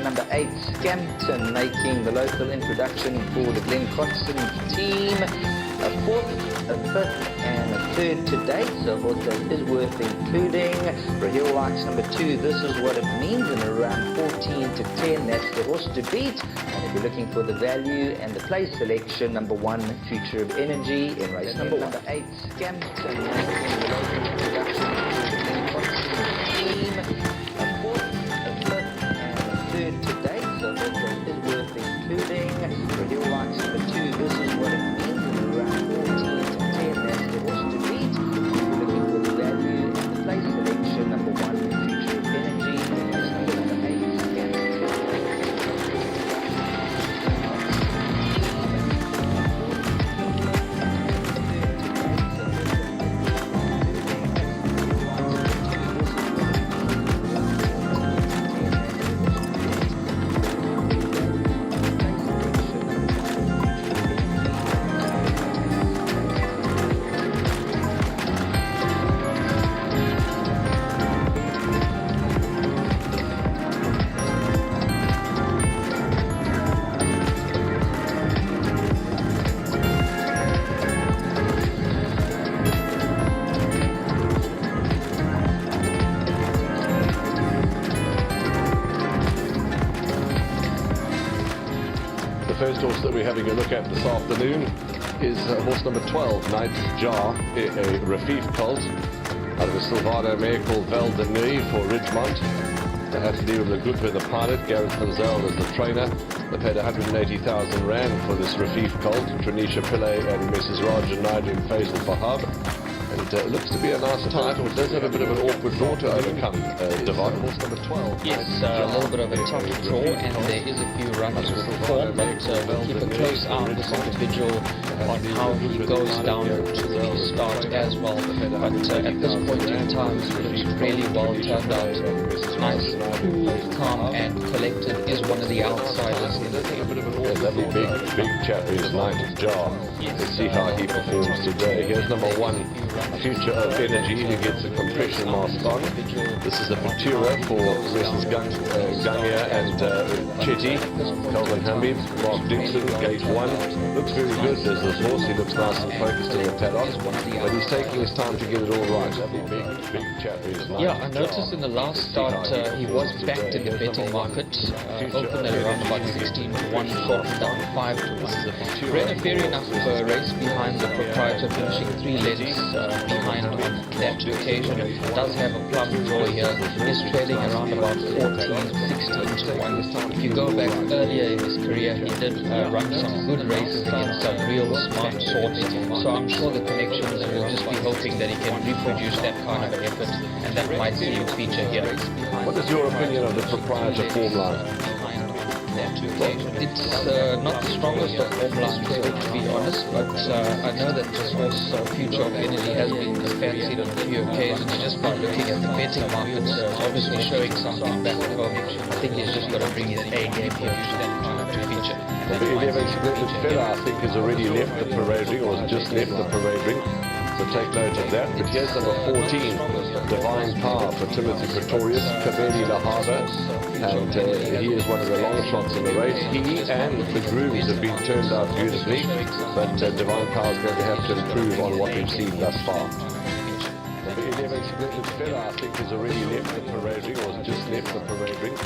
number 8, Scampton, making the local introduction for the Glen Cotson team. A 4th, a 5th, and a 3rd to date, so a horse that is worth including. Raheel likes number 2, This Is What It Means, and around 14 to 10, that's the horse to beat. And if you're looking for the value and the place selection, number 1, Future of Energy, in race number 8, Scampton, making the local introduction for the Glen Cotson team. A 4th, a 5th, and a 3rd to date, so a horse that is worth including. Raheel likes number 2, This Is What It Means, and around 14 to 10, that's the horse to beat. If you're looking for the value and the place selection, number 1, Future of Energy, in race number 8, The first horse that we're having a look at this afternoon is horse number 12, Night Jar, a Rafif colt out of a Silvano mare called Val de Nuit for Ridgemont. They had to deal with a group with the pilot, Gareth Denzel as the trainer. They paid 180,000 rand for this Rafif colt, Tranisha Pillay and Mrs. Raja Naidu and Faisal Fahab. And it looks to be a nice title. It does have a bit of an awkward draw to overcome. Devon, horse number 12. Yes, a little bit of a tough draw, and there is a few runners with form, but we'll keep a close eye on this individual on how he goes down to the start as well. But at this point in time, he looks really well turned out. Nice, cool, calm, and collected. Is one of the outsiders in the lovely big chap is Night Jar. Let's see how he performs today. Here's number 1, Future of Energy, who gets a compression mask on. This is a Patura for Mrs. Gangia and Chetty, Calvin Hamid, Mark Dixon, gate 1. Looks very good, there's this horse. He looks nice and focused in the paddock, but he's taking his time to get it all right. Big chap is Night Yeah, I noticed in the last start he was backed in the betting market, opened at around about 16 to 1, shortened down 5 to 1. Ran a fair enough race behind the proprietor, finishing 3 lengths behind on that occasion. Does have a plum draw here, is trading around about 14, 16 to 1. If you go back earlier in his career, he did run some good races against some real smart sorts, so I'm sure the connections will just be hoping that he can reproduce that kind of an effort, and that might see him feature here. What is your opinion of the proprietor form line? It's not the strongest of form lines, to be honest, but I know that this horse, Future of Energy, has been fancied on a few occasions. Just by looking at the betting markets, obviously showing something back home. I think he's just got to bring his A game here to feature. The 11 Splendid Fella, I think, has already left the parade ring, or has just left the parade ring. So take note of that. But here's number 14, Divine Power for Timothy Pretorius, Kaveli Lahava, and he is one of the long shots in the race. He and the grooms have been turned out beautifully, but Divine Power is going to have to improve on what we've seen thus far. Number 11 Splendid Fella, I think, has already left the parade ring, or has just left the parade ring.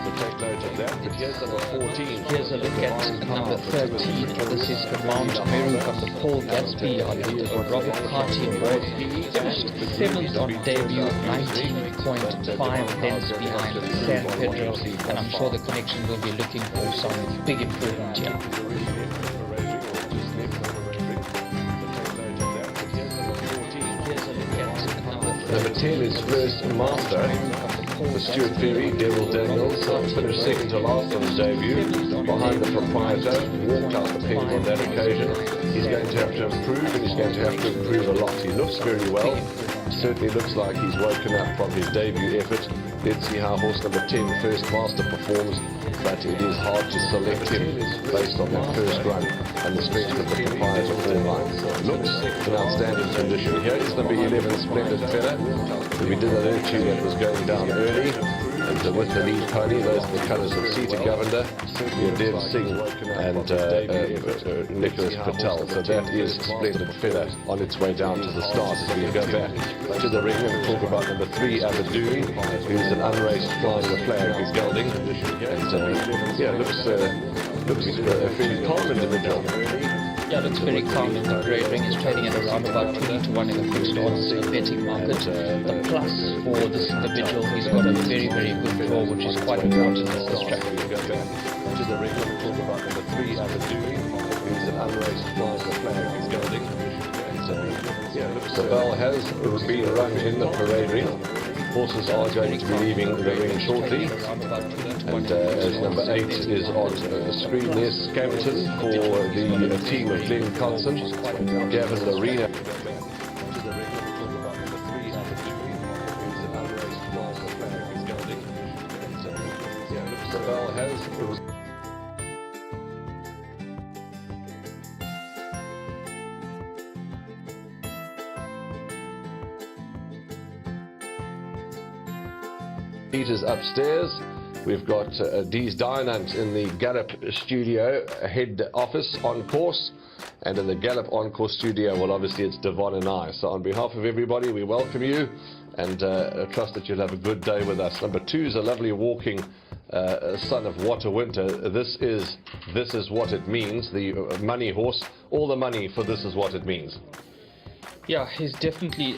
So take note of that. But here's number 14. Here's a look at number 13. This is the Mount Meru from the Paul Gatsby on the Robert Carty Award. Finished 7th on debut, 19.5 lengths behind San Pedro, and I'm sure the connection will be looking for some big improvement here. Number 10 is First Master. The Stuart Ferry, Devil Daniels, finished second to last on his debut, behind the proprietor, walked out the pins on that occasion. He's going to have to improve, and he's going to have to improve a lot. He looks very well. Certainly looks like he's woken up from his debut effort. Let's see how horse number 10, First Master, performs, but it is hard to select him based on that first run and the strength of the proprietor form line. Looks in outstanding condition. Here is number 11, Splendid Feather. We did alert you that was going down early, and and with the lead pony, those are the colours of Sita Govender, Yadev Singh and Nicholas Patel. So that is Splendid Feather on its way down to the start as we go back to the ring and talk about number 3, Abadoon, who's an unraced flying the flag, he's gelding. And yeah, looks a fairly calm individual. Yeah, looks very calm in the grey ring. Is trading at around about 20 to 1 in the fixed odds betting market. The plus for this individual, he's got a very, very good draw, which is quite important at this track. To the ring and talk about number 3, Abadoon, who's an unraced flying the flag, he's gelding. The bell has been rung in the parade ring. Horses are going to be leaving the ring shortly. And as number 8 is on screen, there's Scampton for the team of Glenn Cotson, Gavin Lorena. The bell has... Peter's upstairs. We've got Dee's Dynant in the Gallop studio, head office on course, and in the Gallop on course studio, well, obviously it's Devon and I. So on behalf of everybody, we welcome you and trust that you'll have a good day with us. Number 2 is a lovely walking son of Water Winter. This is what it means. The money horse, all the money for This Is What It Means. Yeah, he's definitely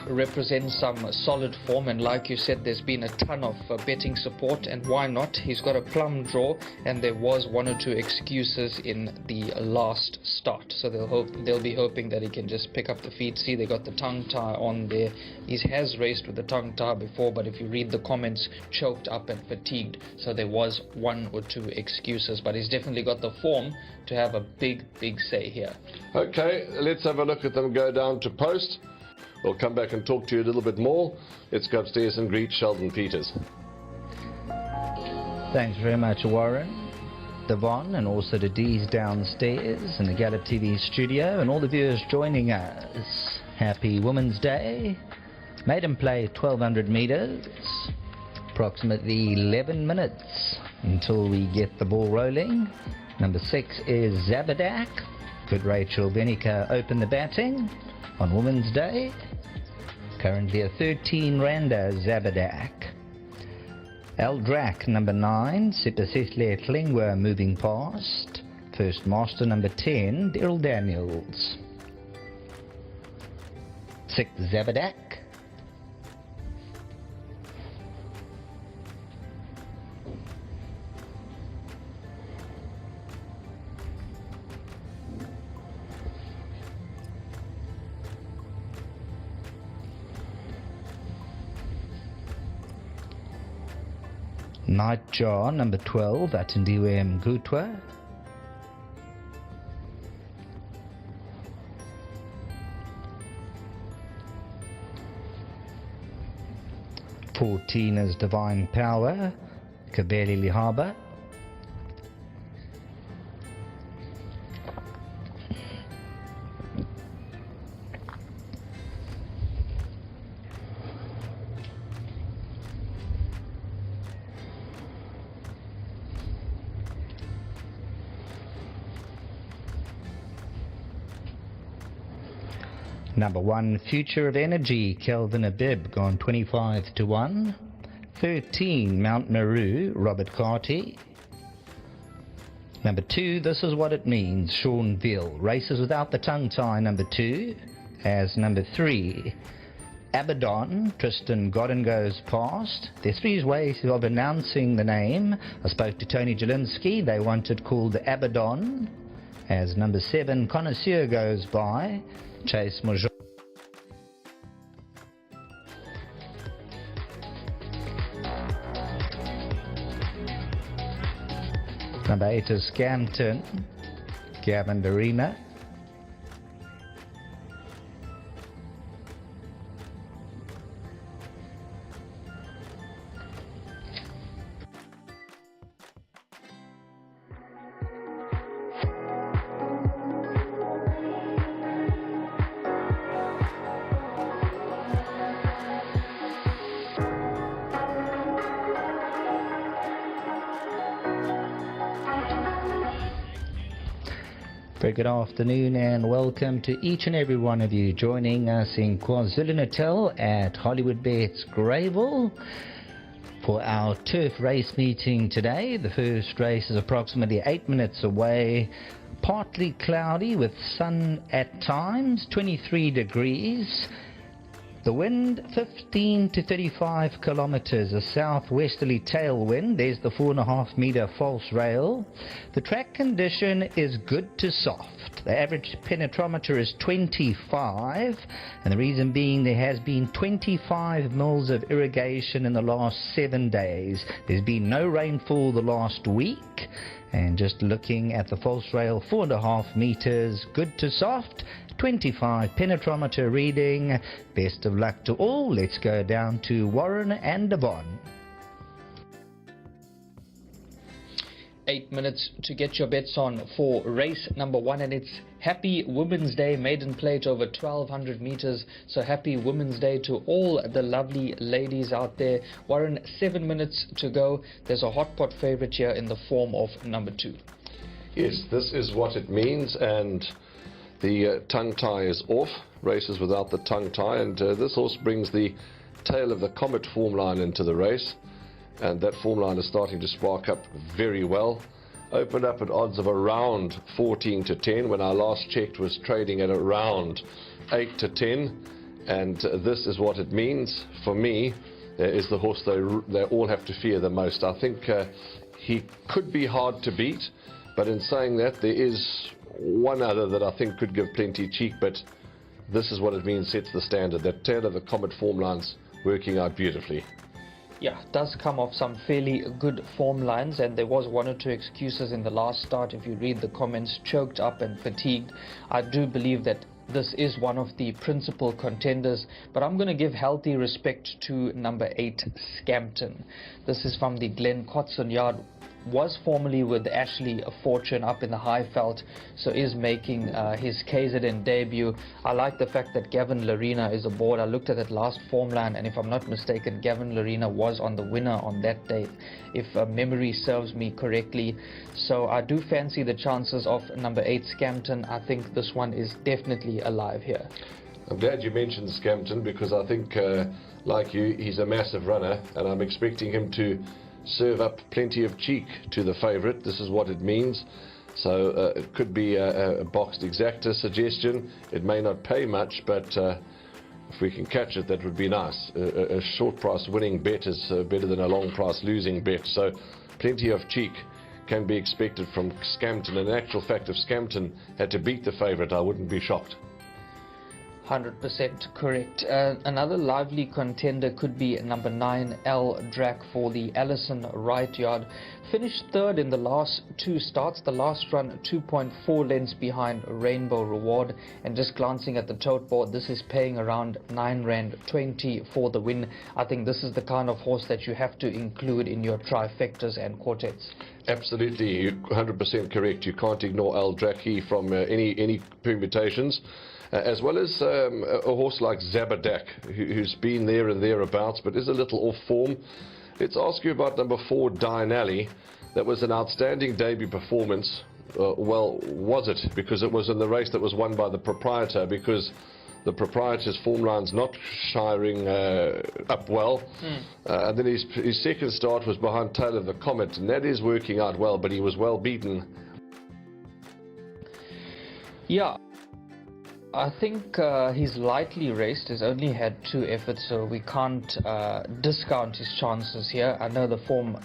represents some solid form, and like you said, there's been a ton of betting support, and why not? He's got a plum draw, and there was 1 or 2 excuses in the last start, so they'll be hoping that he can just pick up the feet. See, they got the tongue tie on there. He has raced with the tongue tie before, but if you read the comments, choked up and fatigued, so there was 1 or 2 excuses, but he's definitely got the form to have a big say here. Okay, let's have a look at them go down to post. We'll come back and talk to you a little bit more. Let's go upstairs and greet Sheldon Peters. Thanks very much, Warren, Devon, and also the D's downstairs in the Gallop TV studio, and all the viewers joining us. Happy Women's Day. Maiden play 1200 meters. Approximately 11 minutes until we get the ball rolling. Number 6 is Zabadak. Could Rachel Benica open the batting on Women's Day? Currently a 13 Randa Zabadak. Eldrak, number 9, Sipasisle Klingwa moving past. First Master, number 10, Daryl Daniels. 6 Zabadak. Nightjar, number 12, Atendiwe Mgutwa. Fourteen is Divine Power, Kabeli Lihaba. Number 1, Future of Energy, Kelvin Abib, gone 25 to 1. 13, Mount Meru, Robert Carty. Number 2, This Is What It Means, Sean Veal, races without the tongue tie, number 2. As number 3, Abaddon, Tristan Godden goes past. There's 3 ways of announcing the name. I spoke to Tony Jelinski, they want it called Abaddon. As number 7, Connoisseur goes by. Chase Mojo. Number 8 is Scampton, Gavin Lorena. Very good afternoon and welcome to each and every one of you joining us in KwaZulu-Natal at Hollywood Bets Greyville for our turf race meeting today. The first race is approximately 8 minutes away, partly cloudy with sun at times, 23 degrees. The wind 15 to 35 kilometers, a southwesterly tailwind. There's the 4.5 meter false rail. The track condition is good to soft. The average penetrometer is 25, and the reason being there has been 25 mils of irrigation in the last 7 days. There's been no rainfall the last week. And just looking at the false rail, 4.5 meters, good to soft, 25 penetrometer reading. Best of luck to all. Let's go down to Warren and Devon. 8 minutes to get your bets on for race number 1, and it's Happy Women's Day, maiden plate over 1200 meters. So happy Women's Day to all the lovely ladies out there. Warren, 7 minutes to go. There's a hot pot favorite here in the form of number 2. Yes, this is what it means, and the tongue tie is off. Races without the tongue tie, and this horse brings the tail of the Comet form line into the race, and that form line is starting to spark up very well. Opened up at odds of around 14 to 10. When I last checked, was trading at around 8 to 10, and this is what it means for me. Is the horse they all have to fear the most. I think he could be hard to beat, but in saying that, there is one other that I think could give plenty cheek, but this is what it means, sets the standard. That tail of the Comet form line's working out beautifully. Yeah, it does come off some fairly good form lines, and there was 1 or 2 excuses in the last start. If you read the comments, choked up and fatigued. I do believe that this is one of the principal contenders, but I'm going to give healthy respect to number 8, Scampton. This is from the Glen Cotson yard. Was formerly with Ashley Fortune up in the Highveld, so is making his KZN debut. I like the fact that Gavin Larena is aboard. I looked at that last form line, and if I'm not mistaken, Gavin Larena was on the winner on that day, if memory serves me correctly. So I do fancy the chances of number 8, Scampton. I think this one is definitely alive here. I'm glad you mentioned Scampton, because I think, like you, he's a massive runner, and I'm expecting him to serve up plenty of cheek to the favourite. This is what it means. So it could be a boxed exacta suggestion. It may not pay much, but if we can catch it, that would be nice. A short price winning bet is better than a long price losing bet. So plenty of cheek can be expected from Scampton. And in actual fact, if Scampton had to beat the favourite, I wouldn't be shocked. 100% correct. Another lively contender could be number 9, L Drac for the Allison Wright yard. Finished 3rd in the last 2 starts. The last run 2.4 lengths behind Rainbow Reward. And just glancing at the tote board, this is paying around 9 Rand 20 for the win. I think this is the kind of horse that you have to include in your trifectas and quartets. Absolutely, you're 100% correct. You can't ignore L Drac from any permutations. As well as a horse like Zabadak, who's been there and thereabouts, but is a little off form. Let's ask you about number 4, Dine Alley. That was an outstanding debut performance. Well, was it? Because it was in the race that was won by the proprietor, because the proprietor's form line's not shiring up well. And then his second start was behind Tail of the Comet, and that is working out well, but he was well beaten. Yeah. I think he's lightly raced. He's only had 2 efforts, so we can't discount his chances here. I know the form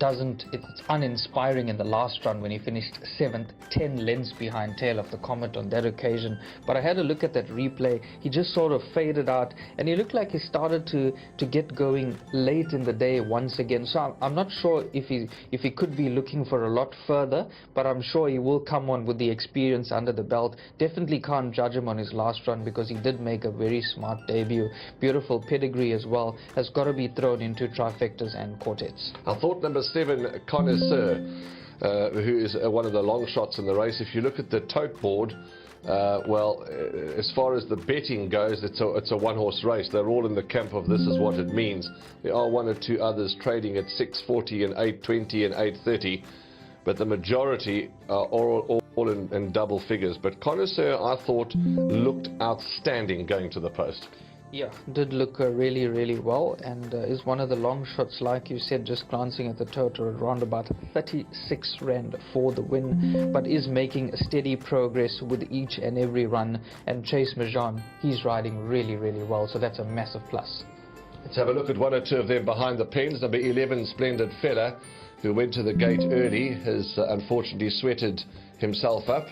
it's uninspiring in the last run when he finished 7th, 10 lengths behind Tail of the Comet on that occasion. But I had a look at that replay. He just sort of faded out, and he looked like he started to get going late in the day once again. So I'm not sure if he could be looking for a lot further, but I'm sure he will come on with the experience under the belt. Definitely can't judge him on his last run, because he did make a very smart debut. Beautiful pedigree as well. Has got to be thrown into trifectas and quartets. I thought number 7, Connoisseur, who is one of the long shots in the race. If you look at the tote board, well, as far as the betting goes, it's a one-horse race. They're all in the camp of this is what it means. There are 1 or 2 others trading at 6.40 and 8.20 and 8.30. but the majority are all in double figures. But Connoisseur, I thought, looked outstanding going to the post. Yeah, did look really well, and is one of the long shots, like you said, just glancing at the total, around about 36 rand for the win, but is making steady progress with each and every run. And Chase Majan, he's riding really well, so that's a massive plus. Let's have a look at one or two of them behind the pens. Number 11, Splendid Fella, who went to the gate early, has unfortunately sweated himself up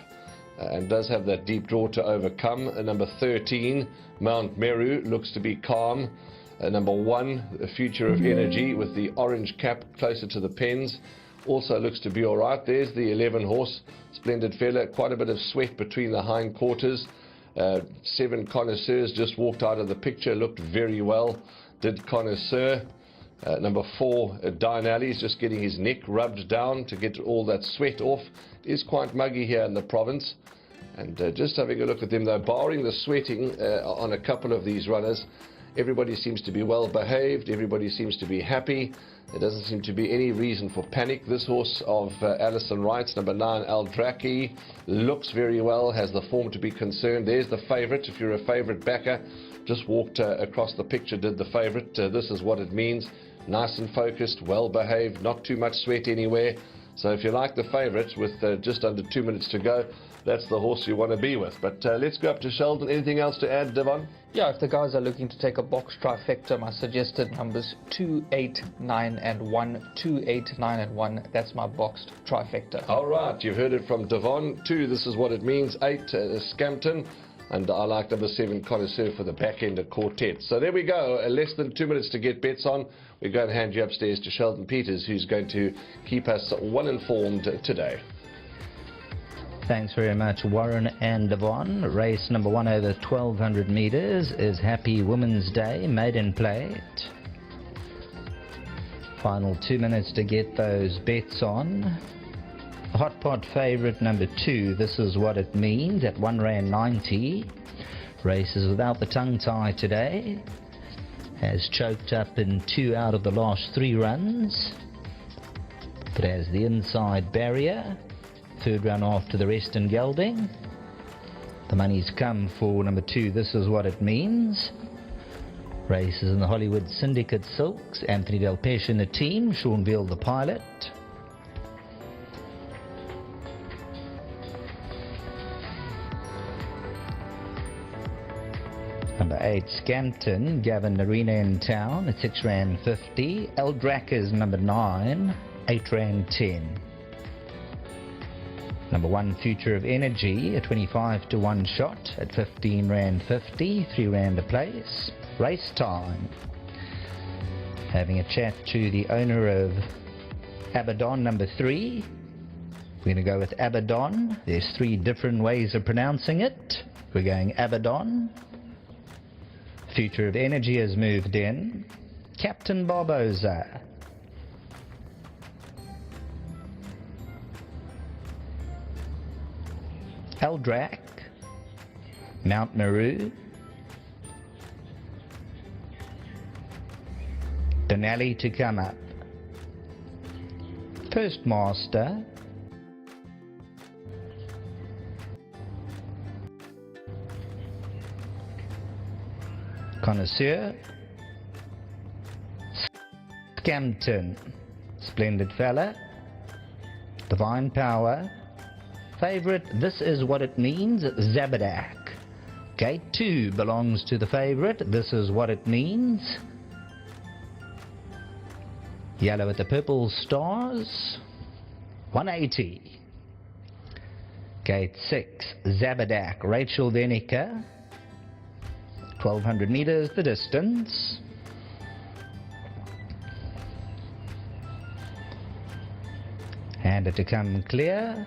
and does have that deep draw to overcome. Number 13, Mount Meru, looks to be calm. Number 1, the Future of Energy, with the orange cap closer to the pens, also looks to be all right. There's the 11 horse, Splendid Fella, quite a bit of sweat between the hind quarters. 7 Connoisseurs just walked out of the picture, looked very well, did Connoisseur. Number 4, Dine Alley, is just getting his neck rubbed down to get all that sweat off. It is quite muggy here in the province. And just having a look at them, though, barring the sweating on a couple of these runners, everybody seems to be well behaved, everybody seems to be happy. There doesn't seem to be any reason for panic. This horse of Alison Wright's, number 9, Aldraki, looks very well, has the form to be concerned. There's the favourite. If you're a favourite backer, just walked across the picture, did the favourite. This is what it means. Nice and focused, well behaved, not too much sweat anywhere. So if you like the favourite with just under 2 minutes to go, that's the horse you want to be with. But let's go up to Sheldon. Anything else to add, Devon? Yeah, if the guys are looking to take a box trifecta, my suggested numbers 2, 8, 9 and 1. 2, 8, 9 and 1. That's my boxed trifecta. All right, you've heard it from Devon. 2, this is what it means. 8, Scampton. And I like number 7, Connoisseur, for the back end of quartet. So there we go. Less than 2 minutes to get bets on. We're going to hand you upstairs to Sheldon Peters, who's going to keep us well informed today. Thanks very much, Warren and Devon. Race number 1 over 1,200 metres is Happy Women's Day, maiden plate. Final 2 minutes to get those bets on. Hot pot favourite number 2, this is what it means, at R1.90. Races without the tongue tie today. Has choked up in 2 out of the last 3 runs. But has the inside barrier. 3rd run after the rest in gelding. The money's come for number 2, this is what it means. Races in the Hollywood Syndicate Silks. Anthony Del Pesce in the team. Sean Veal the pilot. Number 8, Scampton, Gavin Narina in town at R6.50. Eldrakas number 9, R8.10. Number 1, Future of Energy, a 25 to 1 shot at R15.50, R3 a place. Race time. Having a chat to the owner of Abaddon number 3. We're going to go with Abaddon. There's 3 different ways of pronouncing it. We're going Abaddon. Future of Energy has moved in. Captain Barboza. Eldrak. Mount Meru. Denali to come up. First Master. Connoisseur. Scampton. Splendid Fella. Divine Power. Favourite, this is what it means, Zabadak. Gate 2 belongs to the favourite, this is what it means. Yellow at the purple stars. 180. Gate 6, Zabadak, Rachel Denica. 1,200 metres the distance. And to come clear.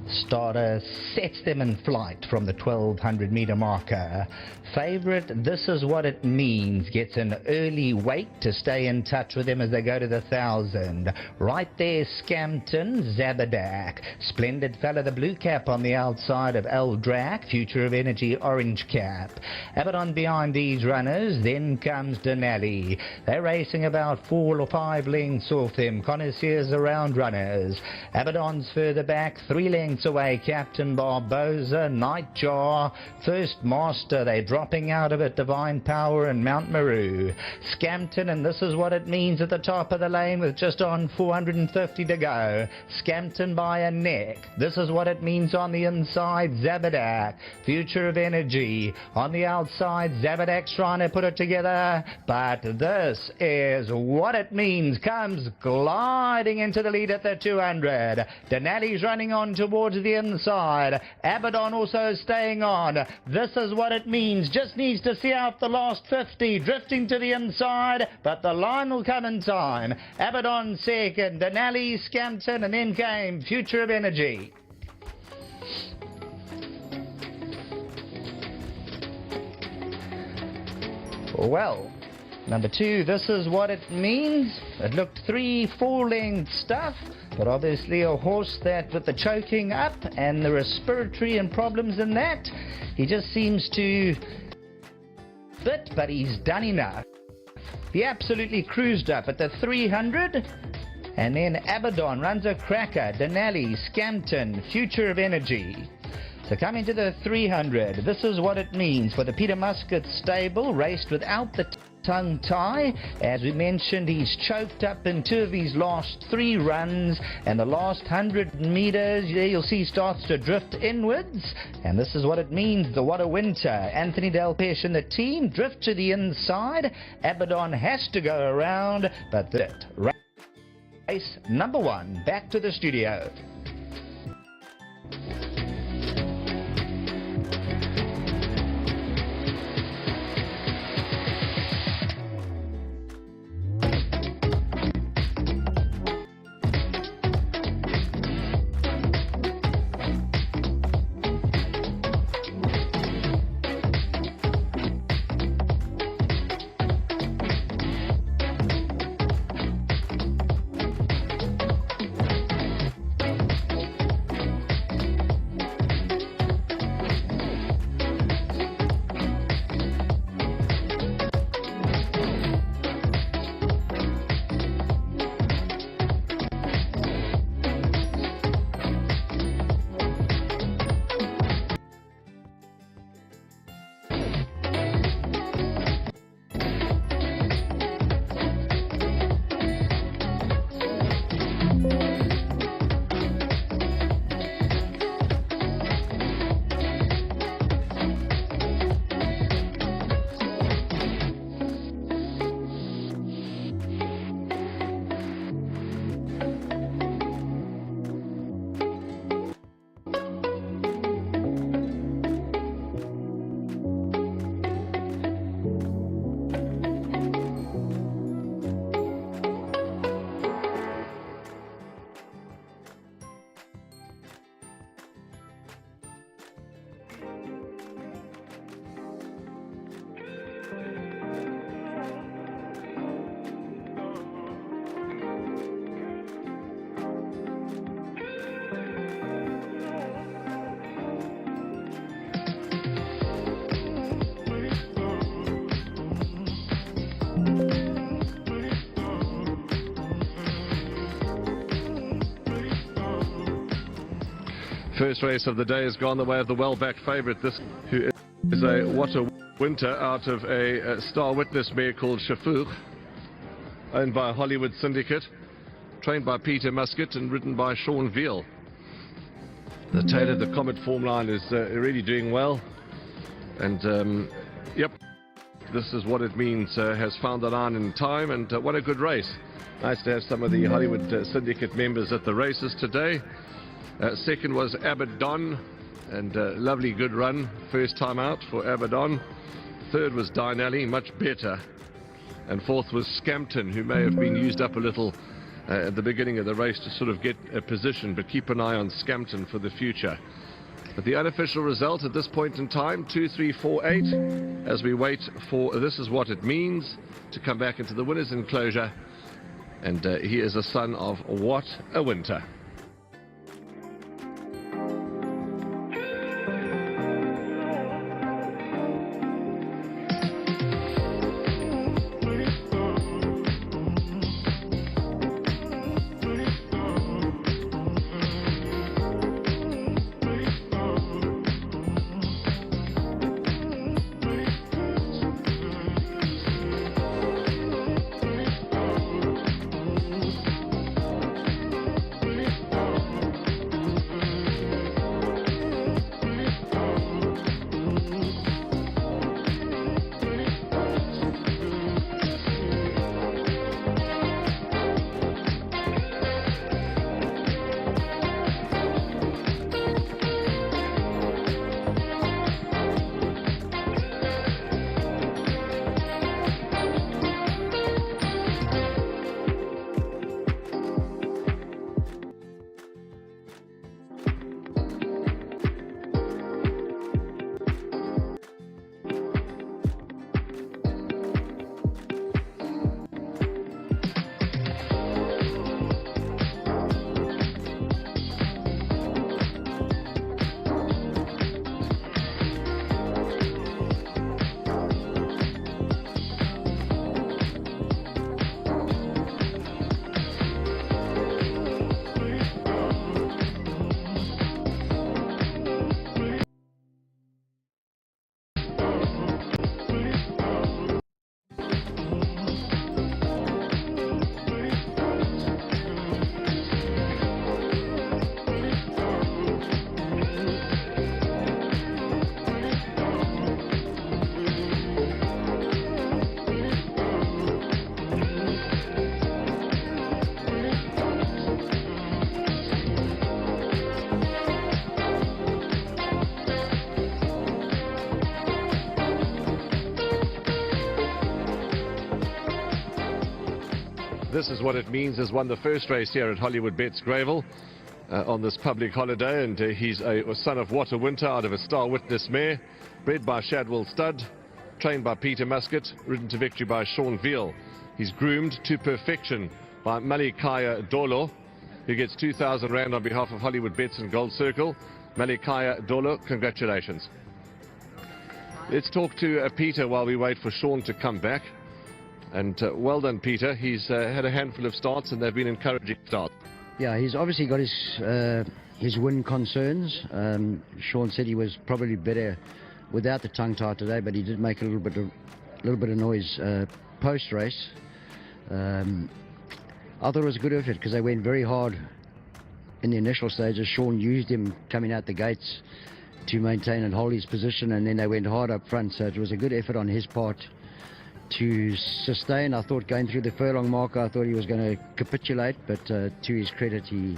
Starter sets them in flight from the 1200 meter marker. Favorite, This Is What It Means, gets an early wait to stay in touch with them as they go to the 1000. Right there, Scampton, Zabadak. Splendid fella, the blue cap on the outside of Eldrac, Future of Energy, orange cap. Abaddon behind these runners, then comes Denali. They're racing about 4 or 5 lengths off them. Connoisseurs around runners. Abaddon's further back, 3 lengths away. Captain Barboza, Nightjar, First Master, they're dropping out of it. Divine Power and Mount Maru. Scampton, and This Is What It Means at the top of the lane with just on 450 to go. Scampton by a neck. This Is What It Means on the inside. Zabadak, Future of Energy. On the outside, Zabadak's trying to put it together, but This Is What It Means comes gliding into the lead at the 200. Denali's running on towards the inside. Abaddon also staying on. This Is What It Means just needs to see out the last 50, drifting to the inside, but the line will come in time. Abaddon second, Denali, Scampton, and then came Future of Energy. Well, number 2, This Is What It Means. It looked 3-4 length stuff, but obviously a horse that with the choking up and the respiratory and problems in that, he just seems to fit, but he's done enough. He absolutely cruised up at the 300, and then Abaddon runs a cracker. Denali, Scampton, Future of Energy. So coming to the 300, This Is What It Means for the Peter Muscat stable, raced without the tongue tie. As we mentioned, he's choked up in 2 of his last 3 runs, and the last 100 meters, you'll see, starts to drift inwards, and This Is What It Means. The What a Winter. Anthony Delpeche and the team drift to the inside. Abaddon has to go around, but that race number 1 back to the studio. First race of the day has gone the way of the well-backed favourite. This who is a What a Winter out of a Star Witness mare called Shafour, owned by Hollywood Syndicate, trained by Peter Muscat and ridden by Sean Veal. The tail of the Comet form line is really doing well, and yep, This Is What It Means has found the line in time, and what a good race. Nice to have some of the Hollywood Syndicate members at the races today. Second was Abaddon, and lovely good run, first time out for Abaddon. Third was Denali, much better. And fourth was Scampton, who may have been used up a little at the beginning of the race to sort of get a position, but keep an eye on Scampton for the future. But the unofficial result at this point in time, 2-3-4-8, as we wait for This Is What It Means to come back into the winner's enclosure. And he is a son of What a Winter. This Is What It Means has won the first race here at Hollywood Bets Greyville on this public holiday, and he's a son of What a Winter out of a Star Witness mare, bred by Shadwell Stud, trained by Peter Muscat, ridden to victory by Sean Veal. He's groomed to perfection by Malikaya Dolo, who gets 2,000 Rand on behalf of Hollywood Bets and Gold Circle. Malikaya Dolo, congratulations. Let's talk to Peter while we wait for Sean to come back. And well done, Peter. He's had a handful of starts, and they've been encouraging starts. Yeah, he's obviously got his win concerns. Sean said he was probably better without the tongue tie today, but he did make a little bit of noise post race. I thought it was a good effort because they went very hard in the initial stages. Sean used him coming out the gates to maintain and hold his position, and then they went hard up front. So it was a good effort on his part to sustain. I thought going through the furlong marker, I thought he was going to capitulate, but to his credit, he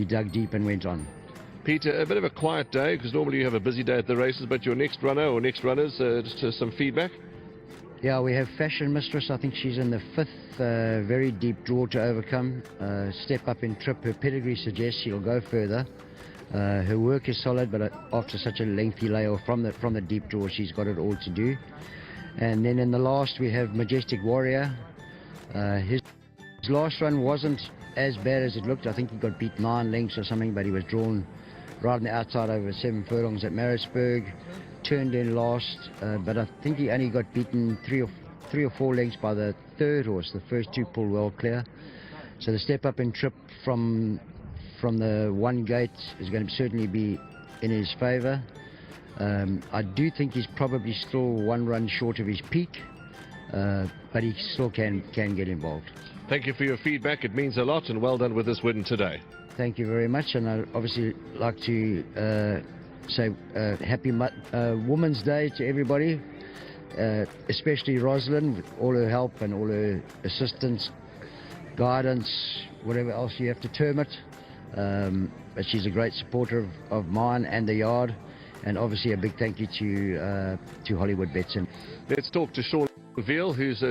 dug deep and went on. Peter, a bit of a quiet day, because normally you have a busy day at the races, but your next runner or next runners, just some feedback? Yeah, we have Fashion Mistress. I think she's in the fifth, very deep draw to overcome. Step up in trip. Her pedigree suggests she'll go further. Her work is solid, but after such a lengthy layoff from the deep draw, she's got it all to do. And then in the last we have Majestic Warrior. His last run wasn't as bad as it looked. I think he got beat 9 lengths or something, but he was drawn right on the outside over 7 furlongs at Maritzburg. Turned in last, but I think he only got beaten 3 or 4 lengths by the third horse. The first 2 pulled well clear. So the step up in trip from the one gate is going to certainly be in his favour. I do think he's probably still 1 run short of his peak, but he still can get involved. Thank you for your feedback. It means a lot, and well done with this win today. Thank you very much, and I'd obviously like to say happy Women's Day to everybody, especially Rosalind, with all her help and all her assistance, guidance, whatever else you have to term it. But she's a great supporter of mine and the yard. And obviously a big thank you to Hollywood Bets. Let's talk to Sean Veal, who's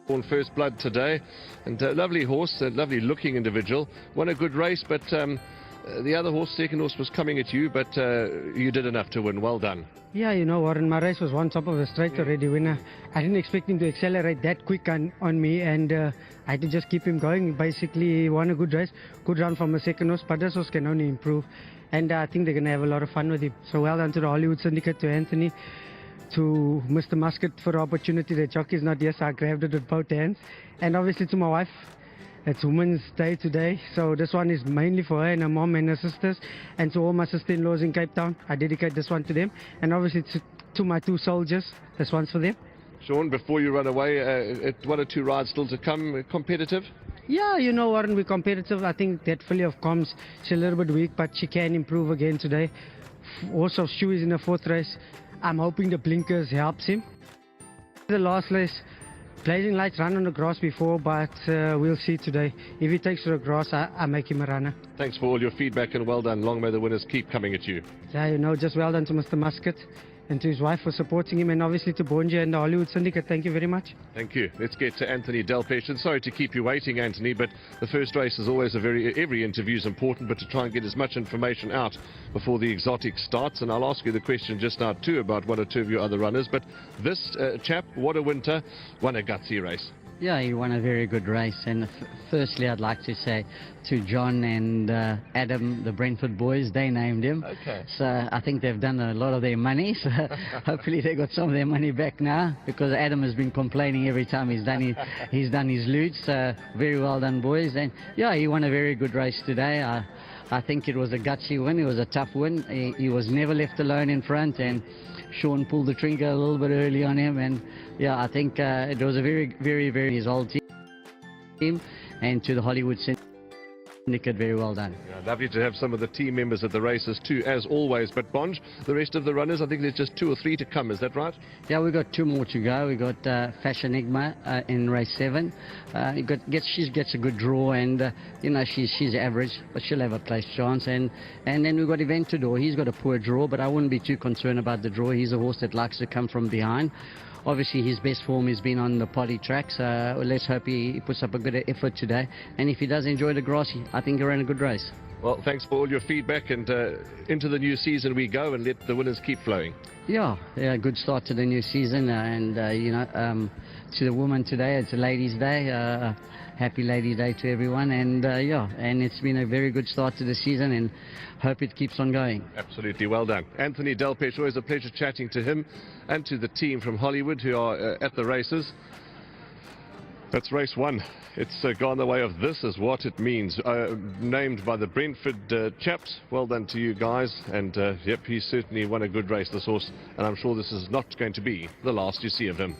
on First Blood today, and lovely horse, a lovely looking individual. Won a good race, but the other horse, second horse, was coming at you, but you did enough to win. Well done. Yeah, you know, Warren, my race was one top of the straight already. When I didn't expect him to accelerate that quick on me, and I had to just keep him going. Basically, he won a good race, good run from the second horse, but this horse can only improve, and I think they're going to have a lot of fun with him. So well done to the Hollywood Syndicate, to Anthony, to Mr. Muscat for the opportunity. The jockey's not here, so I grabbed it with both hands, and obviously to my wife. It's Women's Day today, so this one is mainly for her and her mom and her sisters, and to all my sister-in-laws in Cape Town. I dedicate this one to them, and obviously to my two soldiers. This one's for them. Sean, before you run away, 1 or 2 rides still to come. Competitive? Yeah, you know, Warren, we're competitive. I think that filly of Coms, she's a little bit weak, but she can improve again today. Also, Shu is in the 4th race. I'm hoping the blinkers helps him. The last race, Blazing Lights run on the grass before, but we'll see today. If he takes to the grass, I make him a runner. Thanks for all your feedback and well done. Long may the winners keep coming at you. Yeah, you know, just well done to Mr. Muscat and to his wife for supporting him, and obviously to Bonja and the Hollywood Syndicate. Thank you very much. Thank you. Let's get to Anthony Delpech. And sorry to keep you waiting, Anthony, but the first race is always every interview is important, but to try and get as much information out before the exotic starts. And I'll ask you the question just now too about 1 or 2 of your other runners. But this chap, What a Winter, won a gutsy race. Yeah, he won a very good race, and firstly I'd like to say to John and Adam, the Brentford boys, they named him. Okay. So I think they've done a lot of their money, so hopefully they got some of their money back now, because Adam has been complaining every time he's done his loot. So very well done, boys. And yeah, he won a very good race today. I think it was a gutsy win. It was a tough win. He was never left alone in front, and Sean pulled the trigger a little bit early on him, and yeah, I think it was a very, very, very his whole team, and to the Hollywood Syndicate, very well done. Yeah, lovely to have some of the team members at the races too, as always. But Bonj, the rest of the runners, I think there's just 2 or 3 to come. Is that right? Yeah, we got 2 more to go. We got Fashion Enigma in race 7. She gets a good draw, and you know, she's average, but she'll have a place chance. And then we've got Eventador. He's got a poor draw, but I wouldn't be too concerned about the draw. He's a horse that likes to come from behind. Obviously, his best form has been on the poly track, so let's hope he puts up a good effort today. And if he does enjoy the grass, I think he ran a good race. Well, thanks for all your feedback, and into the new season we go, and let the winners keep flowing. Yeah, good start to the new season, and you know, to the women today, it's a Ladies' Day. Happy Ladies' Day to everyone, and yeah, and it's been a very good start to the season, and hope it keeps on going. Absolutely, well done. Anthony Delpech, always a pleasure chatting to him and to the team from Hollywood who are at the races. That's race 1. It's gone the way of This Is What It Means, named by the Brentford chaps. Well done to you guys, and yep, he certainly won a good race, this horse, and I'm sure this is not going to be the last you see of him.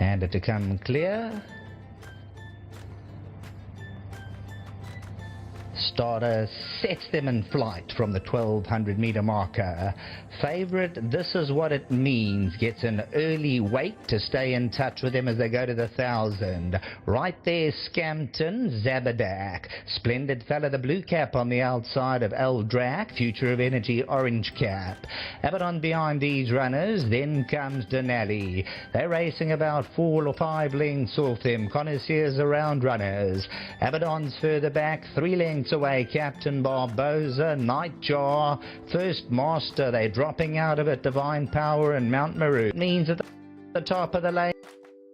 And to come clear. Starter sets them in flight from the 1200 meter marker. Favourite, This Is What It Means, gets an early wait to stay in touch with them as they go to the 1000. Right there, Scampton, Zabadak. Splendid fella, the blue cap on the outside of Eldrac. Future of Energy, orange cap. Abaddon behind these runners, then comes Denali. They're racing about 4 or 5 lengths off them. Connoisseurs around runners. Abaddon's further back, 3 lengths away. Captain Barboza, Nightjar, First Master. They're dropping out of it. Divine Power and Mount Maroon. Means at the top of the lane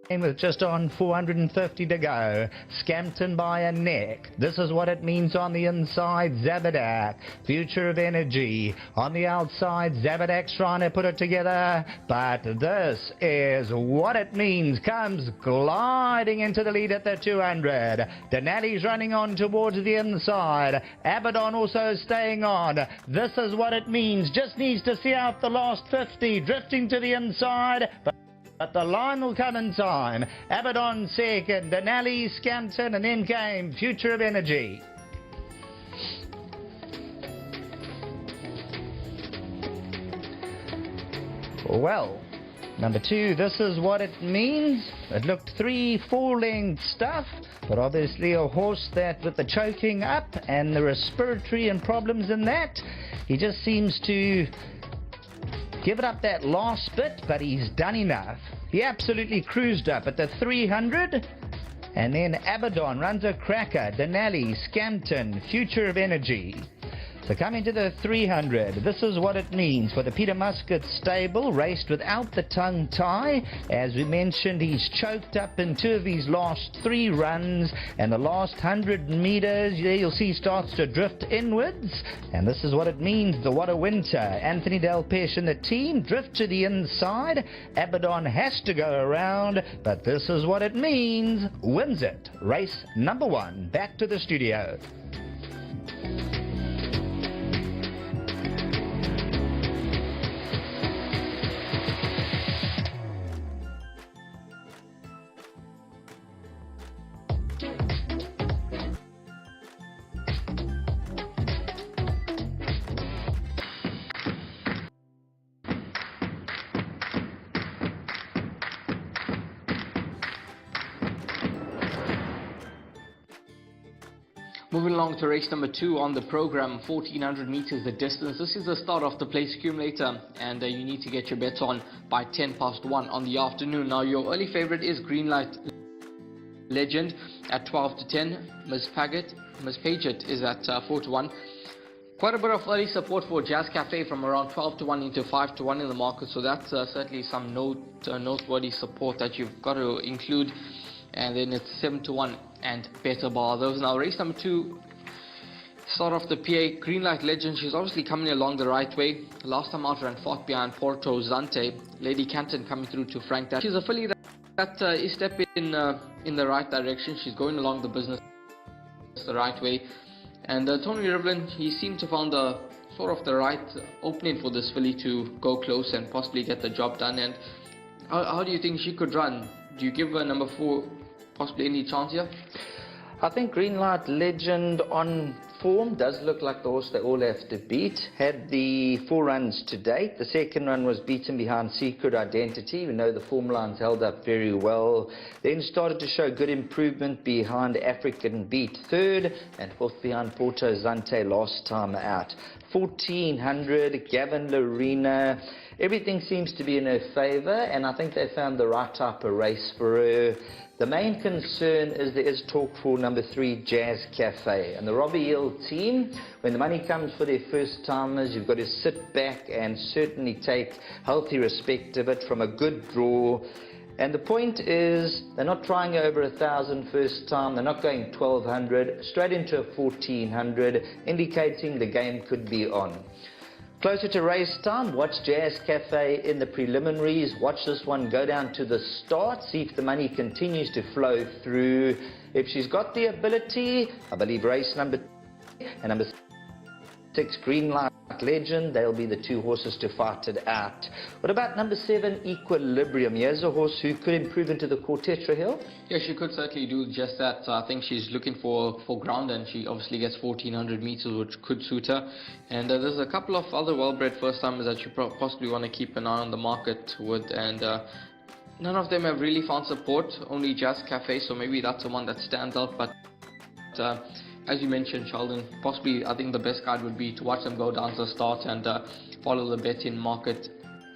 with just on 450 to go. Scampton by a neck. This Is What It Means on the inside. Zabadak, Future of Energy. On the outside, Zabadak's trying to put it together, but This Is What It Means comes gliding into the lead at the 200. Denali's running on towards the inside. Abaddon also staying on. This Is What It Means just needs to see out the last 50, drifting to the inside, but But the line will come in time. Abaddon second, Denali, Scampton, and then came Future of Energy. Well, number 2, this is what it means. It looked 3-4 length stuff, but obviously a horse that with the choking up and the respiratory and problems in that, he just seems to give it up that last bit, but he's done enough. He absolutely cruised up at the 300, and then Abaddon runs a cracker, Denali, Scampton, Future of Energy. So coming to the 300, this is what it means for the Peter Muscat stable, raced without the tongue tie. As we mentioned, he's choked up in 2 of his last 3 runs, and the last 100 meters, there you'll see starts to drift inwards, and this is what it means, the What a Winter. Anthony Delpeche and the team drift to the inside. Abaddon has to go around, but this is what it means, wins it. Race number 1, back to the studio. Moving along to race number 2 on the program, 1400 meters the distance. This is the start of the place accumulator, and you need to get your bets on by 1:10 on the afternoon. Now your early favorite is Greenlight Legend at 12-10. Miss Paget is at 4-1. Quite a bit of early support for Jazz Cafe from around 12-1 into 5-1 in the market, so that's certainly some noteworthy support that you've got to include. And then it's 7-1 and Better Bar. Those now race number 2. Start off the PA, Greenlight Legend. She's obviously coming along the right way. Last time out ran 4th behind Porto Zante. Lady Canton coming through to Frank. She's a filly that is stepping in the right direction. She's going along the business the right way. And Tony Rivlin, he seemed to found the sort of the right opening for this filly to go close and possibly get the job done. And how do you think she could run? Do you give her number 4 possibly any chance here? I think Greenlight Legend on form does look like the horse they all have to beat. Had the 4 runs to date. The second run was beaten behind Secret Identity. We know the form lines held up very well. Then started to show good improvement behind African Beat third, and 4th behind Porto Zante last time out. 1400, Gavin Lorena. Everything seems to be in her favour, and I think they found the right type of race for her. The main concern is there is talk for number 3, Jazz Cafe. And the Robbie Hill team, when the money comes for their first timers, you've got to sit back and certainly take healthy respect of it from a good draw. And the point is, they're not trying over 1,000 first time, they're not going 1,200, straight into a 1,400, indicating the game could be on. Closer to race time, watch Jazz Cafe in the preliminaries. Watch this one go down to the start. See if the money continues to flow through. If she's got the ability, I believe race number 2 and number 6, Greenlight Legend, they'll be the 2 horses to fight it out. What about number 7, Equilibrium? Here's a horse who could improve into the Quartetra Hill. Yeah, she could certainly do just that. I think she's looking for ground, and she obviously gets 1400 meters, which could suit her. And there's a couple of other well-bred first-timers that you possibly want to keep an eye on the market with, and none of them have really found support, only Jazz Cafe, so maybe that's the one that stands out. But as you mentioned, Sheldon, possibly I think the best guide would be to watch them go down to the start and follow the betting market.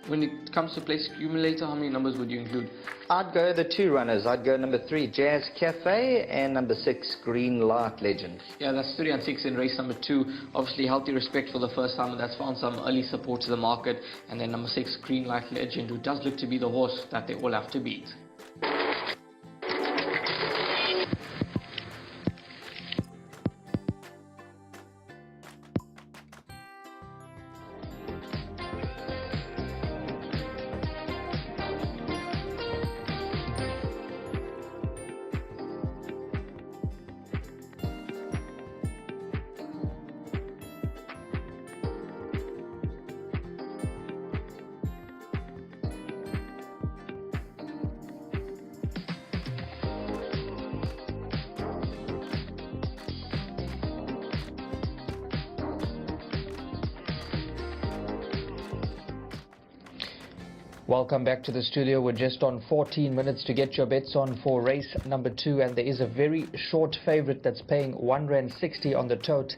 When it comes to place accumulator, how many numbers would you include? I'd go the 2 runners. I'd go number 3, Jazz Cafe, and number 6, Greenlight Legend. Yeah, that's 3 and 6 in race number 2. Obviously, healthy respect for the first timer that's found some early support to the market. And then number 6, Greenlight Legend, who does look to be the horse that they all have to beat. Welcome back to the studio. We're just on 14 minutes to get your bets on for race number 2, and there is a very short favorite that's paying R1.60 on the tote,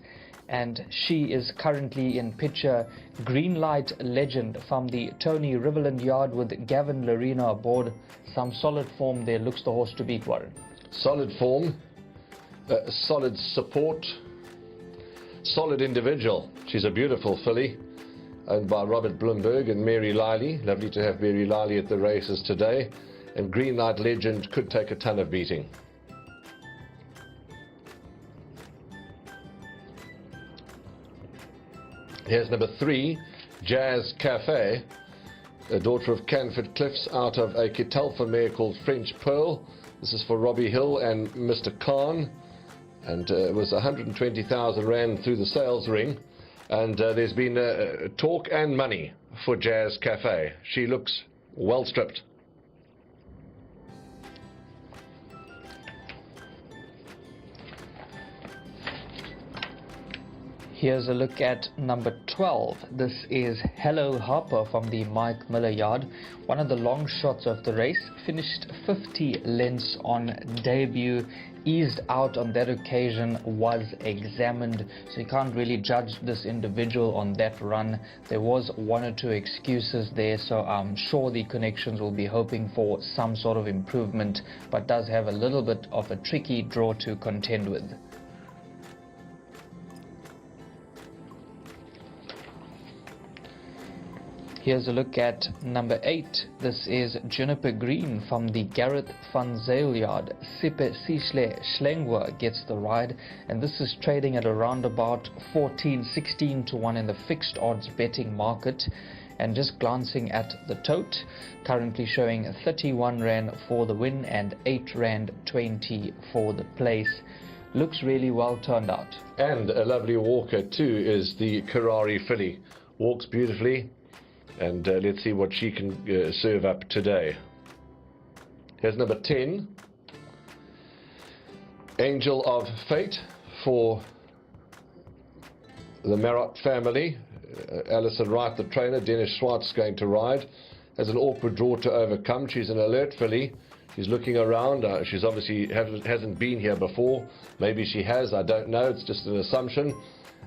and she is currently in picture. Green Light Legend from the Tony Riverland yard with Gavin Larina aboard. Some solid form there. Looks the horse to beat, Warren. Solid form, solid support, solid individual. She's a beautiful filly, owned by Robert Bloomberg and Mary Liley. Lovely to have Mary Liley at the races today. And Green Light Legend could take a ton of beating. Here's number 3, Jazz Cafe, a daughter of Canford Cliffs, out of a Kitalfa mare called French Pearl. This is for Robbie Hill and Mr. Khan, and it was 120,000 rand through the sales ring. And there's been talk and money for Jazz Cafe. She looks well stripped. Here's a look at number 12. This is Hello Harper from the Mike Miller yard. One of the long shots of the race. Finished 50 lengths on debut. Eased out on that occasion, was examined, so you can't really judge this individual on that run. There was 1 or 2 excuses there, so I'm sure the connections will be hoping for some sort of improvement, but does have a little bit of a tricky draw to contend with. Here's a look at number 8. This is Juniper Green from the Gareth van Zyl yard. Sipe Sishle Schlengwa gets the ride, and this is trading at around about 14-16 to 1 in the fixed odds betting market. And just glancing at the tote, currently showing 31 rand for the win and 8 rand 20 for the place. Looks really well turned out. And a lovely walker too is the Karari filly. Walks beautifully. And let's see what she can serve up today. Here's number 10, Angel of Fate for the Marot family. Alison Wright, the trainer. Dennis Schwartz going to ride. Has an awkward draw to overcome. She's an alert filly. She's looking around. She's obviously hasn't been here before. Maybe she has. I don't know. It's just an assumption.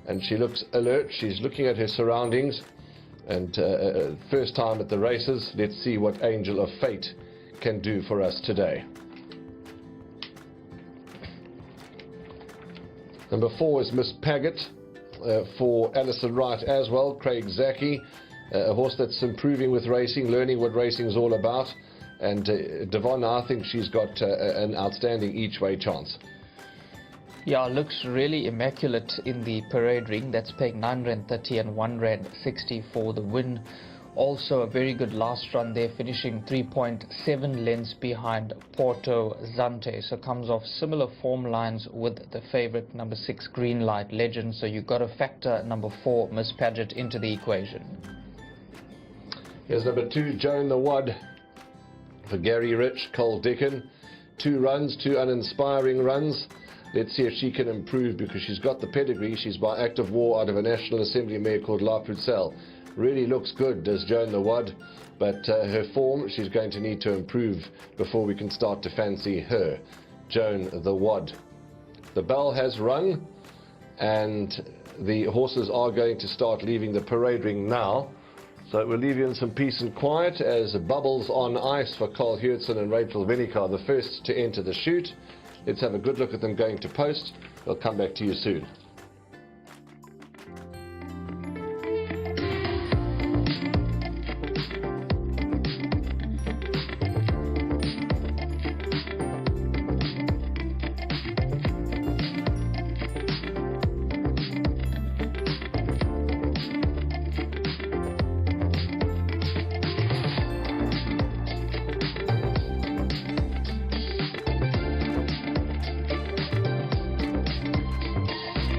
And she looks alert. She's looking at her surroundings. And first time at the races. Let's see what Angel of Fate can do for us today. Number 4 is Miss Paget for Alison Wright as well. Craig Zaki, a horse that's improving with racing, learning what racing is all about. And Devon, I think she's got an outstanding each-way chance. Yeah, looks really immaculate in the parade ring. That's paying 9 rand 30 and 1 rand 60 for the win. Also a very good last run there, finishing 3.7 lengths behind Porto Zante. So comes off similar form lines with the favorite number 6 Green Light Legend. So you've got to factor number 4 Miss Paget into the equation. Here's number 2 Joan the Wad for Gary Rich, Cole Dickin. 2 runs, 2 uninspiring runs. Let's see if she can improve, because she's got the pedigree. She's by active war out of a National Assembly mare called La Pucelle. Really looks good, does Joan the Wad, but her form, she's going to need to improve before we can start to fancy her. Joan the Wad. The bell has rung, and the horses are going to start leaving the parade ring now. So we'll leave you in some peace and quiet as Bubbles on Ice for Carl Hewitson and Rachel Vinikar, the first to enter the chute. Let's have a good look at them going to post. We'll come back to you soon.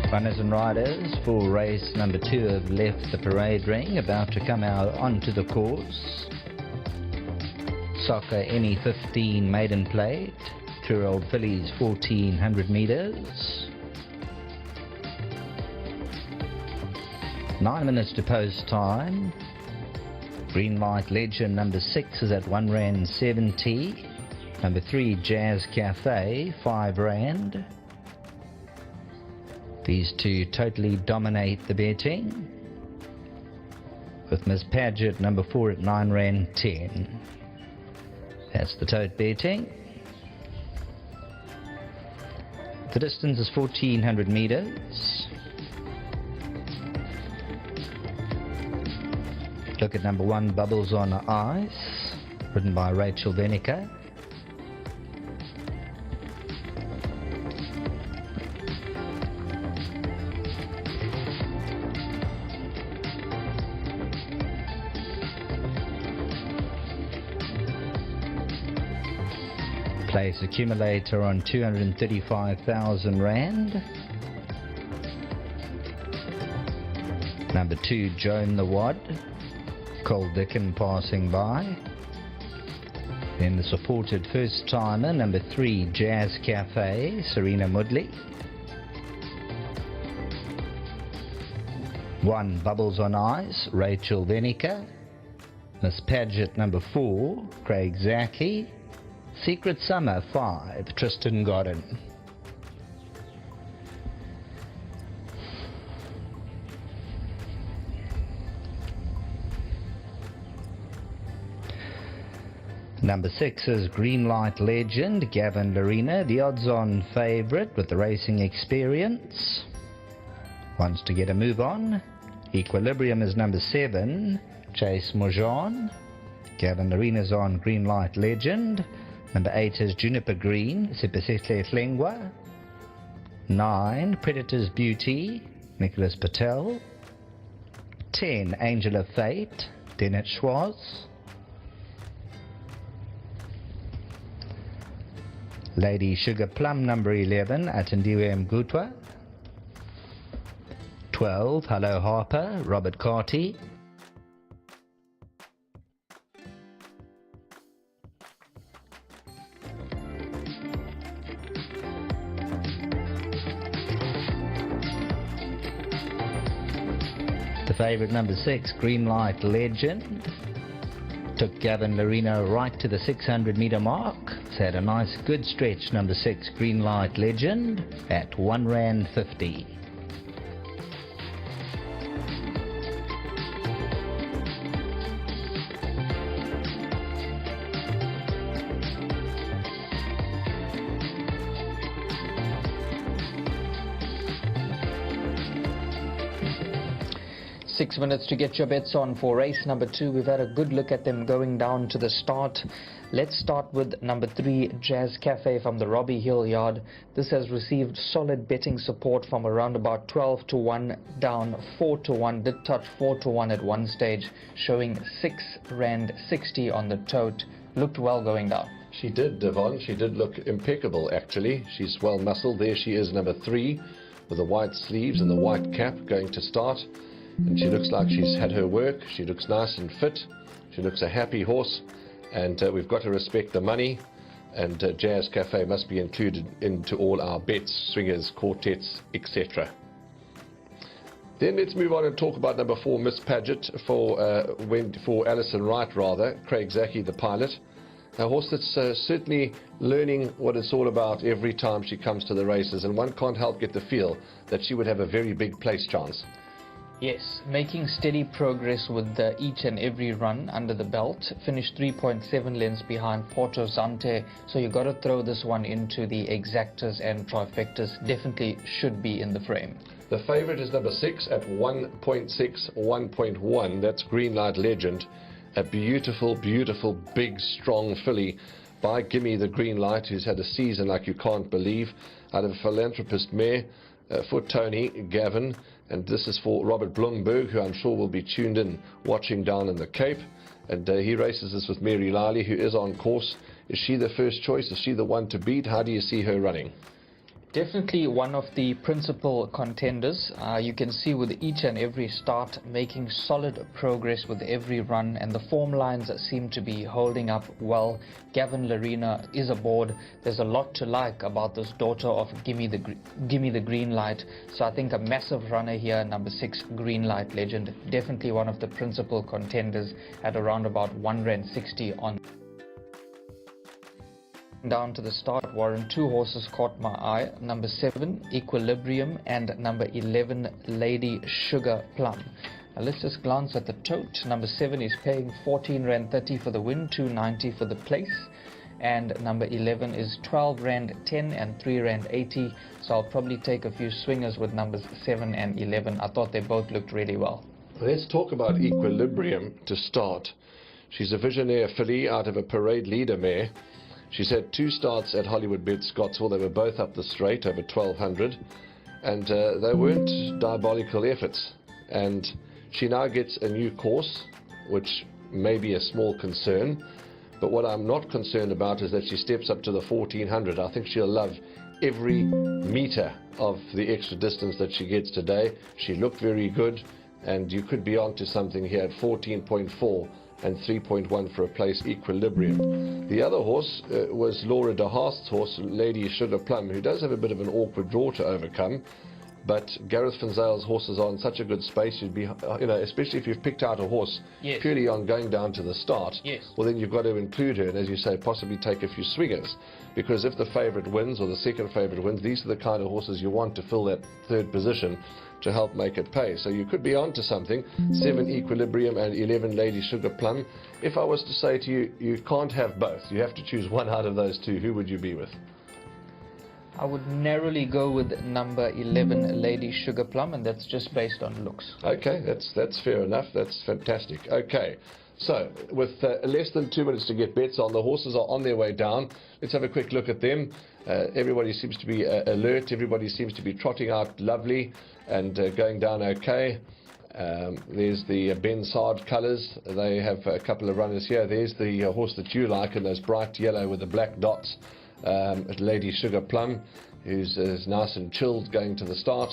Runners and riders for race number 2 have left the parade ring, about to come out onto the course. Soccer NE 15 maiden plate, 2-year-old fillies 1400 metres. 9 minutes to post time. Green Light Legend number 6 is at 1 Rand 70. Number 3 Jazz Cafe, 5 Rand. These two totally dominate the betting, with Miss Paget number 4 at 9 Rand 10. That's the tote betting. The distance is 1400 meters. Look at number 1, Bubbles on Ice, ridden by Rachel Venica. Place accumulator on 235,000 Rand. Number 2, Joan the Wad, Cole Dickin passing by. Then the supported first timer, number 3, Jazz Cafe, Serena Mudley. 1, Bubbles on Ice, Rachel Venica. Miss Paget number 4, Craig Zaki. Secret Summer 5, Tristan Godden. Number 6 is Green Light Legend, Gavin Lorena, the odds-on favourite with the racing experience. Wants to get a move on. Equilibrium is number 7, Chase Mojan. Gavin Lorena's on Green Light Legend. Number 8 is Juniper Green, Sipesehle Flengwa. 9, Predator's Beauty, Nicholas Patel. 10, Angel of Fate, Dennett Schwarz. Lady Sugar Plum number 11, Atendiwe Mgutwa. 12, Hello Harper, Robert Carty. The favourite number 6, Green Light Legend, took Gavin Lorena right to the 600 metre mark. It's had a nice good stretch, number 6, Green Light Legend, at 1 Rand 50. Six minutes to get your bets on for race number 2. We've had a good look at them going down to the start. Let's start with number 3, Jazz Cafe from the Robbie Hill yard. This has received solid betting support from around about 12 to 1 down 4 to 1. Did touch 4 to 1 at one stage, showing 6 Rand 60 on the tote. Looked well going down. She did, Devon. She did look impeccable, actually. She's well muscled. There she is, number 3, with the white sleeves and the white cap, going to start. And she looks like she's had her work. She looks nice and fit. She looks a happy horse. And we've got to respect the money. And Jazz Cafe must be included into all our bets, swingers, quartets, etc. Then let's move on and talk about number 4, Miss Paget, for Alison Wright, rather. Craig Zaki, the pilot. A horse that's certainly learning what it's all about every time she comes to the races. And one can't help get the feel that she would have a very big place chance. Yes, making steady progress with each and every run under the belt. Finished 3.7 lengths behind Porto Zante, so you got to throw this one into the exactas and trifectas. Definitely should be in the frame. The favourite is number 6 at 1.6, 1.1. That's Green Light Legend. A beautiful, beautiful, big, strong filly by Gimme the Green Light, who's had a season like you can't believe, out of a philanthropist mare for Tony Gavin. And this is for Robert Blumberg, who I'm sure will be tuned in, watching down in the Cape. And he races this with Mary Lally, who is on course. Is she the first choice? Is she the one to beat? How do you see her running? Definitely one of the principal contenders. You can see with each and every start making solid progress with every run, and the form lines seem to be holding up well. Gavin Larina is aboard. There's a lot to like about this daughter of Gimme the Green Light. So I think a massive runner here, number 6 Green Light Legend. Definitely one of the principal contenders at around about R1.60 on. Down to the start, Warren, 2 horses caught my eye. Number 7 Equilibrium and number 11 Lady Sugar Plum. Now let's just glance at the tote. Number 7 is paying R14.30 for the win, R2.90 for the place, and number 11 is R12.10 and R3.80. So I'll probably take a few swingers with numbers 7 and 11. I thought they both looked really well. Let's talk about Equilibrium to start. She's a Visionaire filly out of a Parade Leader mare. She's had 2 starts at Hollywood Bet Scottsville. They were both up the straight over 1200, and they weren't diabolical efforts. And she now gets a new course, which may be a small concern, but what I'm not concerned about is that she steps up to the 1400. I think she'll love every meter of the extra distance that she gets today. She looked very good, and you could be on to something here at 14.4 and 3.1 for a place Equilibrium. The other horse was Laura de Haast's horse, Lady Sugar Plum, who does have a bit of an awkward draw to overcome, but Gareth Van Zyle's horses are in such a good space, you'd be, especially if you've picked out a horse purely on going down to the start, well then you've got to include her, and as you say, possibly take a few swingers, because if the favourite wins or the second favourite wins, these are the kind of horses you want to fill that 3rd position to help make it pay. So you could be on to something. 7 Equilibrium and 11 Lady Sugar Plum. If I was to say to you, you can't have both, you have to choose one out of those 2, who would you be with? I would narrowly go with number 11 Lady Sugar Plum, and that's just based on looks. Okay, that's fair enough. That's fantastic. Okay, so with less than 2 minutes to get bets on, the horses are on their way down. Let's have a quick look at them. Everybody seems to be alert. Everybody seems to be trotting out lovely and going down okay. There's the Ben Sard colours. They have a couple of runners here. There's the horse that you like in those bright yellow with the black dots, Lady Sugar Plum, who's nice and chilled going to the start.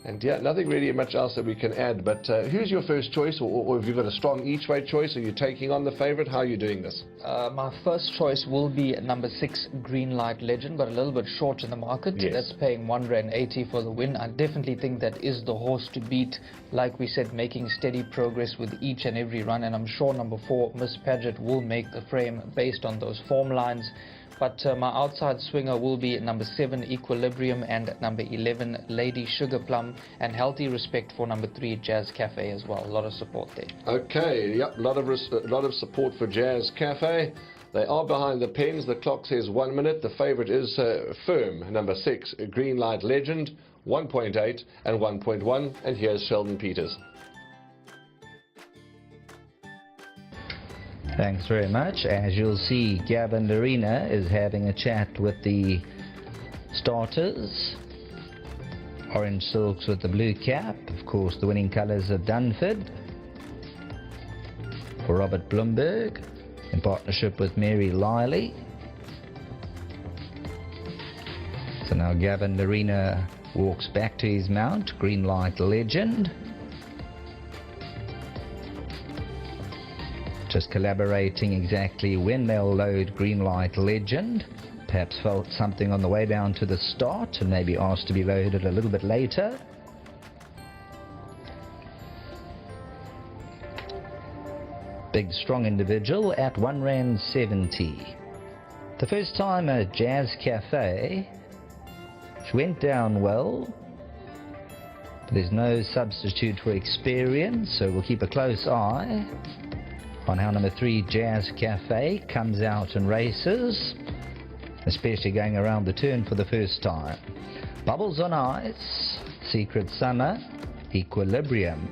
And yeah, nothing really much else that we can add, but who's your first choice, or have you got a strong each-way choice? Are you taking on the favourite? How are you doing this? My first choice will be number 6 Green Light Legend, but a little bit short in the market. Yes. That's paying R1.80 for the win. I definitely think that is the horse to beat. Like we said, making steady progress with each and every run, and I'm sure number 4 Miss Paget will make the frame based on those form lines. But my outside swinger will be number 7 Equilibrium and number 11 Lady Sugar Plum, and healthy respect for number 3 Jazz Cafe as well. A lot of support there. Okay, yep, lot of support for Jazz Cafe. They are behind the pens. The clock says 1 minute. The favourite is firm, number 6 Green Light Legend, 1.8 and 1.1. And here's Sheldon Peters. Thanks very much. As you'll see, Gavin Larina is having a chat with the starters. Orange silks with the blue cap. Of course, the winning colours of Dunford. For Robert Bloomberg, in partnership with Mary Liley. So now Gavin Larina walks back to his mount, Green Light Legend. Just collaborating exactly when they'll load Green Light Legend. Perhaps felt something on the way down to the start and maybe asked to be loaded a little bit later. Big strong individual at R1.70. The first time at Jazz Cafe, she went down well. But there's no substitute for experience, so we'll keep a close eye on how number 3 Jazz Cafe comes out and races, especially going around the turn for the first time. Bubbles on Ice, Secret Summer, Equilibrium,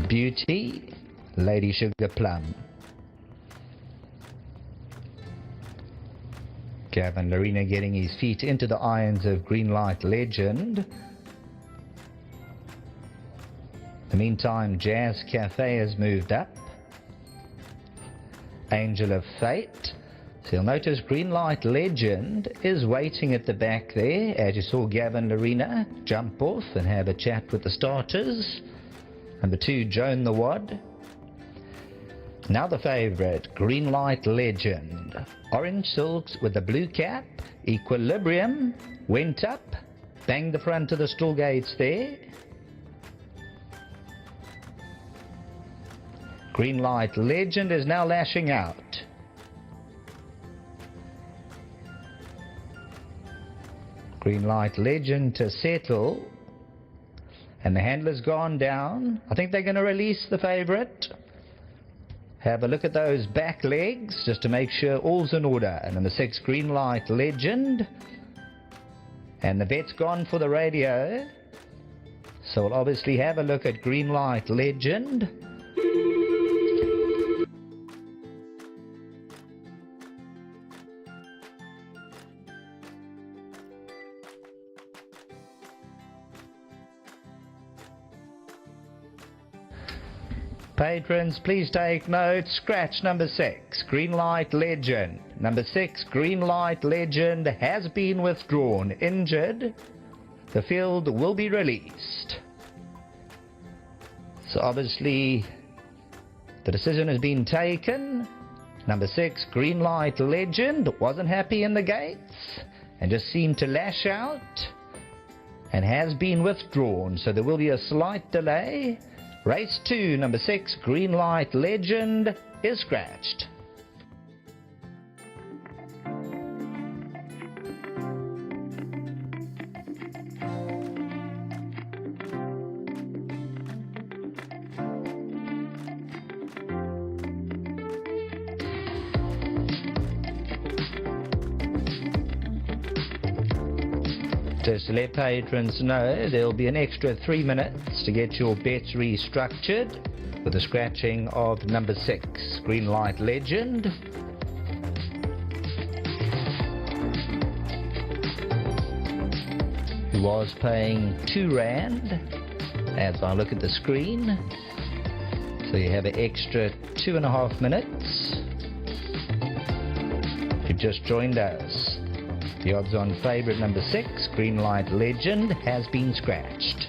Beauty, Lady Sugar Plum. Gavin Larina getting his feet into the irons of Green Light Legend. In the meantime, Jazz Cafe has moved up. Angel of Fate, So you'll notice Green Light Legend is waiting at the back there, as you saw Gavin Larena jump off and have a chat with the starters. Number 2, Joan the Wad. Now the favourite, Green Light Legend. Orange silks with the blue cap, Equilibrium, went up, banged the front of the stall gates there. Green Light Legend is now lashing out. Green Light Legend to settle. And the handler's gone down. I think they're going to release the favourite. Have a look at those back legs just to make sure all's in order. And number 6, Green Light Legend. And the vet's gone for the radio. So we'll obviously have a look at Green Light Legend. Patrons, please take note. Scratch number 6, Green Light Legend. Number 6, Green Light Legend has been withdrawn. Injured. The field will be released. So obviously the decision has been taken. Number 6, Green Light Legend, wasn't happy in the gates and just seemed to lash out and has been withdrawn. So there will be a slight delay. Race 2, number 6, Green Light Legend is scratched. Just to let patrons know, there will be an extra 3 minutes to get your bets restructured with the scratching of number 6, Green Light Legend. Who was paying R2 as I look at the screen. So you have an extra 2.5 minutes. If you've just joined us, the odds-on favourite number 6, Green Light Legend, has been scratched.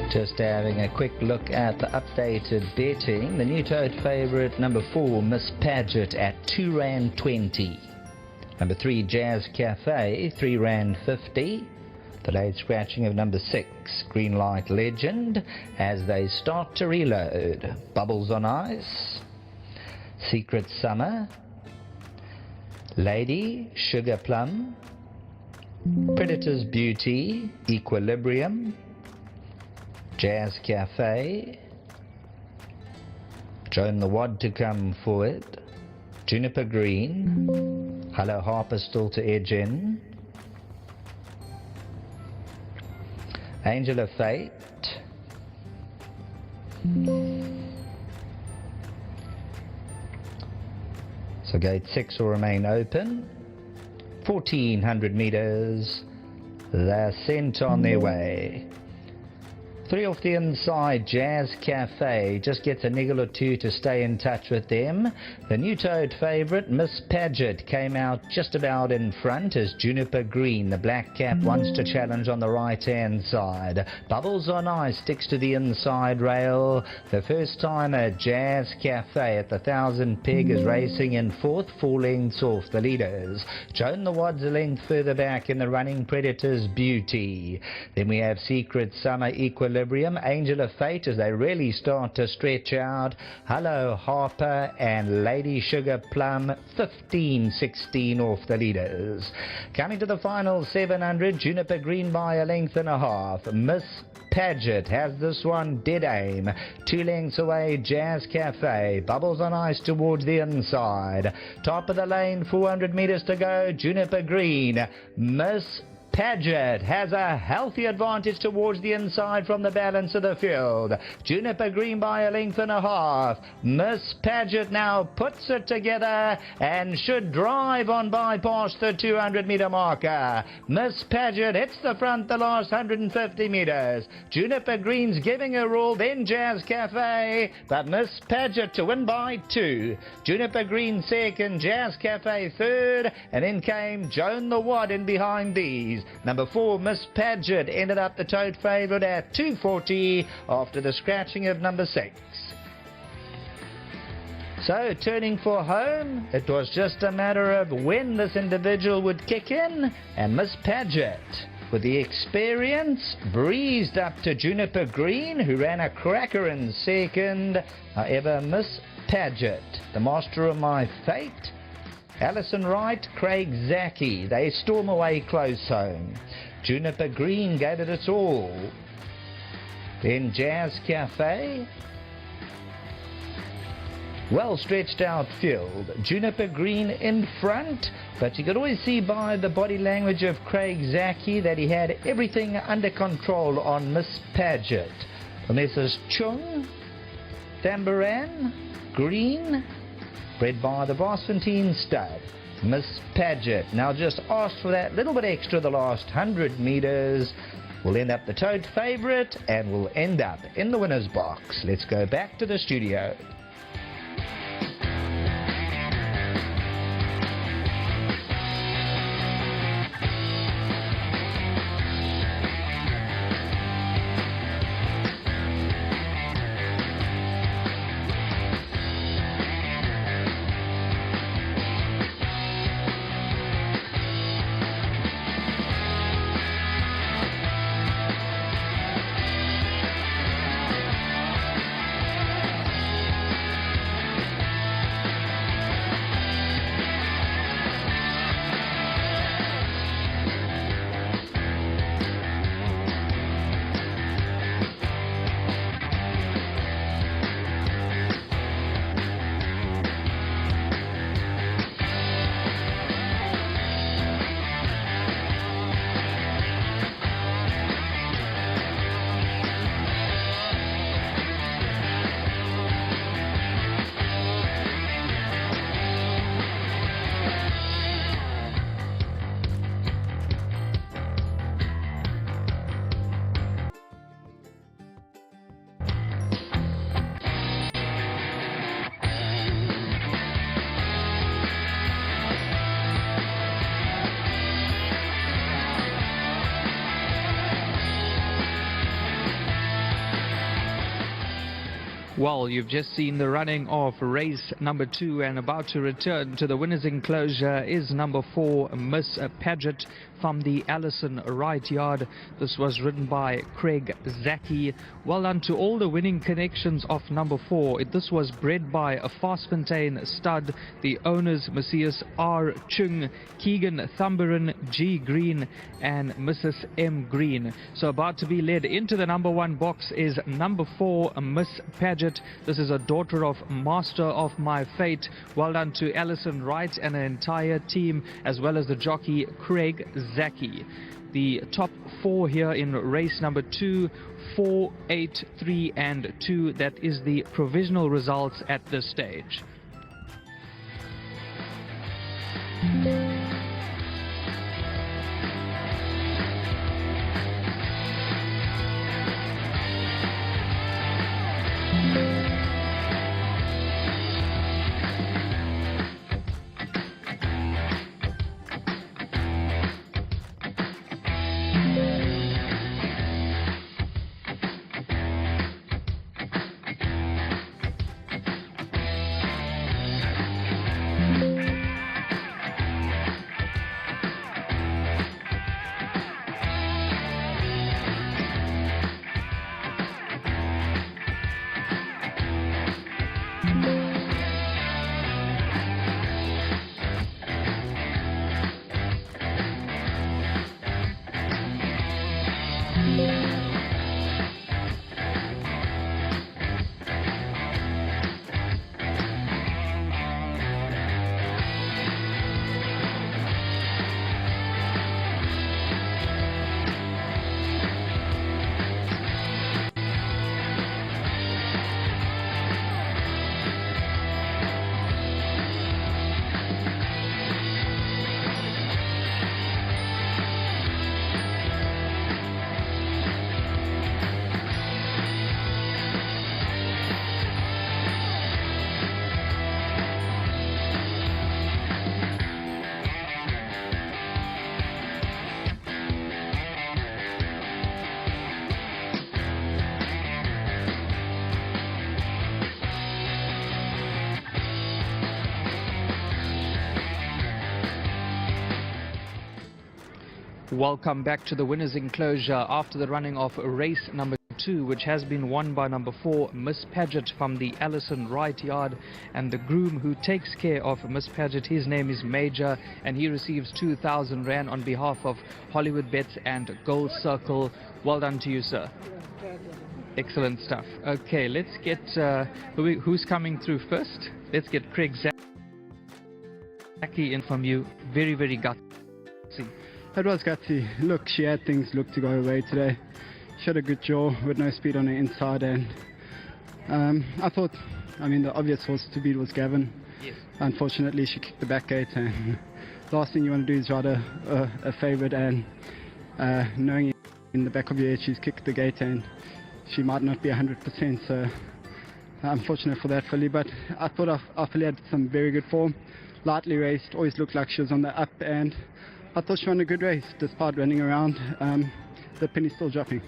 Just having a quick look at the updated betting. The new tote favourite, number 4, Miss Paget at R2.20. Number 3, Jazz Cafe, R3.50. The late scratching of number 6, Green Light Legend, as they start to reload. Bubbles on Ice, Secret Summer, Lady, Sugar Plum, Predator's Beauty, Equilibrium, Jazz Cafe, Joan the Wad to come forward, Juniper Green, Hello Harper still to edge in, Angel of Fate, so gate 6 will remain open. 1400 meters, they're sent on their way. 3 off the inside, Jazz Cafe, just gets a niggle or two to stay in touch with them. The new toed favourite, Miss Paget, came out just about in front as Juniper Green, the black cap, wants to challenge on the right hand side. Bubbles on Ice sticks to the inside rail. The first timer, Jazz Cafe at the 1,000 peg, is racing in 4th, 4 lengths off the leaders. Joan the Wad's a length further back in the running Predator's Beauty. Then we have Secret Summer, Equilibrium, Angel of Fate as they really start to stretch out. Hello Harper and Lady Sugar Plum, 15, 16 off the leaders. Coming to the final 700, Juniper Green by a length and a half. Miss Paget has this one dead aim. 2 lengths away, Jazz Cafe. Bubbles on Ice towards the inside. Top of the lane, 400 metres to go, Juniper Green. Miss Paget has a healthy advantage towards the inside from the balance of the field. Juniper Green by a length and a half. Miss Paget now puts it together and should drive on by past the 200-metre marker. Miss Paget hits the front the last 150 metres. Juniper Green's giving a roll, then Jazz Cafe, but Miss Paget to win by 2. Juniper Green second, Jazz Cafe third, and in came Joan the Wad in behind these. Number 4, Miss Paget, ended up the tote favourite at 240 after the scratching of number 6. So, turning for home, it was just a matter of when this individual would kick in, and Miss Paget, with the experience, breezed up to Juniper Green, who ran a cracker in second. However, Miss Paget, the master of my fate, Alison Wright, Craig Zaki, they storm away close home. Juniper Green gave it its all. Then Jazz Cafe, well stretched out field. Juniper Green in front, but you could always see by the body language of Craig Zaki that he had everything under control on Miss Paget. And this is Chung, Tamboran, Green, bred by the Bosfontein stud. Miss Paget now just asked for that little bit extra the last 100 metres. Will end up the tote favourite and will end up in the winner's box. Let's go back to the studio. Well, you've just seen the running of race number 2, and about to return to the winner's enclosure is number 4, Miss Paget from the Alison Wright yard. This was ridden by Craig Zaki. Well done to all the winning connections of number 4. This was bred by a Fastfontein stud. The owners, Messias R. Chung, Keegan Thumberin, G. Green, and Mrs. M. Green. So about to be led into the number 1 box is number 4, Miss Paget. This is a daughter of Master of My Fate. Well done to Alison Wright and her entire team, as well as the jockey Craig Zaki. The top 4 here in race number 2, 4, 8, 3 and 2. That is the provisional results at this stage. Welcome back to the winner's enclosure after the running of race number 2, which has been won by number 4, Miss Paget from the Allison Wright yard. And the groom who takes care of Miss Paget, his name is Major, and he receives 2,000 Rand on behalf of Hollywood Bets and Gold Circle. Well done to you, sir. Excellent stuff. Okay, let's get who's coming through first. Let's get Craig Zaki in from you. Very, very gutsy. It was gutsy. Look, she had things look to go her way today. She had a good jaw with no speed on her inside, and I thought, the obvious horse to beat was Gavin. Yes. Unfortunately, she kicked the back gate, and the last thing you want to do is ride a favourite, and knowing in the back of your head she's kicked the gate and she might not be 100%, so unfortunate for that filly. But I thought our filly had some very good form, lightly raced, always looked like she was on the up, and I thought she won a good race despite running around. The penny's still dropping.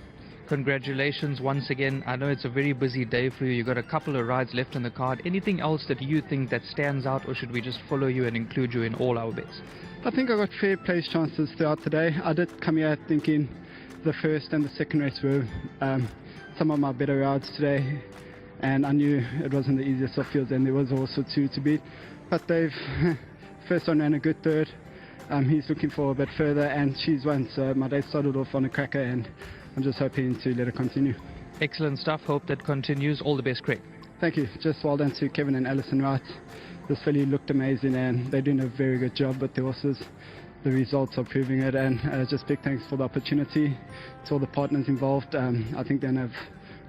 Congratulations once again. I know it's a very busy day for you. You've got a couple of rides left on the card. Anything else that you think that stands out, or should we just follow you and include you in all our bets? I think I got fair place chances throughout the day. I did come here thinking the first and the second race were some of my better rides today, and I knew it wasn't the easiest of fields, and there was also 2 to beat. But they've first one ran a good third. He's looking for a bit further, and she's won, so my day started off on a cracker, and I'm just hoping to let it continue. Excellent stuff. Hope that continues. All the best, Craig. Thank you. Just well done to Kevin and Alison Wright. This filly looked amazing, and they're doing a very good job with the horses. The results are proving it, and just big thanks for the opportunity to all the partners involved. I think they're going to have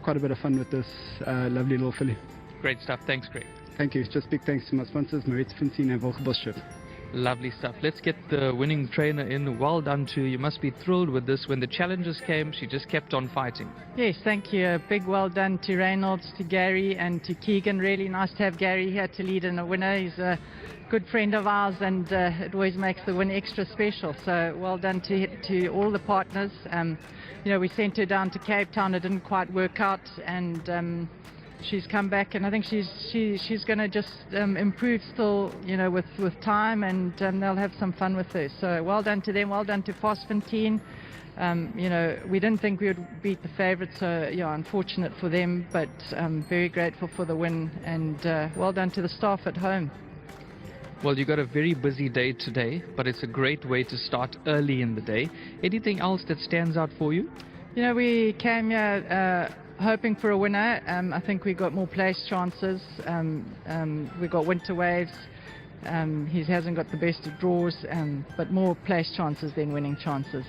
quite a bit of fun with this lovely little filly. Great stuff. Thanks, Craig. Thank you. Just big thanks to my sponsors, Maritz Fontaine and Volkswagen. Lovely stuff. Let's get the winning trainer in. Well done to you. You must be thrilled with this. When the challenges came, she just kept on fighting. Yes, thank you. A big well done to Reynolds, to Gary and to Keegan. Really nice to have Gary here to lead in a winner. He's a good friend of ours, and it always makes the win extra special. So well done to all the partners. We sent her down to Cape Town. It didn't quite work out, and she's come back, and I think she's going to just improve still, with time, and they'll have some fun with her. So well done to them. Well done to Fontaine. We didn't think we would beat the favourites, so unfortunate for them, but very grateful for the win, and well done to the staff at home. Well, you got a very busy day today, but it's a great way to start early in the day. Anything else that stands out for you? We came here hoping for a winner. I think we got more place chances. We got Winter Waves. He hasn't got the best of draws, but more place chances than winning chances.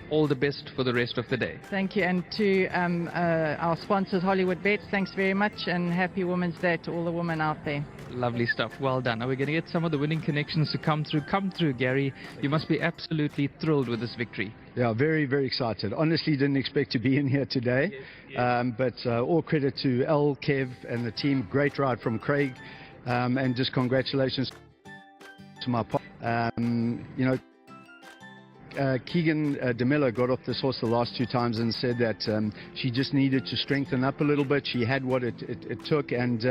All the best for the rest of the day. Thank you, and to our sponsors, Hollywood Bets, thanks very much, and happy Women's Day to all the women out there. Lovely stuff. Well done. Now we're going to get some of the winning connections to come through. Come through, Gary. You must be absolutely thrilled with this victory. Yeah, very, very excited. Honestly, didn't expect to be in here today. But all credit to El, Kev, and the team. Great ride from Craig. And just congratulations to my partner. Keegan DeMiller got off this horse the last 2 times and said that she just needed to strengthen up a little bit. She had what it took, and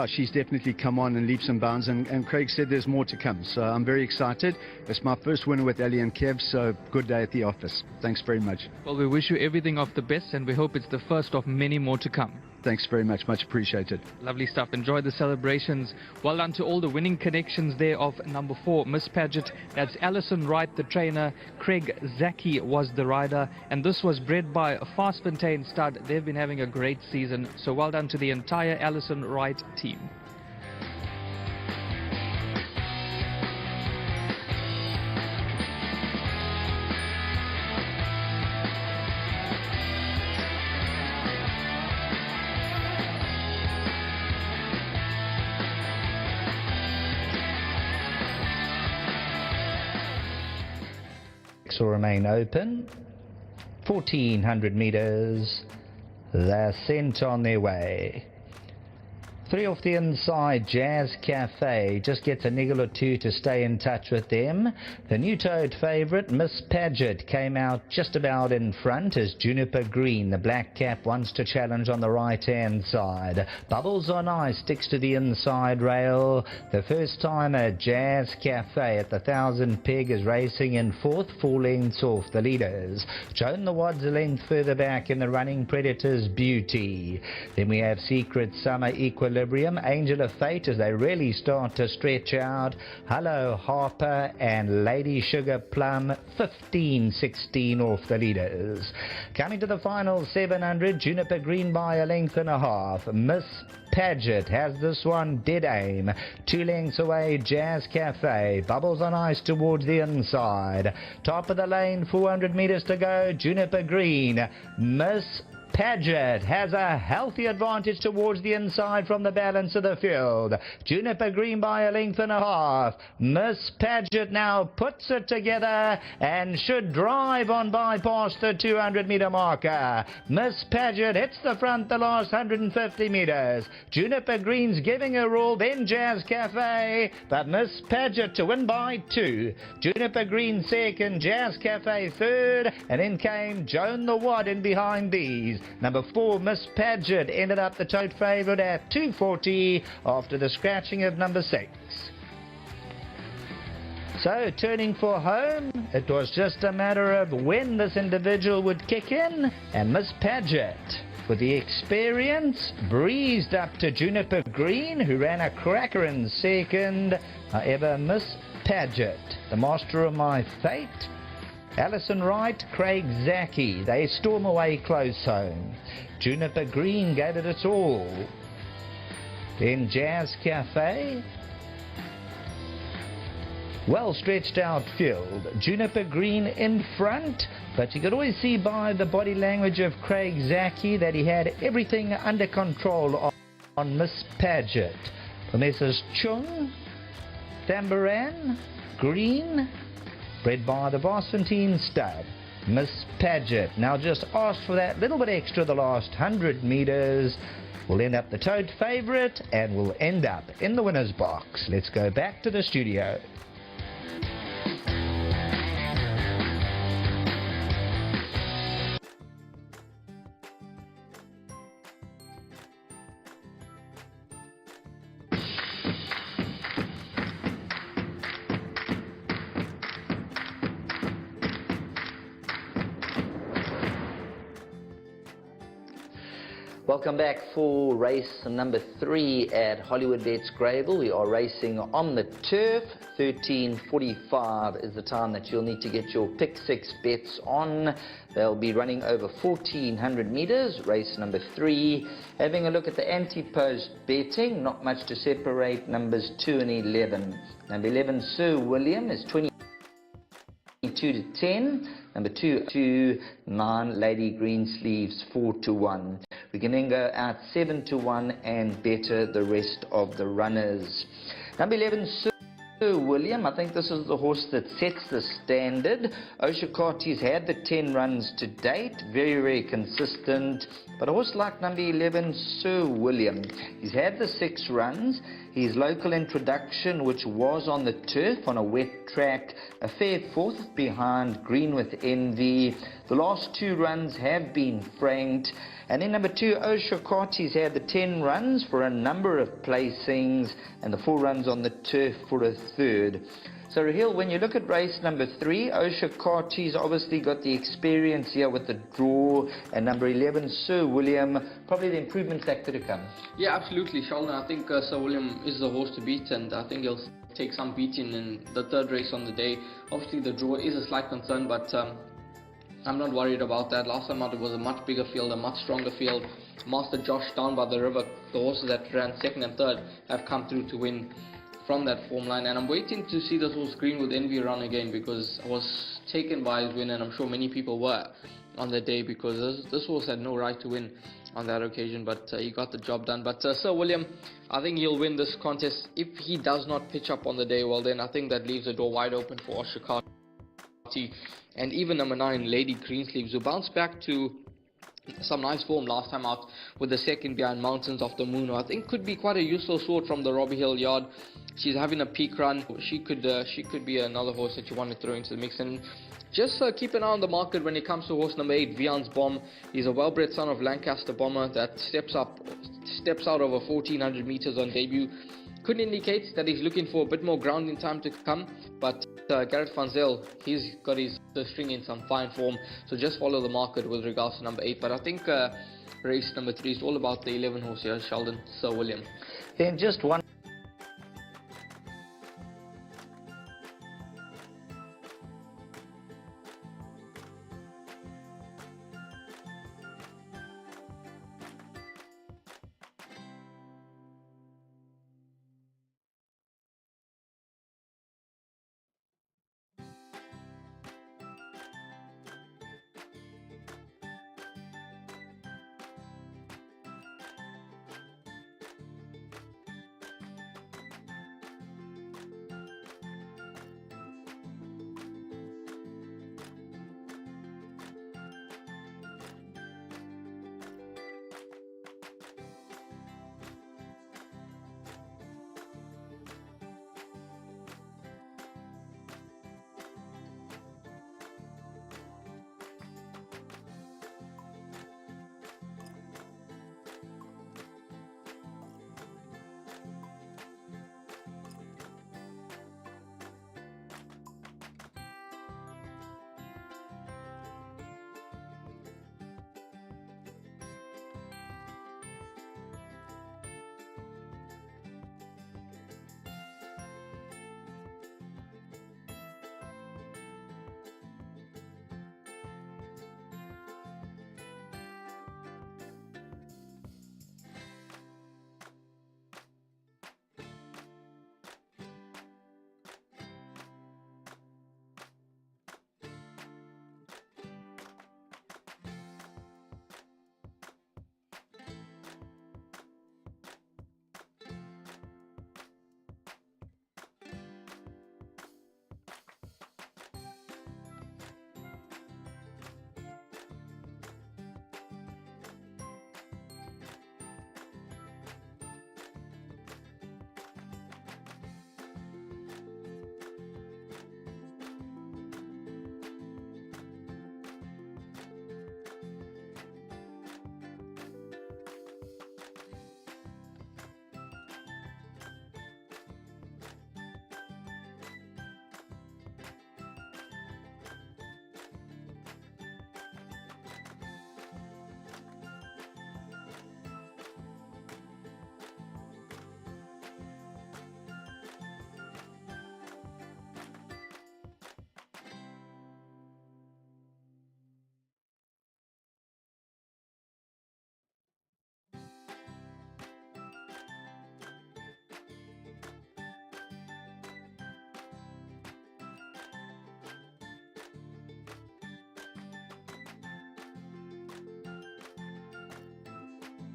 she's definitely come on in leaps and bounds, and Craig said there's more to come, so I'm very excited. It's my first winner with Ali and Kev, so good day at the office. Thanks very much. Well, we wish you everything of the best, and we hope it's the first of many more to come. Thanks very much. Much appreciated. Lovely stuff. Enjoy the celebrations. Well done to all the winning connections there of number 4, Miss Paget. That's Alison Wright, the trainer. Craig Zaki was the rider, and this was bred by Fast Fontaine Stud. They've been having a great season, so well done to the entire Alison Wright team. Will remain open. 1400 meters. They're sent on their way. 3 off the inside, Jazz Cafe just gets a niggle or two to stay in touch with them. The new toed favourite, Miss Paget, came out just about in front as Juniper Green, the black cap, wants to challenge on the right-hand side. Bubbles on Ice sticks to the inside rail. The first timer, Jazz Cafe, at the 1,000 peg is racing in 4th, 4 lengths off the leaders. Joan the Wad's a length further back in the running Predators Beauty. Then we have Secret Summer Equilibrium, Angel of Fate as they really start to stretch out. Hello Harper and Lady Sugar Plum, 15-16 off the leaders. Coming to the final 700, Juniper Green by a length and a half. Miss Paget has this one dead aim. 2 lengths away, Jazz Cafe. Bubbles on Ice towards the inside. Top of the lane, 400 meters to go. Juniper Green. Miss Paget has a healthy advantage towards the inside from the balance of the field. Juniper Green by a length and a half. Miss Paget now puts it together and should drive on by past the 200-meter marker. Miss Paget hits the front the last 150 meters. Juniper Green's giving a roll, then Jazz Cafe, but Miss Paget to win by 2. Juniper Green second, Jazz Cafe third, and in came Joan the Wad in behind these. Number 4, Miss Paget, ended up the tote favourite at 240 after the scratching of number 6. So, turning for home, it was just a matter of when this individual would kick in, and Miss Paget, with the experience, breezed up to Juniper Green, who ran a cracker in second. However, Miss Paget, the master of my fate, Alison Wright, Craig Zaki, they storm away close home. Juniper Green gave it its all. Then Jazz Cafe, well stretched out field. Juniper Green in front, but you could always see by the body language of Craig Zaki that he had everything under control on Miss Paget. For Messrs. Chung, Tamboran, Green, bred by the Fontaine Stud. Miss Paget now just asked for that little bit extra the last 100 meters. Will end up the tote favourite and will end up in the winner's box. Let's go back to the studio. Welcome back for race number 3 at Hollywood Bets Greyville. We are racing on the turf. 13:45 is the time that you'll need to get your pick 6 bets on. They'll be running over 1400 meters, race number 3. Having a look at the anti-post betting, not much to separate numbers 2 and 11. Number 11, Sir William, is 22-10. Number 2, 9, Lady Greensleeves, 4-1. We can then go out 7-1 and better the rest of the runners. Number 11, Sir William, I think this is the horse that sets the standard. Oshikoti's had the 10 runs to date, very, very consistent. But a horse like number 11, Sir William, he's had the 6 runs. His local introduction, which was on the turf on a wet track, a fair 4th behind Green with Envy. The last 2 runs have been franked. And then number 2, Oshikoti's had the 10 runs for a number of placings and the 4 runs on the turf for a 3rd. So Raheel, when you look at race number 3, Oshikoti's obviously got the experience here with the draw, and number 11, Sir William, probably the improvements that could have come. Yeah, absolutely, Sheldon. I think Sir William is the horse to beat, and I think he'll take some beating in the third race on the day. Obviously the draw is a slight concern, but I'm not worried about that. Last time out it was a much bigger field, a much stronger field. Master Josh down by the river, the horses that ran second and third have come through to win from that form line, and I'm waiting to see this horse Greenwood Envy run again, because I was taken by his win, and I'm sure many people were on the day, because this horse had no right to win on that occasion, but he got the job done. But Sir William, I think he'll win this contest. If he does not pitch up on the day, well then I think that leaves the door wide open for Oshikati and even number 9 Lady Greensleeves, who bounced back to some nice form last time out with the second behind Mountains of the Moon, who I think could be quite a useful sort from the Robbie Hill yard. She's having a peak run. She could be another horse that you want to throw into the mix. And just keep an eye on the market when it comes to horse number 8, Vian's Bomb. He's a well-bred son of Lancaster Bomber that steps out over 1400 meters on debut. Could indicate that he's looking for a bit more ground in time to come, but Gareth Van Zyl, he's got his string in some fine form, so just follow the market with regards to number 8. But I think race number 3 is all about the 11 horse here, Sheldon, Sir William. Then just one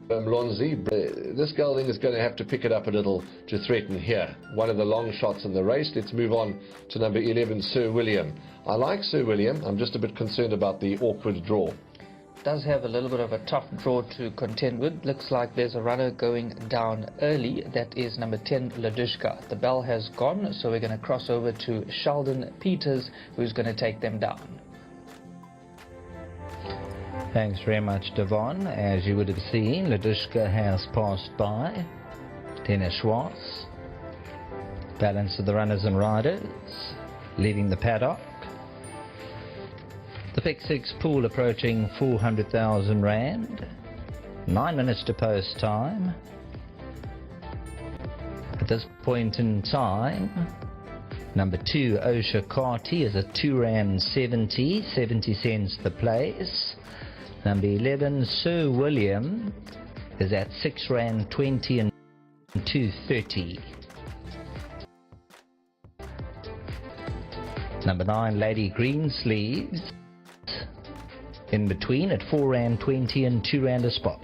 Mlonzi, this gelding is going to have to pick it up a little to threaten here. One of the long shots in the race. Let's move on to number 11, Sir William. I like Sir William. I'm just a bit concerned about the awkward draw. Does have a little bit of a tough draw to contend with. Looks like there's a runner going down early. That is number 10, Ladushka. The bell has gone, so we're going to cross over to Sheldon Peters, who's going to take them down. Thanks very much, Devon. As you would have seen, Ladushka has passed by Dennis Schwartz. Balance of the runners and riders leaving the paddock. The pick 6 pool approaching 400,000 rand. 9 minutes to post time. At this point in time, number 2, Osha Carty, is at R2.70, 70 cents the place. Number 11, Sir William, is at R6.20 and 2.30. Number 9, Lady Greensleeves, in between at R4.20 and R2 a spot.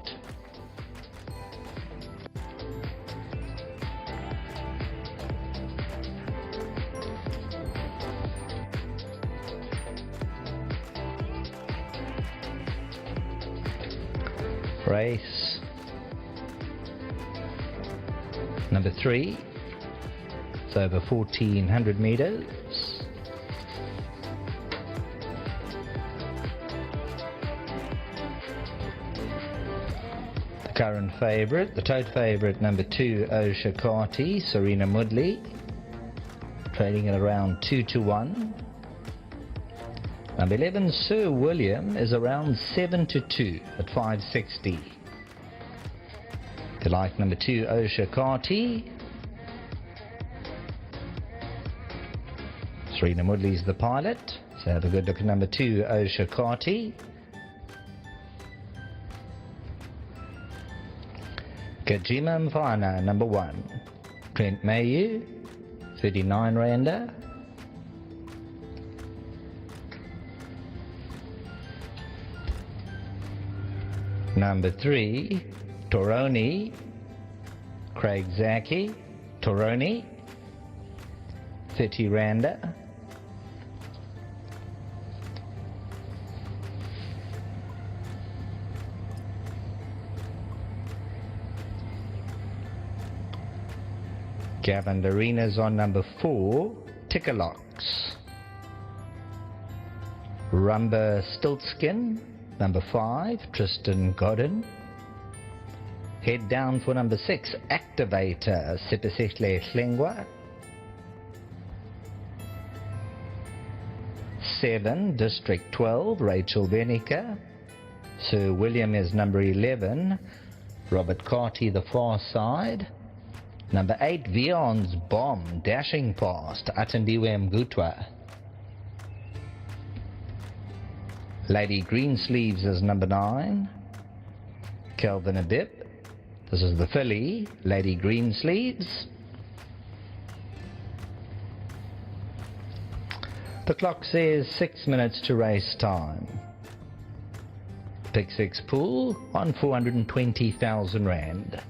Race number 3, it's over 1400 meters. The current favorite, the tote favorite, number 2, Osha Carty, Serena Mudley, trading at around 2-1. Number 11, Sir William, is around 7-2 at 5.60. If you like number 2, Osha Carty, Serena Mudley's the pilot, so have a good look at number 2, Osha Carty. Kajima Mfana, number 1, Trent Mayu, 39 Randa. Number 3, Toroni, Craig Zaki, Toroni, 30 Randa. Gavin Arenas on number 4, Tickerlocks. Rumba Stiltskin, number 5, Tristan Godden. Head down for number 6, Activator, Sipisekle Hlengwa. 7, District 12, Rachel Venica. Sir William is number 11, Robert Carty, the far side. Number 8, Vion's Bomb, dashing past, Atandiwe Mgutwa. Lady Greensleeves is number 9, Kelvin Adip. This is the filly, Lady Greensleeves. The clock says 6 minutes to race time. Pick 6 pool on 420,000 Rand.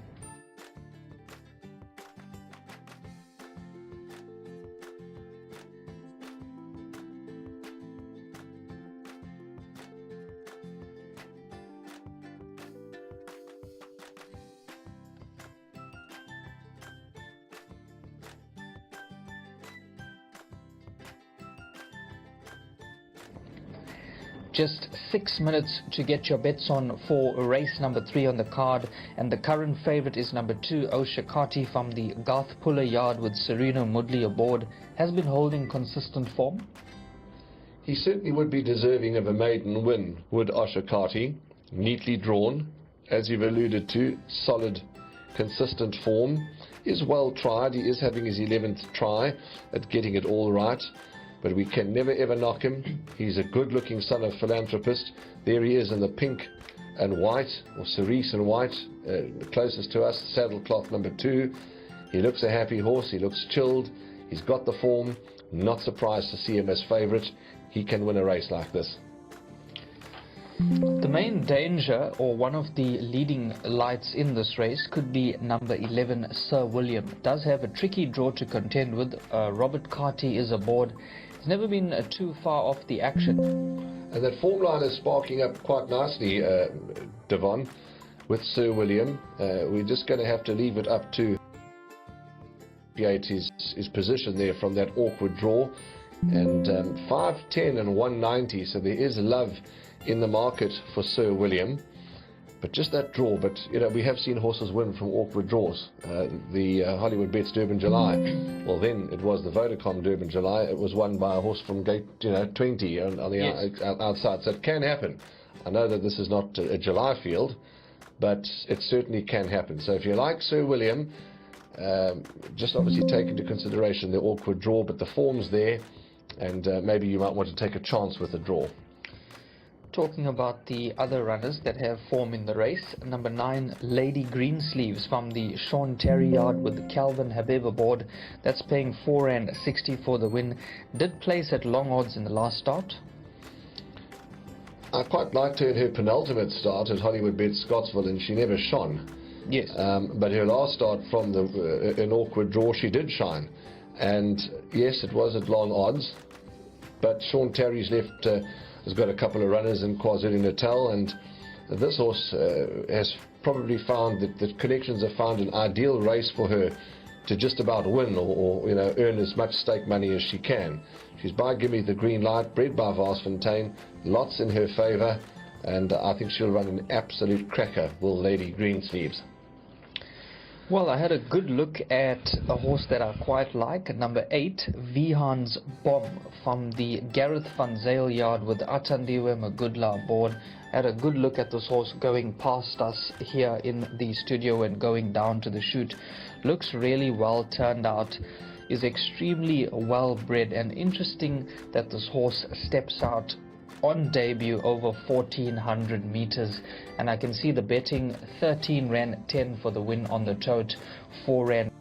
Just 6 minutes to get your bets on for race number 3 on the card, and the current favorite is number 2, Osha Carty from the Garth Puller yard with Serena Mudley aboard. Has been holding consistent form. He certainly would be deserving of a maiden win, would Osha Carty. Neatly drawn, as you've alluded to, solid, consistent form. Is well tried. He is having his 11th try at getting it all right. But we can never ever knock him. He's a good looking son of philanthropist. There he is in the pink and white, or cerise and white, closest to us, saddlecloth number 2. He looks a happy horse, he looks chilled, he's got the form. Not surprised to see him as favourite. He can win a race like this. The main danger, or one of the leading lights in this race, could be number 11, Sir William. Does have a tricky draw to contend with. Robert Carty is aboard. He's never been too far off the action. And that form line is sparking up quite nicely, Devon, with Sir William. We're just going to have to leave it up to his position there from that awkward draw. And 5.10 and 190, so there is love in the market for Sir William. But just that draw. But you know, we have seen horses win from awkward draws. The Hollywood Bets Durban July. Well, then it was the Vodacom Durban July. It was won by a horse from gate 20 on the outside. So it can happen. I know that this is not a July field, but it certainly can happen. So if you like Sir William, Just obviously take into consideration the awkward draw, but the form's there, and maybe you might want to take a chance with the draw. Talking about the other runners that have form in the race, number 9, Lady Greensleeves from the Sean Terry yard with the Calvin Habib aboard. That's paying £4.60 for the win. Did place at long odds in the last start. I quite liked her in her penultimate start at Hollywood Bet Scottsville, and she never shone. Yes. But her last start from an awkward draw, she did shine. And yes, it was at long odds, but Sean Terry's left has got a couple of runners in KwaZulu-Natal, and this horse has probably found that the connections have found an ideal race for her to just about win or earn as much stake money as she can. She's by Gimme the Green Light, bred by Varsfontein, lots in her favour, and I think she'll run an absolute cracker, will Lady Greensleeves. Well, I had a good look at a horse that I quite like, number 8, Vihan's Bomb from the Gareth van Zyl yard with Atandiwe Magudla aboard. I had a good look at this horse going past us here in the studio and going down to the chute. Looks really well turned out, is extremely well bred, and interesting that this horse steps out on debut over 1400 meters, and I can see the betting 13 Rand 10 for the win on the tote, 4 Rand.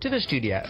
to the studio.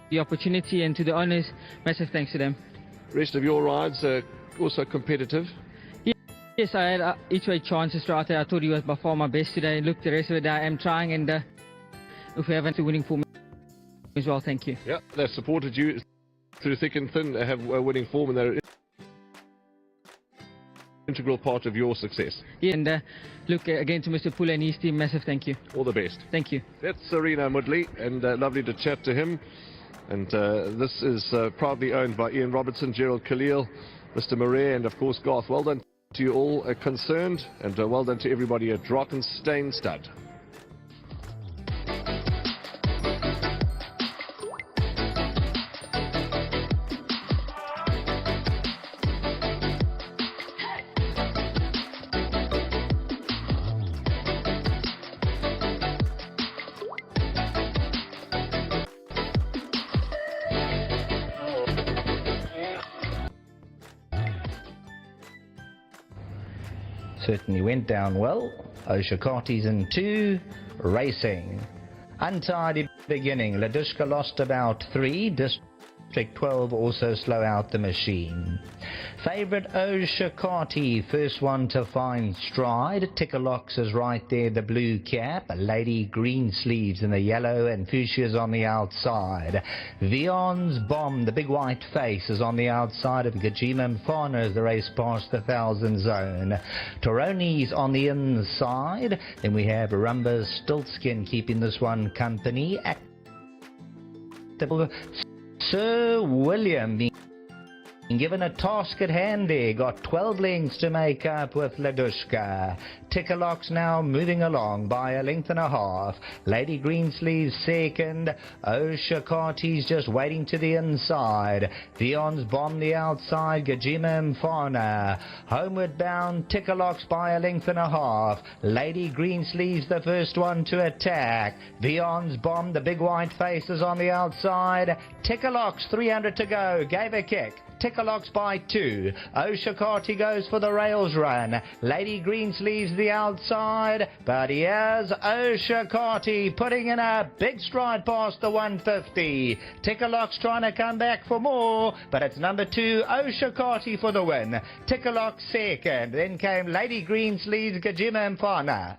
the opportunity, and to the owners, massive thanks to them. Rest of your rides are also competitive. Yes, I had each way chances throughout there. I thought he was by far my best today. Look, the rest of it I am trying, and if we haven't, the winning form as well. Thank you. Yeah, they've supported you through thick and thin. They have a winning form, and they're an integral part of your success. Yeah, and look, again to Mr. Pula and his team, massive thank you. All the best. Thank you. That's Serena Mudley, and lovely to chat to him. And this is proudly owned by Ian Robertson, Gerald Khalil, Mr. Murray, and of course Garth. Well done to you all concerned, and well done to everybody at Drakensberg Stud. Certainly went down well. Oshakati's in 2, racing. Untidy beginning. Ladushka lost about 3. District 12 also slow out the machine. Favourite Oshakati, first one to find stride. Tickerlocks is right there, the blue cap. Lady Green Sleeves in the yellow, and Fuchsia's on the outside. Vion's Bomb, the big white face, is on the outside of Gajima Mfana as the race past the 1,000 zone. Toroni's on the inside. Then we have Rumba's Stiltskin keeping this one company. Sir William being given a task at hand there, got 12 lengths to make up with Ladushka. Tickerlocks now moving along by a length and a half. Lady Greensleeves second. Oshakati's just waiting to the inside. Vion's Bomb the outside. Gajima Mfana. Homeward bound Tickerlocks by a length and a half. Lady Greensleeves the first one to attack. Vion's Bomb, the big white face, is on the outside. Tickerlocks 300 to go. Gave a kick. Tickerlocks by 2. Oshakati goes for the rails run. Lady Greensleeves the outside, but here's Oshakati putting in a big stride past the 150. Tickerlocks trying to come back for more, but it's number 2, Oshakati for the win. Tickerlocks second. Then came Lady Greensleeves, Gajima Mfana.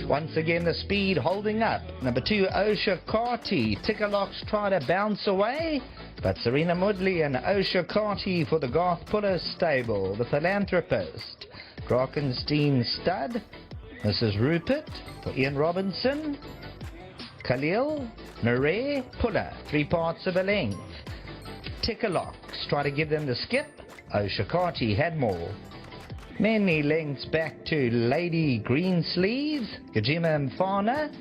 Once again, the speed holding up. Number 2, Oshakati. Tickerlocks try to bounce away, but Serena Mudley and Oshakati for the Garth Puller stable. The Philanthropist. Drakensberg Stud. Mrs. Rupert for Ian Robinson. Khalil, Murray, Puller. 3 parts of a length. Tickerlocks try to give them the skip. Oshakati had more. Many lengths back to Lady Greensleeves, Gajima Mfana,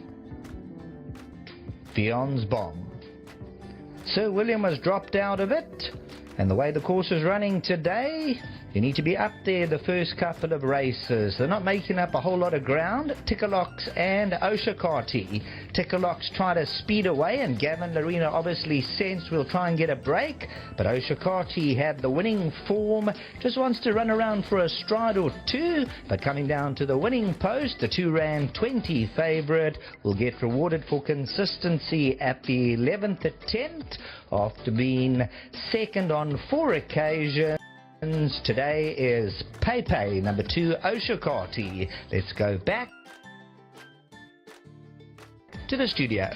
Vion's Bomb. Sir William was dropped out of it, and the way the course is running today, you need to be up there the first couple of races. They're not making up a whole lot of ground. Tickerlocks and Oshakati. Tickerlocks try to speed away, and Gavin Larena obviously sensed we'll try and get a break, but Oshakati had the winning form, just wants to run around for a stride or 2, but coming down to the winning post, the 2 Rand 20 favourite will get rewarded for consistency at the 11th attempt after being second on 4 occasions. Today is Pepe, number 2, Oshakati. Let's go back to the studio.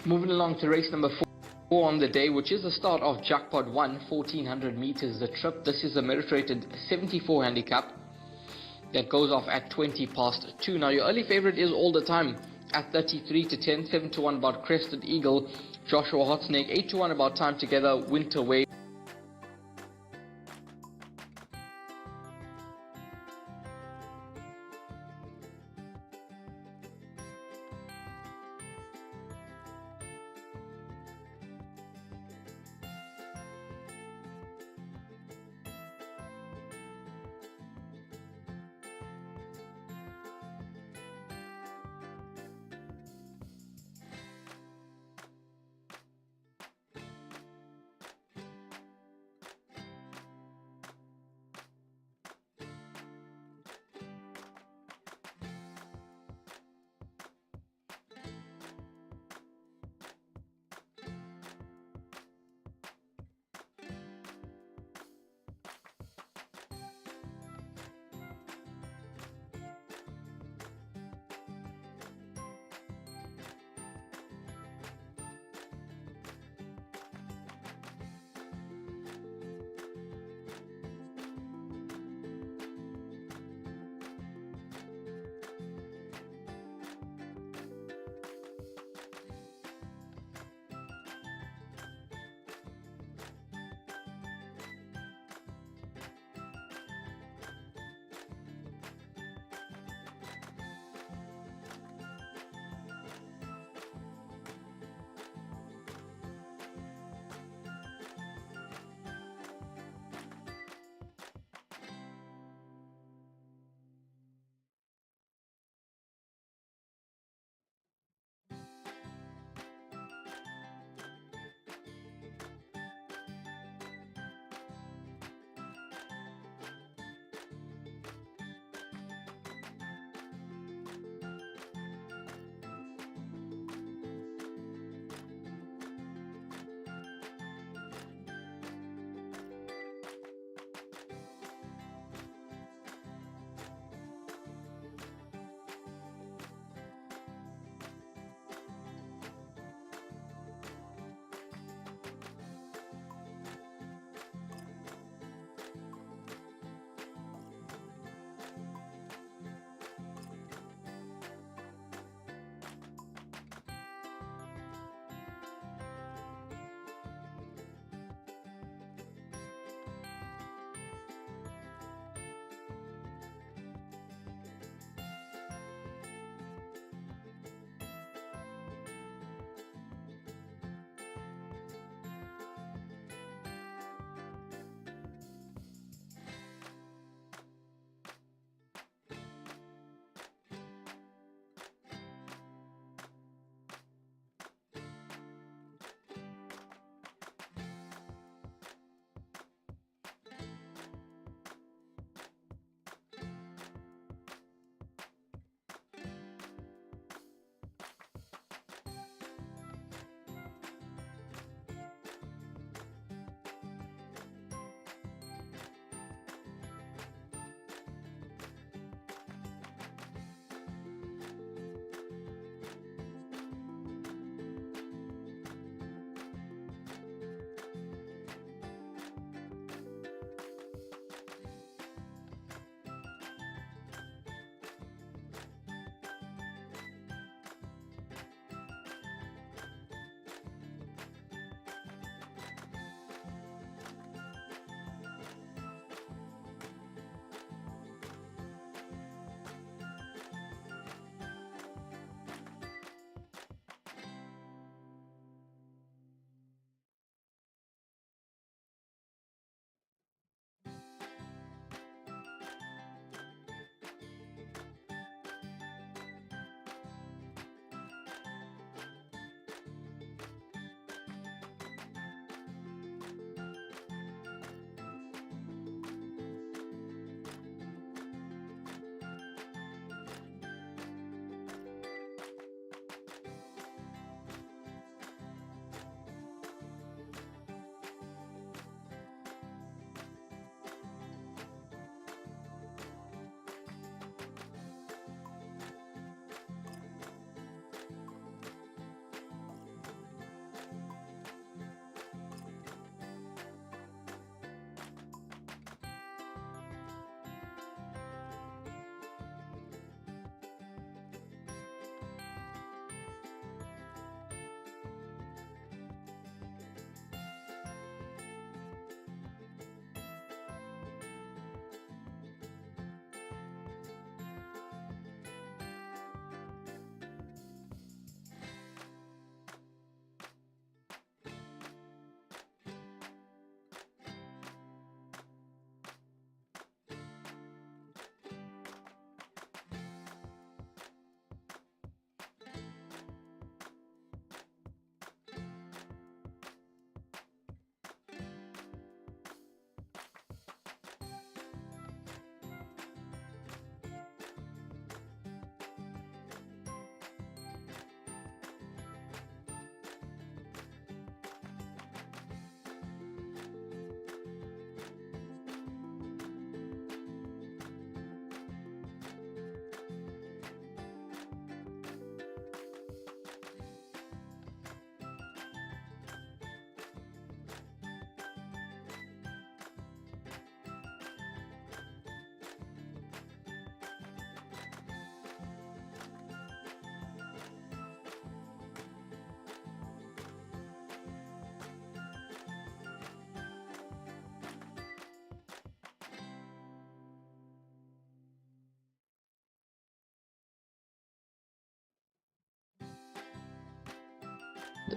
Moving along to race number 4 on the day, which is the start of Jackpot 1, 1400 meters the trip. This is a merit-rated 74 handicap that goes off at 20 past 2. Now your early favorite is All the Time at 33 to 10, 7 to 1 about Crested Eagle, Joshua Hotsnake, 8 to 1 about Time Together, Winter Wave.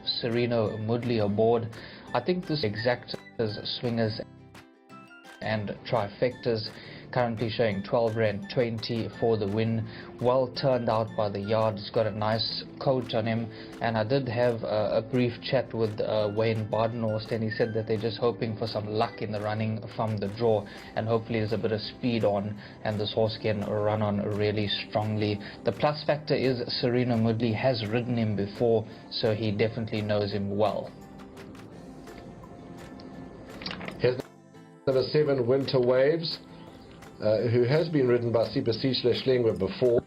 Sereno Moodley aboard. I think this exactas, swingers and trifectas, currently showing 12 Rand 20 for the win. Well turned out by the yard. It's got a nice coat on him, and I did have a brief chat with Wayne Badenhorst, and he said that they're just hoping for some luck in the running from the draw, and hopefully there's a bit of speed on and this horse can run on really strongly. The plus factor is Sereno Moodley has ridden him before, so he definitely knows him well. Here's number 7, Winter Waves, who has been ridden by Sipasihle Schlengwe before.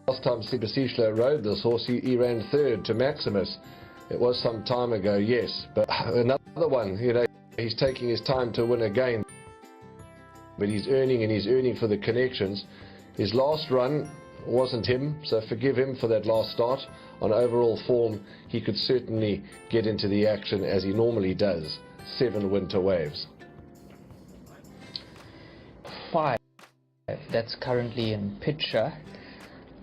Last time Sipasihle rode this horse, he ran 3rd to Maximus. It was some time ago, yes, but another one, you know, he's taking his time to win again, but he's earning, and he's earning for the connections. His last run wasn't him, so forgive him for that last start. On overall form, he could certainly get into the action as he normally does. 7, Winter Waves. 5, that's currently in picture.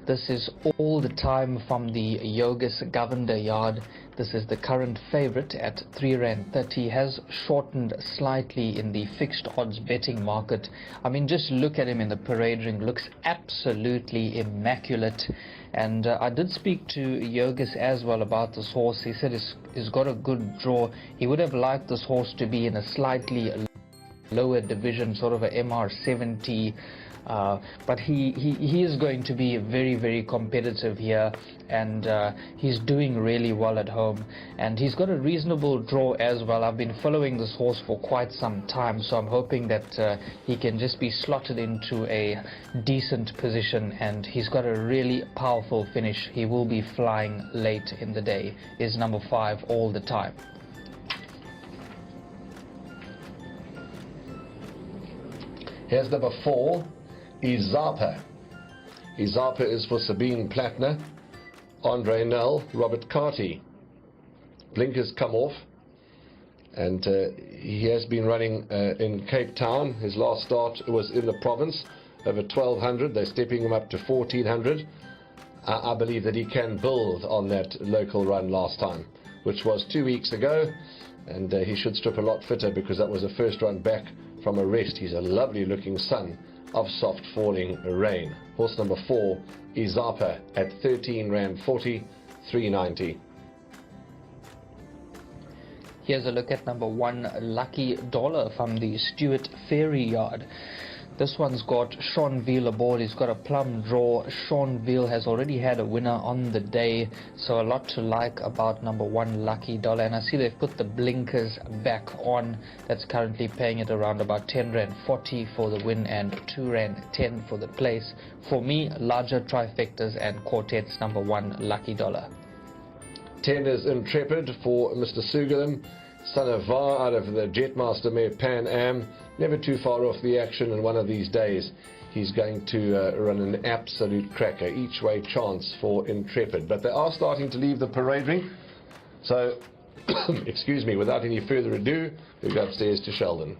This is all the time from the Yogus Governor yard. This is the current favorite at 3 Rand 30. Has shortened slightly in the fixed odds betting market. I mean, just look at him in the parade ring. Looks absolutely immaculate. And I did speak to Yogus as well about this horse. He said he's got a good draw. He would have liked this horse to be in a slightly lower division, sort of a MR70, but he is going to be very, very competitive here, and he's doing really well at home, and he's got a reasonable draw as well. I've been following this horse for quite some time, so I'm hoping that he can just be slotted into a decent position, and he's got a really powerful finish. He will be flying late in the day. Is number 5 all the time. Here's number 4, Izapa. Izapa is for Sabine Plattner, Andre Nell, Robert Carty. Blinkers come off, and he has been running in Cape Town. His last start was in the province, over 1200. They're stepping him up to 1400. I believe that he can build on that local run last time, which was 2 weeks ago, and he should strip a lot fitter, because that was the first run back from a rest. He's a lovely looking son of soft falling rain. Horse number 4, Izapa, at 13 Rand 40, 390. Here's a look at number 1, Lucky Dollar from the Stuart Ferry yard. This one's got Seanville aboard. He's got a plum draw. Seanville has already had a winner on the day, so a lot to like about number 1, Lucky Dollar. And I see they've put the blinkers back on. That's currently paying it around about 10 Rand 40 for the win and 2 Rand 10 for the place. For me, larger trifectas and quartets, number 1, Lucky Dollar. 10 is Intrepid for Mr. Sugalim, son of VAR, out of the Jetmaster mare Pan Am. Never too far off the action, and one of these days he's going to run an absolute cracker. Each way chance for Intrepid. But they are starting to leave the parade ring. So, excuse me, without any further ado, we go upstairs to Sheldon.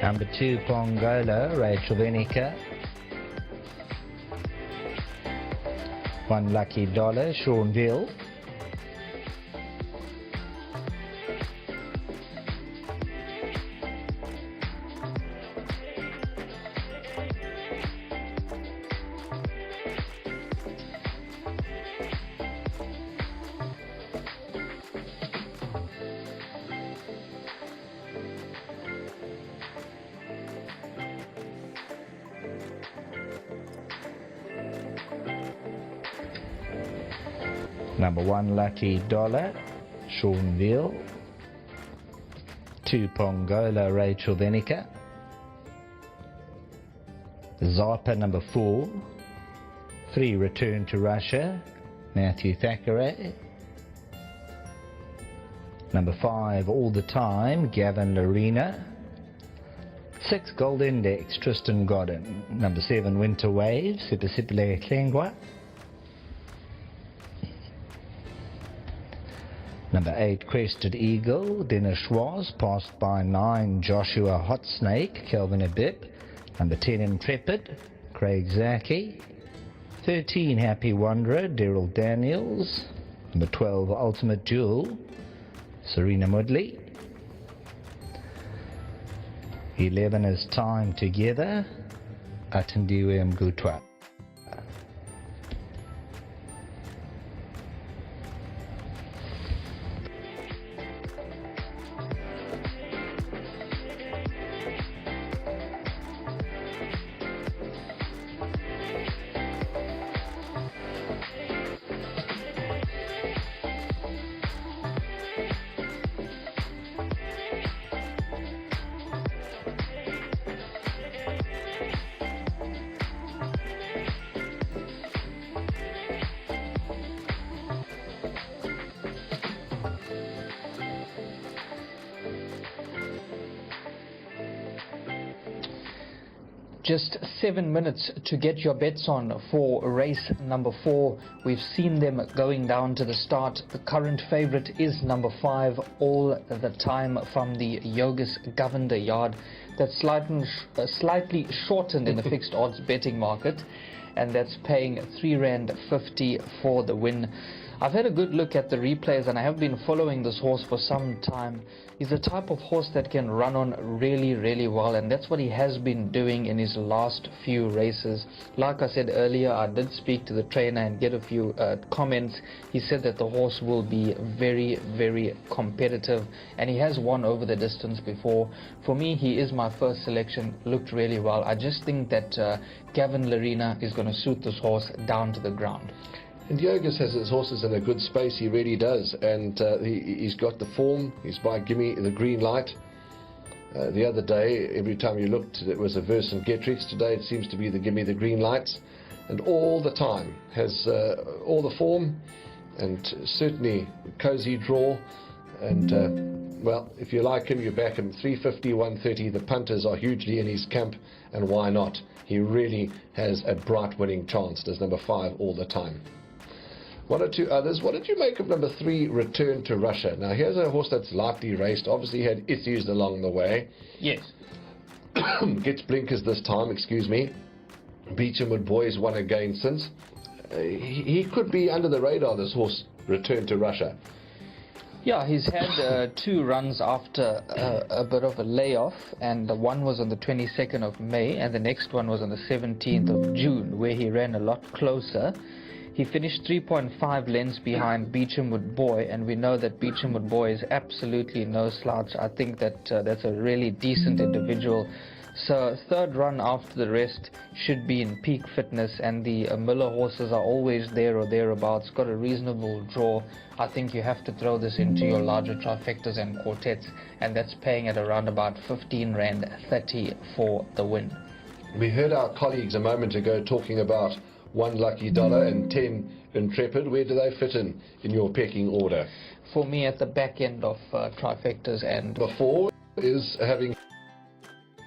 Number 2, Pongola, Rachel Venica. 1, Lucky Dollar, Seanville. Number 1 Lucky Dollar, Seanville. 2 Pongola, Rachel Venica. Zappa number 4. 3 Return to Russia, Matthew Thackeray. Number 5 All the Time, Gavin Larena. 6 Gold Index, Tristan Godden. Number 7 Winter Waves, Sipasipile Klengwa. Number 8 Crested Eagle, Dennis Schwarz, passed by 9 Joshua Hot Snake, Kelvin Abib. Number 10 Intrepid, Craig Zaki. 13 Happy Wanderer, Daryl Daniels. Number 12 Ultimate Jewel, Serena Mudley. 11 is Time Together, Atendiwe Mgutwa. Just 7 minutes to get your bets on for race number 4. We've seen them going down to the start. The current favorite is number 5, All the Time, from the Yogus Governor yard. That's slightly shortened in the fixed odds betting market, and that's paying R3.50 for the win. I've had a good look at the replays, and I have been following this horse for some time. He's the type of horse that can run on really, really well, and that's what he has been doing in his last few races. Like I said earlier, I did speak to the trainer and get a few comments. He said that the horse will be very, very competitive, and he has won over the distance before. For me, he is my first selection. Looked really well. I just think that Gavin Larena is going to suit this horse down to the ground. And Yogus has his horses in a good space, he really does, and he's got the form. He's by Gimme the Green Light. The other day, every time you looked, it was a Verse and Getrix. Today it seems to be the Gimme the Green Lights, and all the time has all the form, and certainly cozy draw, and well, if you like him, you back him. 350, 130, the punters are hugely in his camp, and why not? He really has a bright winning chance. Does number 5 All the Time. 1 or 2 others. What did you make of number 3, Return to Russia? Now, here's a horse that's lightly raced. Obviously had issues along the way. Yes. Gets blinkers this time, excuse me. Beechamwood Boys won again since. He could be under the radar, this horse, Return to Russia. Yeah, he's had 2 runs after a bit of a layoff, and one was on the 22nd of May, and the next one was on the 17th of June, where he ran a lot closer. He finished 3.5 lengths behind Beechamwood Boy, and we know that Beechamwood Boy is absolutely no slouch. I think that that's a really decent individual. So 3rd run after the rest should be in peak fitness, and the Miller horses are always there or thereabouts. Got a reasonable draw. I think you have to throw this into your larger trifectas and quartets, and that's paying at around about R15.30 for the win. We heard our colleagues a moment ago talking about 1 Lucky Dollar and 10 Intrepid. Where do they fit in your pecking order? For me, at the back end of trifectas. And Number 4 is having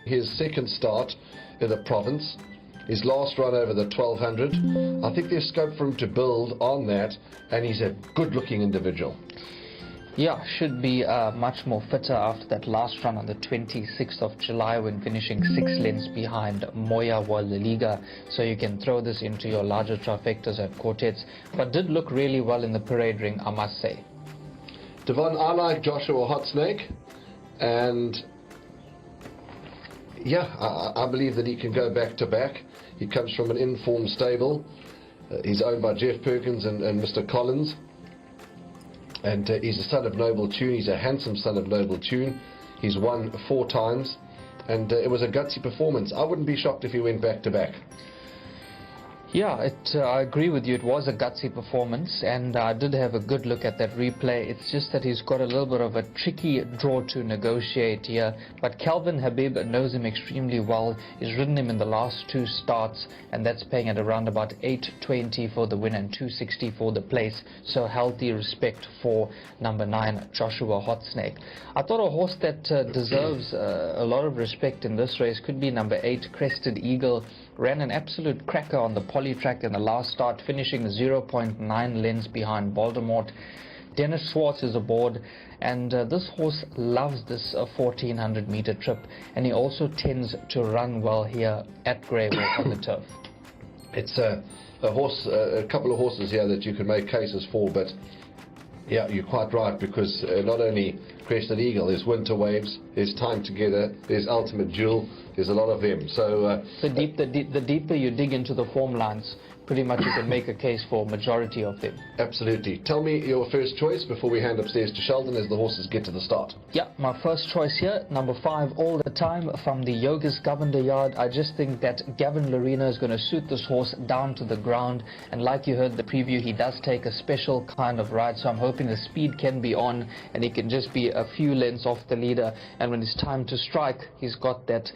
his 2nd start in the province. His last run over the 1200. I think there's scope for him to build on that, and he's a good-looking individual. Yeah, should be much more fitter after that last run on the 26th of July when finishing 6 lengths behind Moya Walaliga. So you can throw this into your larger trifectas and quartets, but did look really well in the parade ring, I must say. Devon, I like Joshua Hot Snake, and yeah, I believe that he can go back to back. He comes from an informed stable. He's owned by Jeff Perkins and Mr. Collins. And he's a son of Noble Tune. He's a handsome son of Noble Tune. He's won 4 times, and it was a gutsy performance. I wouldn't be shocked if he went back to back. Yeah, I agree with you. It was a gutsy performance, and I did have a good look at that replay. It's just that he's got a little bit of a tricky draw to negotiate here. But Calvin Habib knows him extremely well. He's ridden him in the last 2 starts, and that's paying at around about 820 for the win and 260 for the place. So healthy respect for number 9, Joshua Hotsnake. I thought a horse that deserves a lot of respect in this race could be number 8, Crested Eagle. Ran an absolute cracker on the poly track in the last start, finishing 0.9 lengths behind Voldemort. Dennis Schwartz is aboard, and this horse loves this 1400 meter trip, and he also tends to run well here at Greyville on the turf. It's a horse, a couple of horses here that you can make cases for, but yeah, you're quite right, because not only Crested Eagle, there's Winter Waves, there's Time Together, there's Ultimate Jewel, there's a lot of them. So the deeper you dig into the form lines, pretty much you can make a case for majority of them. Absolutely. Tell me your first choice before we hand upstairs to Sheldon as the horses get to the start. Yeah, my first choice here, number 5, All the Time from the Yogas Governor Yard. I just think that Gavin Lorena is going to suit this horse down to the ground, and like you heard the preview, he does take a special kind of ride, so I'm hoping the speed can be on and he can just be a few lengths off the leader, and when it's time to strike, he's got that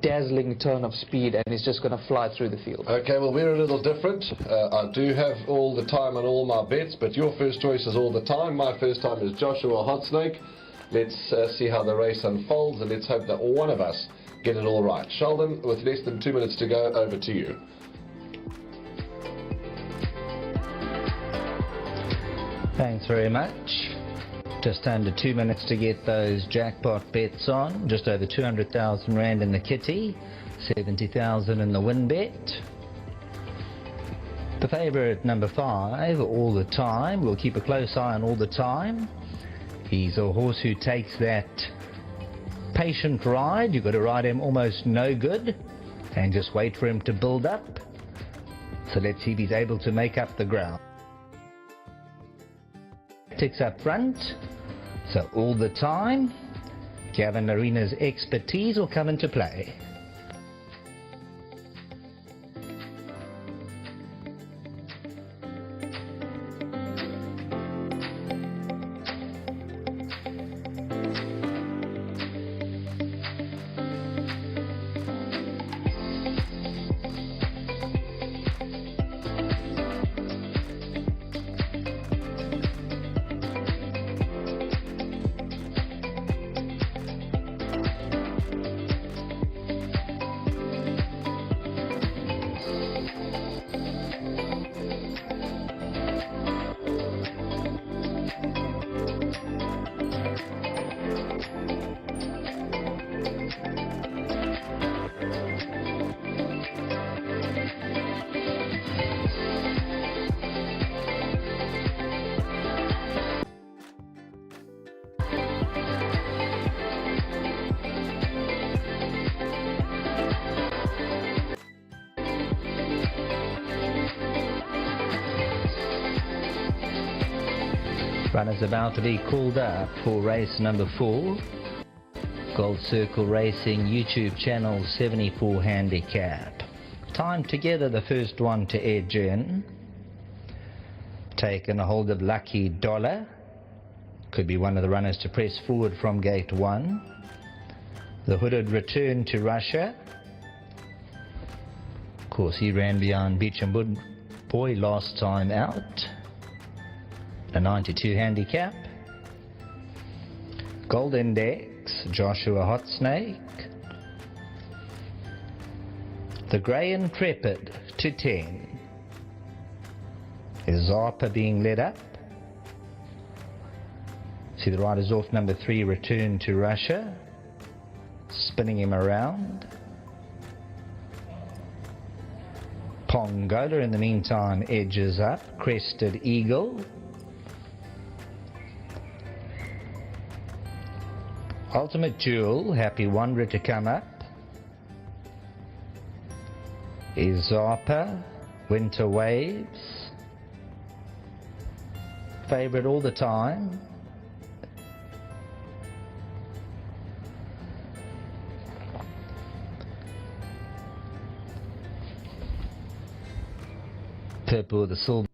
dazzling turn of speed and he's just going to fly through the field. Okay, well, we're a little different. I do have All the Time on all my bets, but your first choice is All the Time. My first time is Joshua Hotsnake. Let's see how the race unfolds, and let's hope that one of us get it all right. Sheldon, with less than 2 minutes to go, over to you. Thanks very much. Just under 2 minutes to get those jackpot bets on. Just over 200,000 Rand in the kitty, 70,000 in the win bet. The favourite, number 5, All the Time. We'll keep a close eye on All the Time. He's a horse who takes that patient ride. You've got to ride him almost no good and just wait for him to build up. So let's see if he's able to make up the ground. Ticks up front, so All the Time. Gavin Lorena's expertise will come into play. Runners about to be called up for race number 4. Gold Circle Racing YouTube channel 74 handicap. Time Together, the first one to edge in. Taken a hold of Lucky Dollar. Could be one of the runners to press forward from gate 1. The Hooded Return to Russia. Of course, he ran behind Beach and Wood Boy last time out. A 92 handicap. Gold Index, Joshua Hotsnake. The Grey Intrepid to 10. Is Zarpa being led up? See the riders off, number 3, Return to Russia. Spinning him around. Pongola in the meantime edges up. Crested Eagle. Ultimate Jewel, Happy Wanderer to come up. Is Zarpa, Winter Waves. Favourite All the Time. Superb with the silver.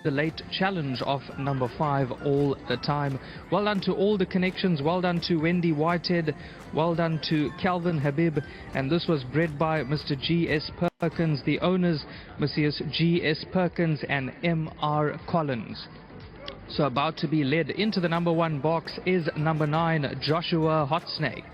the late challenge of number 5 all the time. Well done to all the connections. Well done to Wendy Whitehead. Well done to Calvin Habib. And this was bred by Mr. G.S. Perkins, the owners, Mrs. G.S. Perkins and M.R. Collins. So about to be led into the number 1 box is number 9, Joshua Hot Snake.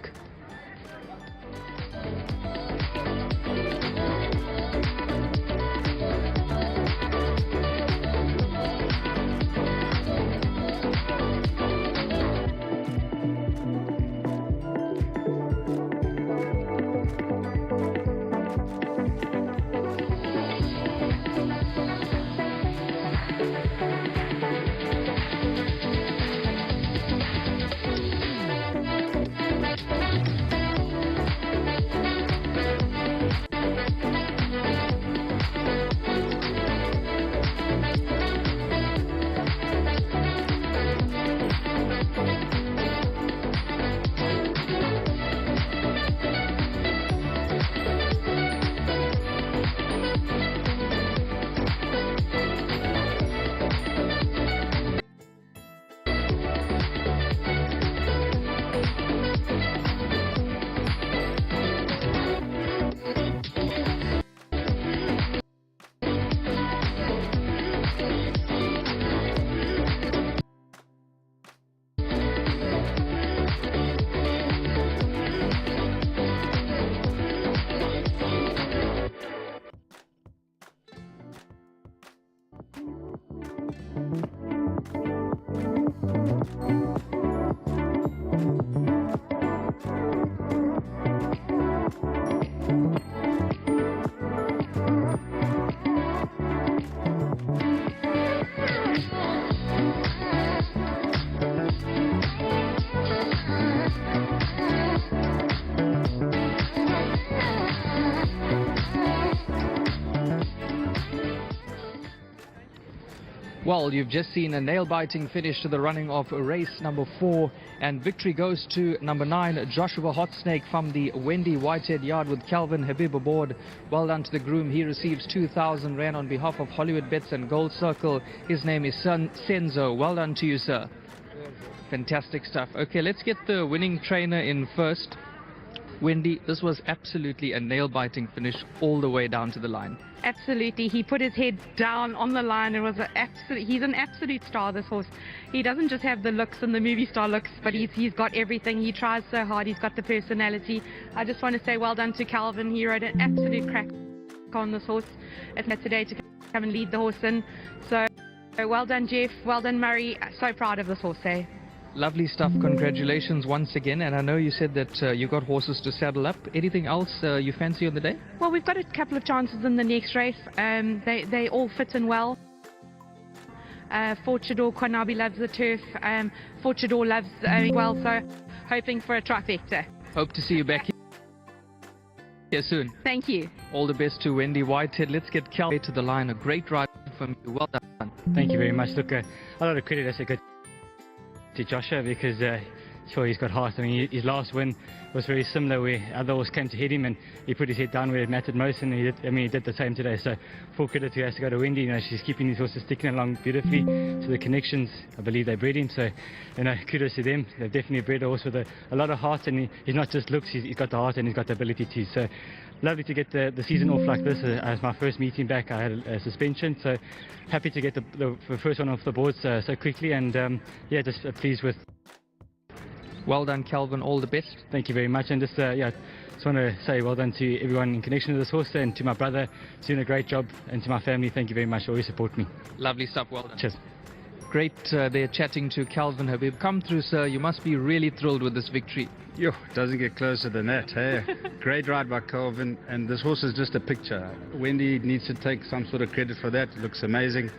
Well, you've just seen a nail-biting finish to the running of race number 4, and victory goes to number 9, Joshua Hot Snake from the Wendy Whitehead yard with Calvin Habib aboard. Well done to the groom. He receives 2,000 Rand on behalf of Hollywood Bets and Gold Circle. His name is Senzo. Well done to you, sir. Fantastic stuff. Okay, let's get the winning trainer in first. Wendy, this was absolutely a nail-biting finish all the way down to the line. Absolutely. He put his head down on the line. It was he's an absolute star, this horse. He doesn't just have the looks and the movie star looks, but he's got everything. He tries so hard. He's got the personality. I just want to say well done to Calvin. He rode an absolute crack on this horse. It's not today to come and lead the horse in. So well done, Jeff. Well done, Murray. So proud of this horse, eh? Lovely stuff. Congratulations once again. And I know you said that you got horses to saddle up. Anything else you fancy on the day? Well, we've got a couple of chances in the next race. They all fit in well. Fortudor, Kwanabi loves the turf. Fortudor loves well, so hoping for a trifecta. Hope to see you back here soon. Thank you. All the best to Wendy Whitehead. Let's get Cal to the line. A great ride from you. Well done. Thank you very much. Look, a lot of credit, as I could, to Joshua, because sure, he's got heart. I mean, his last win was very similar, where other horse came to hit him and he put his head down where it mattered most, and he did the same today. So full credit to her. Has to go to Wendy. You know, she's keeping these horses sticking along beautifully. So the connections, I believe they bred him. So you know, kudos to them. They've definitely bred a horse with a lot of heart, and he's not just looks. He's got the heart and he's got the ability to. So lovely to get the season off like this. As my first meeting back, I had a suspension, so happy to get the first one off the board so quickly, and yeah, just pleased with. Well done, Calvin. All the best. Thank you very much, and just want to say well done to everyone in connection to this horse, and to my brother, he's doing a great job, and to my family, thank you very much. Always support me. Lovely stuff. Well done. Cheers. Great. They're chatting to Calvin Habib. Come through, sir. You must be really thrilled with this victory. Yo, doesn't get closer than that, hey? Great ride by Calvin, and this horse is just a picture. Wendy needs to take some sort of credit for that. It looks amazing.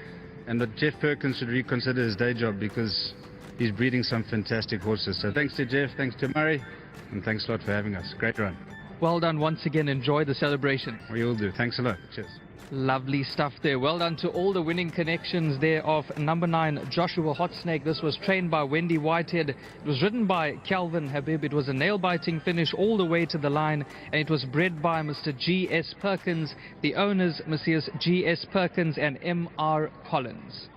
And that Jeff Perkins should reconsider his day job, because he's breeding some fantastic horses. So thanks to Jeff, thanks to Murray, and thanks a lot for having us. Great run. Well done once again. Enjoy the celebration. We all do. Thanks a lot. Cheers. Lovely stuff there. Well done to all the winning connections there of number 9, Joshua Hot Snake. This was trained by Wendy Whitehead. It was ridden by Calvin Habib. It was a nail-biting finish all the way to the line, and it was bred by Mr. G.S. Perkins, the owners, Messrs. G.S. Perkins and M.R. Collins.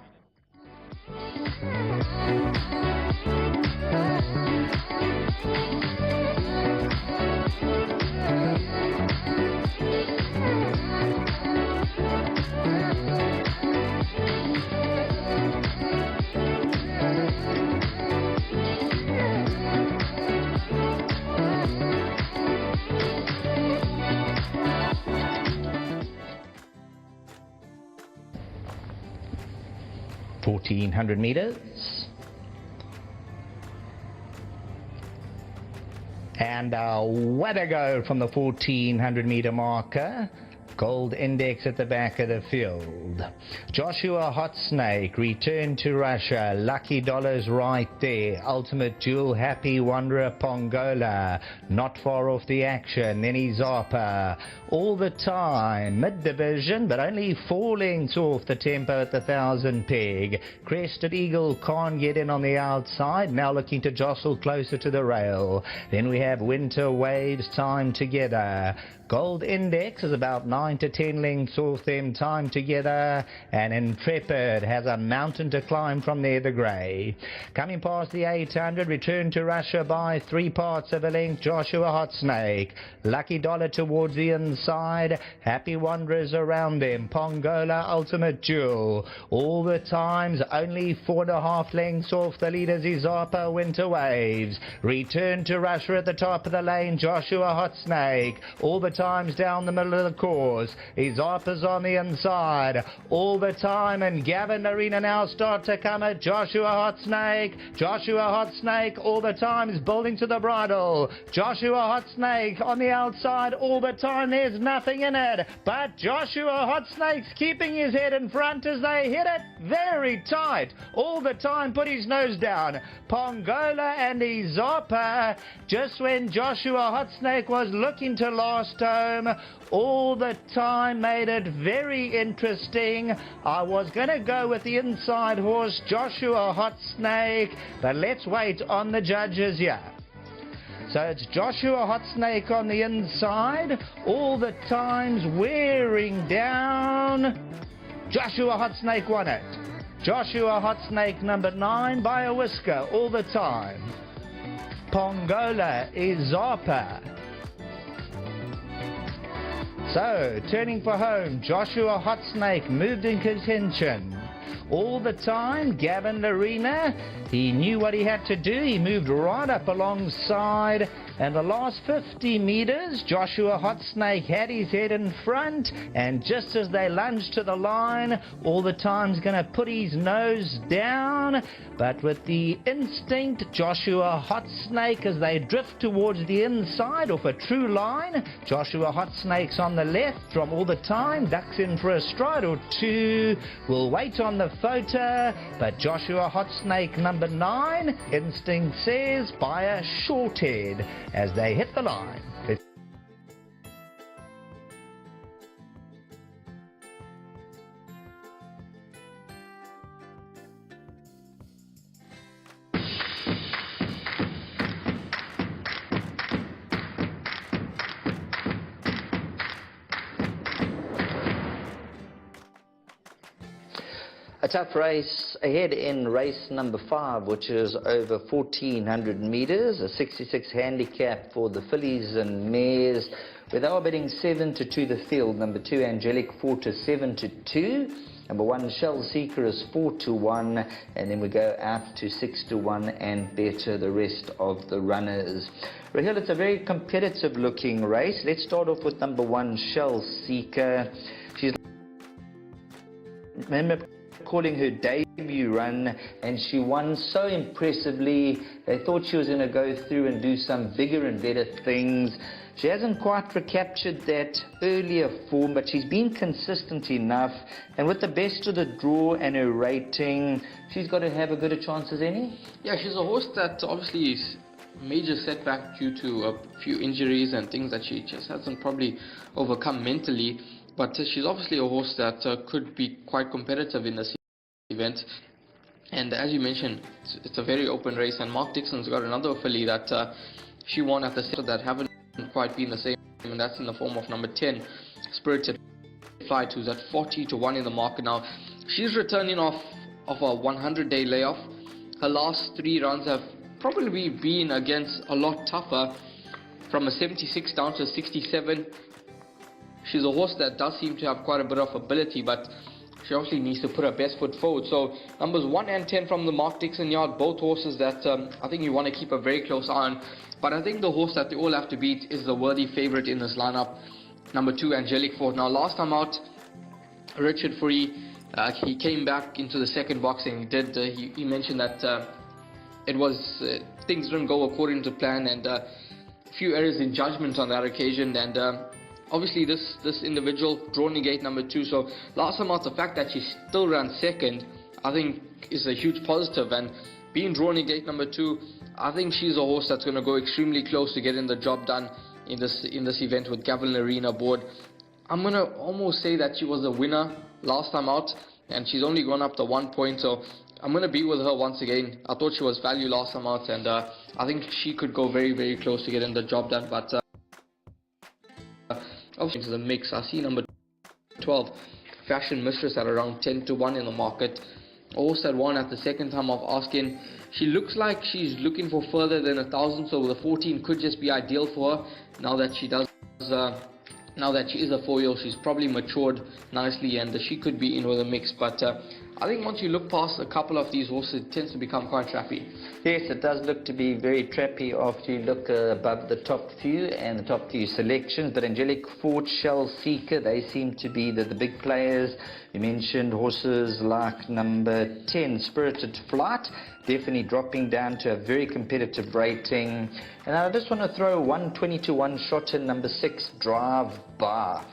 1,400 meters. And what a go from the 1,400 meter marker. Gold Index at the back of the field. Joshua Hot Snake returned to Russia. Lucky Dollars right there. Ultimate Jewel, Happy Wanderer, Pongola. Not far off the action. Then Zappa. All the time. Mid-division, but only 4 lengths off the tempo at the 1,000 peg. Crested Eagle can't get in on the outside. Now looking to jostle closer to the rail. Then we have Winter Waves, Time Together. Gold Index is about 9 to 10 lengths off them, Time Together, and Intrepid has a mountain to climb from there, the grey. Coming past the 800, return to Russia by 3 parts of a length, Joshua Hot Snake. Lucky Dollar towards the inside, Happy Wanderers around them, Pongola, Ultimate Jewel. All the times only 4.5 lengths off the leaders, Zappa, Winter Waves. Return to Russia at the top of the lane, Joshua Hot Snake. All the times down the middle of the course. Zappa's on the inside all the time, and Gavin Arena now start to come at Joshua Hot Snake. Joshua Hot Snake all the time is building to the bridle. Joshua Hot Snake on the outside all the time. There's nothing in it, but Joshua Hot Snake's keeping his head in front as they hit it very tight. All the time put his nose down. Pongola and Zappa, just when Joshua Hot Snake was looking to last home, all the time made it very interesting. I was going to go with the inside horse, Joshua Hot Snake, but let's wait on the judges here. So it's Joshua Hot Snake on the inside, all the times wearing down. Joshua Hot Snake won it. Joshua Hot Snake number 9 by a whisker all the time. Pongola is Zappa. So, turning for home, Joshua Hot Snake moved in contention. All the time, Gavin Arena, he knew what he had to do. He moved right up alongside. And the last 50 meters, Joshua Hot Snake had his head in front. And just as they lunged to the line, all the time's going to put his nose down. But with the instinct, Joshua Hot Snake, as they drift towards the inside off a true line, Joshua Hot Snake's on the left from all the time, ducks in for a stride or two. We'll wait on the photo, but Joshua Hot Snake number 9, instinct says by a short head as they hit the line. A tough race ahead in race number 5, which is over 1,400 meters, a 66 handicap for the fillies and mares, where they are betting 7 to 2 the field. Number 2 Angelic 4 to 7 to 2. Number 1 Shell Seeker is 4 to 1, and then we go out to 6 to 1 and better the rest of the runners. Rahil, it's a very competitive looking race. Let's start off with number 1 Shell Seeker. She's, remember, calling her debut run, and she won so impressively. They thought she was going to go through and do some bigger and better things. She hasn't quite recaptured that earlier form, but she's been consistent enough, and with the best of the draw and her rating, she's got to have as good a chance as any. Yeah, she's a horse that obviously is major setback due to a few injuries and things that she just hasn't probably overcome mentally. But she's obviously a horse that could be quite competitive in this event. And as you mentioned, it's a very open race. And Mark Dixon's got another filly that she won at the center that haven't quite been the same. And that's in the form of number 10, Spirited Flight, who's at 40 to 1 in the market now. She's returning off of a 100-day layoff. Her last 3 runs have probably been against a lot tougher, from a 76 down to a 67. She's a horse that does seem to have quite a bit of ability, but she obviously needs to put her best foot forward. So numbers 1 and 10 from the Mark Dixon yard, both horses that I think you want to keep a very close eye on. But I think the horse that they all have to beat is the worthy favourite in this lineup, number 2, Angelic Fort. Now last time out, Richard Free, he came back into the second box and he mentioned that it was things didn't go according to plan, and a few errors in judgment on that occasion, and obviously this individual drawn in gate number 2. So last time out, the fact that she still ran second, I think is a huge positive, and being drawn in gate number 2, I think she's a horse that's going to go extremely close to getting the job done in this event with Gavin Arena aboard. I'm going to almost say that she was a winner last time out, and she's only gone up to 1 point, so I'm going to be with her once again. I thought she was value last time out, and I think she could go very, very close to getting the job done. But obviously into the mix, I see number 12, Fashion Mistress, at around 10 to 1 in the market. A horse that won at the second time of asking. She looks like she's looking for further than 1,000, so the 14 could just be ideal for her. Now that she is a 4-year-old, she's probably matured nicely, and she could be in with a mix. But I think once you look past a couple of these horses, it tends to become quite trappy. Yes, it does look to be very trappy after you look above the top few and the top few selections. But Angelic Fort, Shell Seeker, they seem to be the big players. You mentioned horses like number 10, Spirited Flight, definitely dropping down to a very competitive rating. And I just want to throw 120 to 1 shot in number 6, Drive Bar.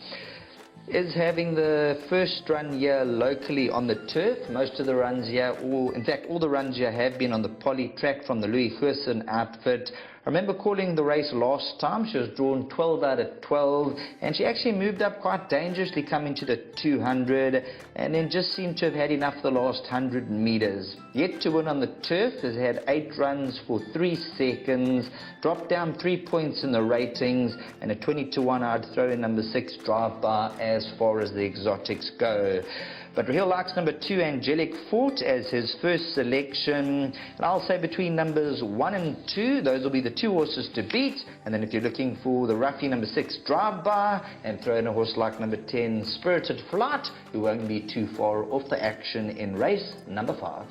Is having the first run here locally on the turf. Most of the runs here, in fact all the runs here, have been on the poly track from the Louis Gerson outfit. I remember calling the race last time. She was drawn 12 out of 12, and she actually moved up quite dangerously coming to the 200, and then just seemed to have had enough the last 100 meters. Yet to win on the turf, has had 8 runs for 3 seconds, dropped down 3 points in the ratings, and a 20 to 1 I'd throw in number 6, Drive By, as far as the exotics go. But Raheel likes number 2, Angelic Fort, as his first selection. And I'll say between numbers 1 and 2, those will be the 2 horses to beat. And then if you're looking for the roughie, number 6, Drive By, and throw in a horse like number 10, Spirited Flight, who won't be too far off the action in race number 5.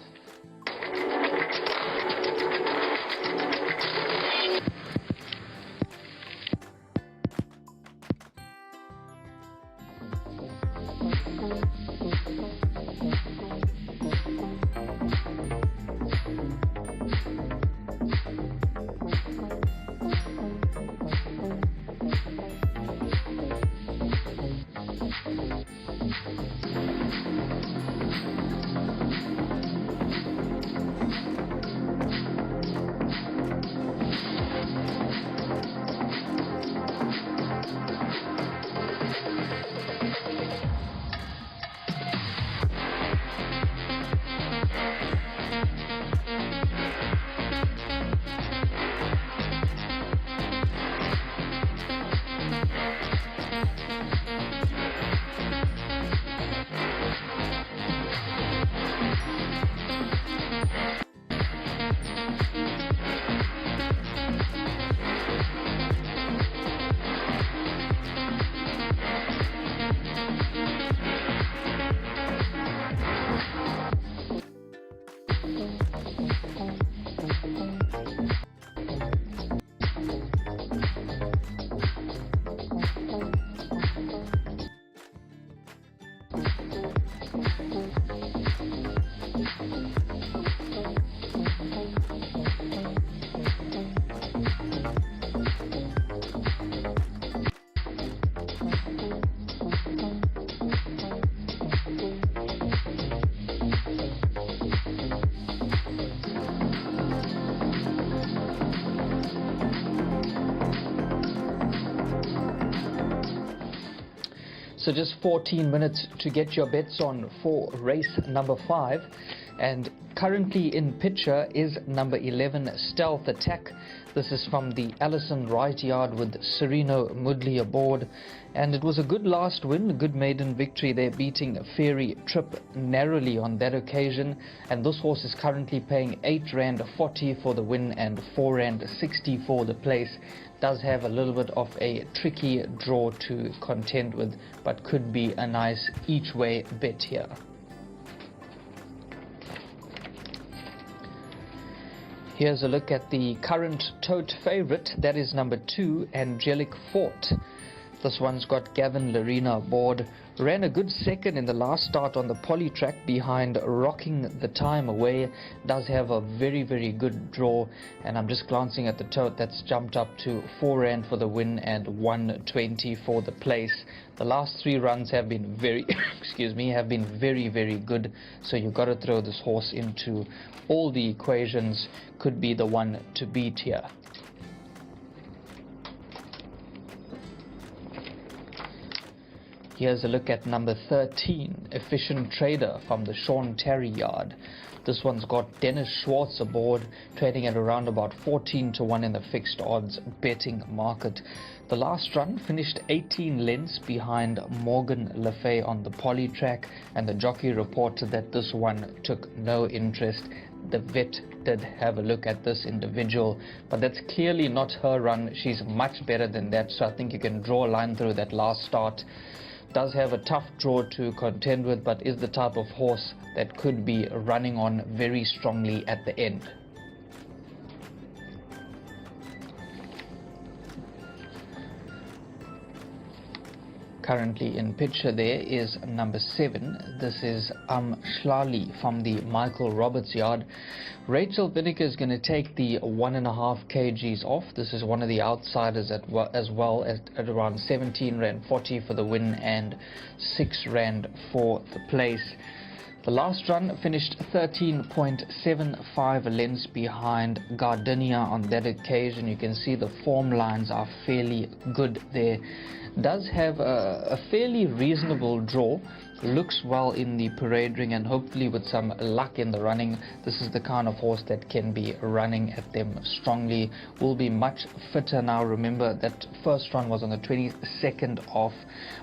So just 14 minutes to get your bets on for race number 5. And Currently in picture is number 11, Stealth Attack. This is from the Allison Wright yard with Sereno Mudley aboard. And it was a good last win, a good maiden victory there, beating Fairy Trip narrowly on that occasion. And this horse is currently paying R8.40 for the win and R4.60 for the place. Does have a little bit of a tricky draw to contend with, but could be a nice each way bet here. Here's a look at the current tote favorite. That is number 2, Angelic Fort. This one's got Gavin Larina aboard. Ran a good second in the last start on the poly track behind Rocking the Time Away. Does have a very, very good draw. And I'm just glancing at the tote. That's jumped up to R4 for the win and 120 for the place. The last 3 runs have been very, have been very, very good. So you've got to throw this horse into all the equations. Could be the one to beat here. Here's a look at number 13, Efficient Trader from the Sean Terry yard. This one's got Dennis Schwartz aboard, trading at around about 14 to 1 in the fixed odds betting market. The last run finished 18 lengths behind Morgan Le Fay on the poly track, and the jockey reported that this one took no interest. The vet did have a look at this individual, but that's clearly not her run. She's much better than that, so I think you can draw a line through that last start. Does have a tough draw to contend with, but is the type of horse that could be running on very strongly at the end. Currently in picture there is number 7. This is Shlali from the Michael Roberts yard. Rachel Vinegar is going to take the 1.5 kgs off. This is one of the outsiders as well at around 17 Rand 40 for the win and 6 Rand for the place. The last run finished 13.75 lengths behind Gardenia on that occasion. You can see the form lines are fairly good there. Does have a fairly reasonable draw. Looks well in the parade ring, and hopefully with some luck in the running, this is the kind of horse that can be running at them strongly. Will be much fitter now. Remember that first run was on the 22nd of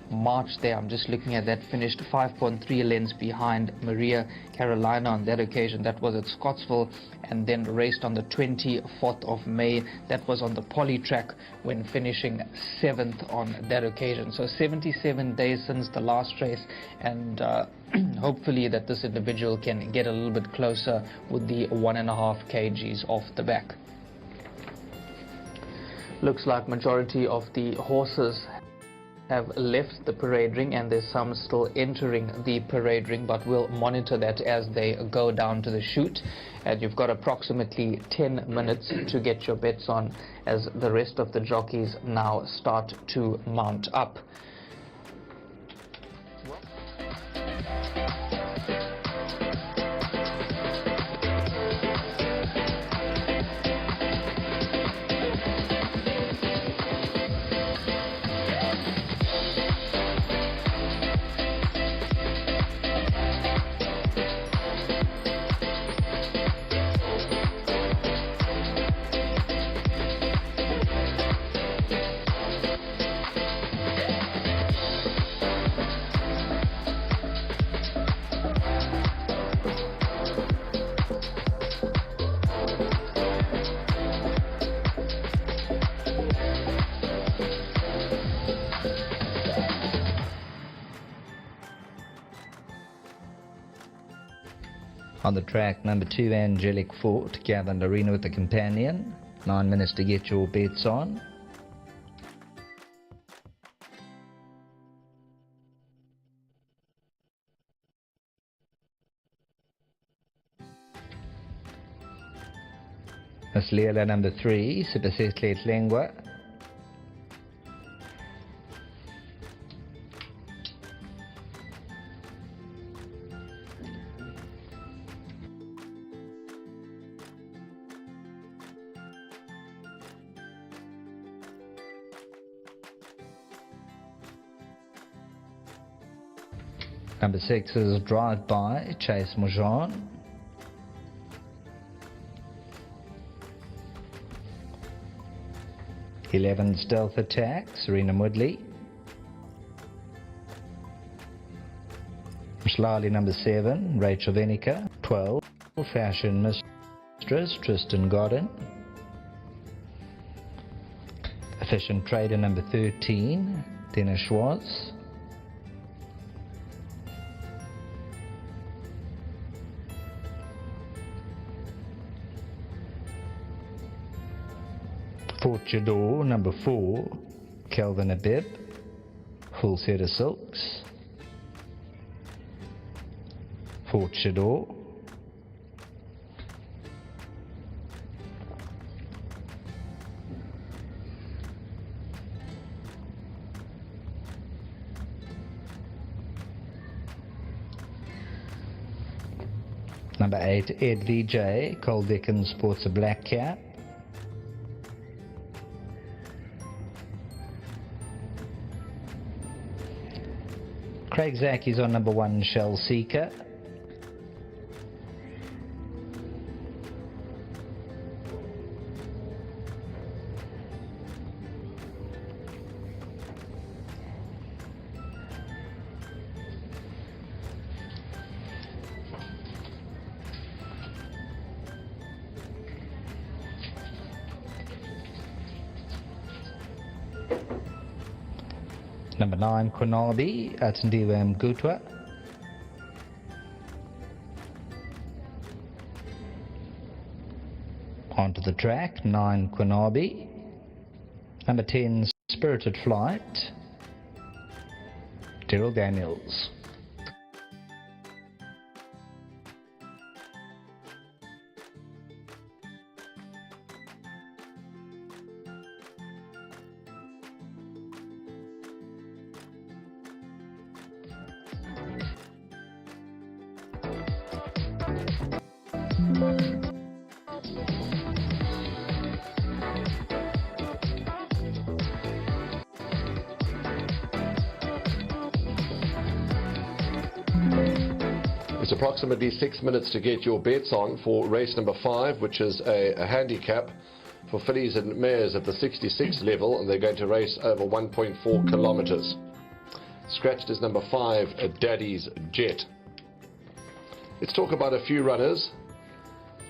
March there. I'm just looking at that. Finished 5.3 lengths behind Maria Carolina on that occasion. That was at Scottsville, and then raced on the 24th of May. That was on the poly track when finishing 7th on that occasion. So 77 days since the last race, and hopefully that this individual can get a little bit closer with the 1.5 kgs off the back. Looks like majority of the horses have left the parade ring, and there's some still entering the parade ring, but we'll monitor that as they go down to the chute. And you've got approximately 10 minutes to get your bets on as the rest of the jockeys now start to mount up. On the track, number 2, Angelic Fort, Gavin Larina with the companion. 9 minutes to get your bets on. Miss Leela, number 3, Supersetlet Lengua. Number 6 is Drive By, Chase Mojan. 11 Stealth Attack, Serena Woodley. Slowly number 7, Rachel Venica. 12, Fashion Mistress, Tristan Godden. Efficient Trader number 13, Dennis Schwartz. Fort Jador number 4, Kelvin Abib. Full set of silks. Fort Jador. Number 8, Ed VJ, Cole Dickens sports a black cap. Craig Zaki's on number 1, Shell Seeker. Number 9, Quinabi, Atundiwe Mgutwa. Onto the track, 9, Quinabi. Number 10, Spirited Flight, Daryl Daniels. It's approximately 6 minutes to get your bets on for race number 5, which is a handicap for fillies and mares at the 66 level, and they're going to race over 1.4 kilometers. Scratched is number 5, Daddy's Jet. Let's talk about a few runners,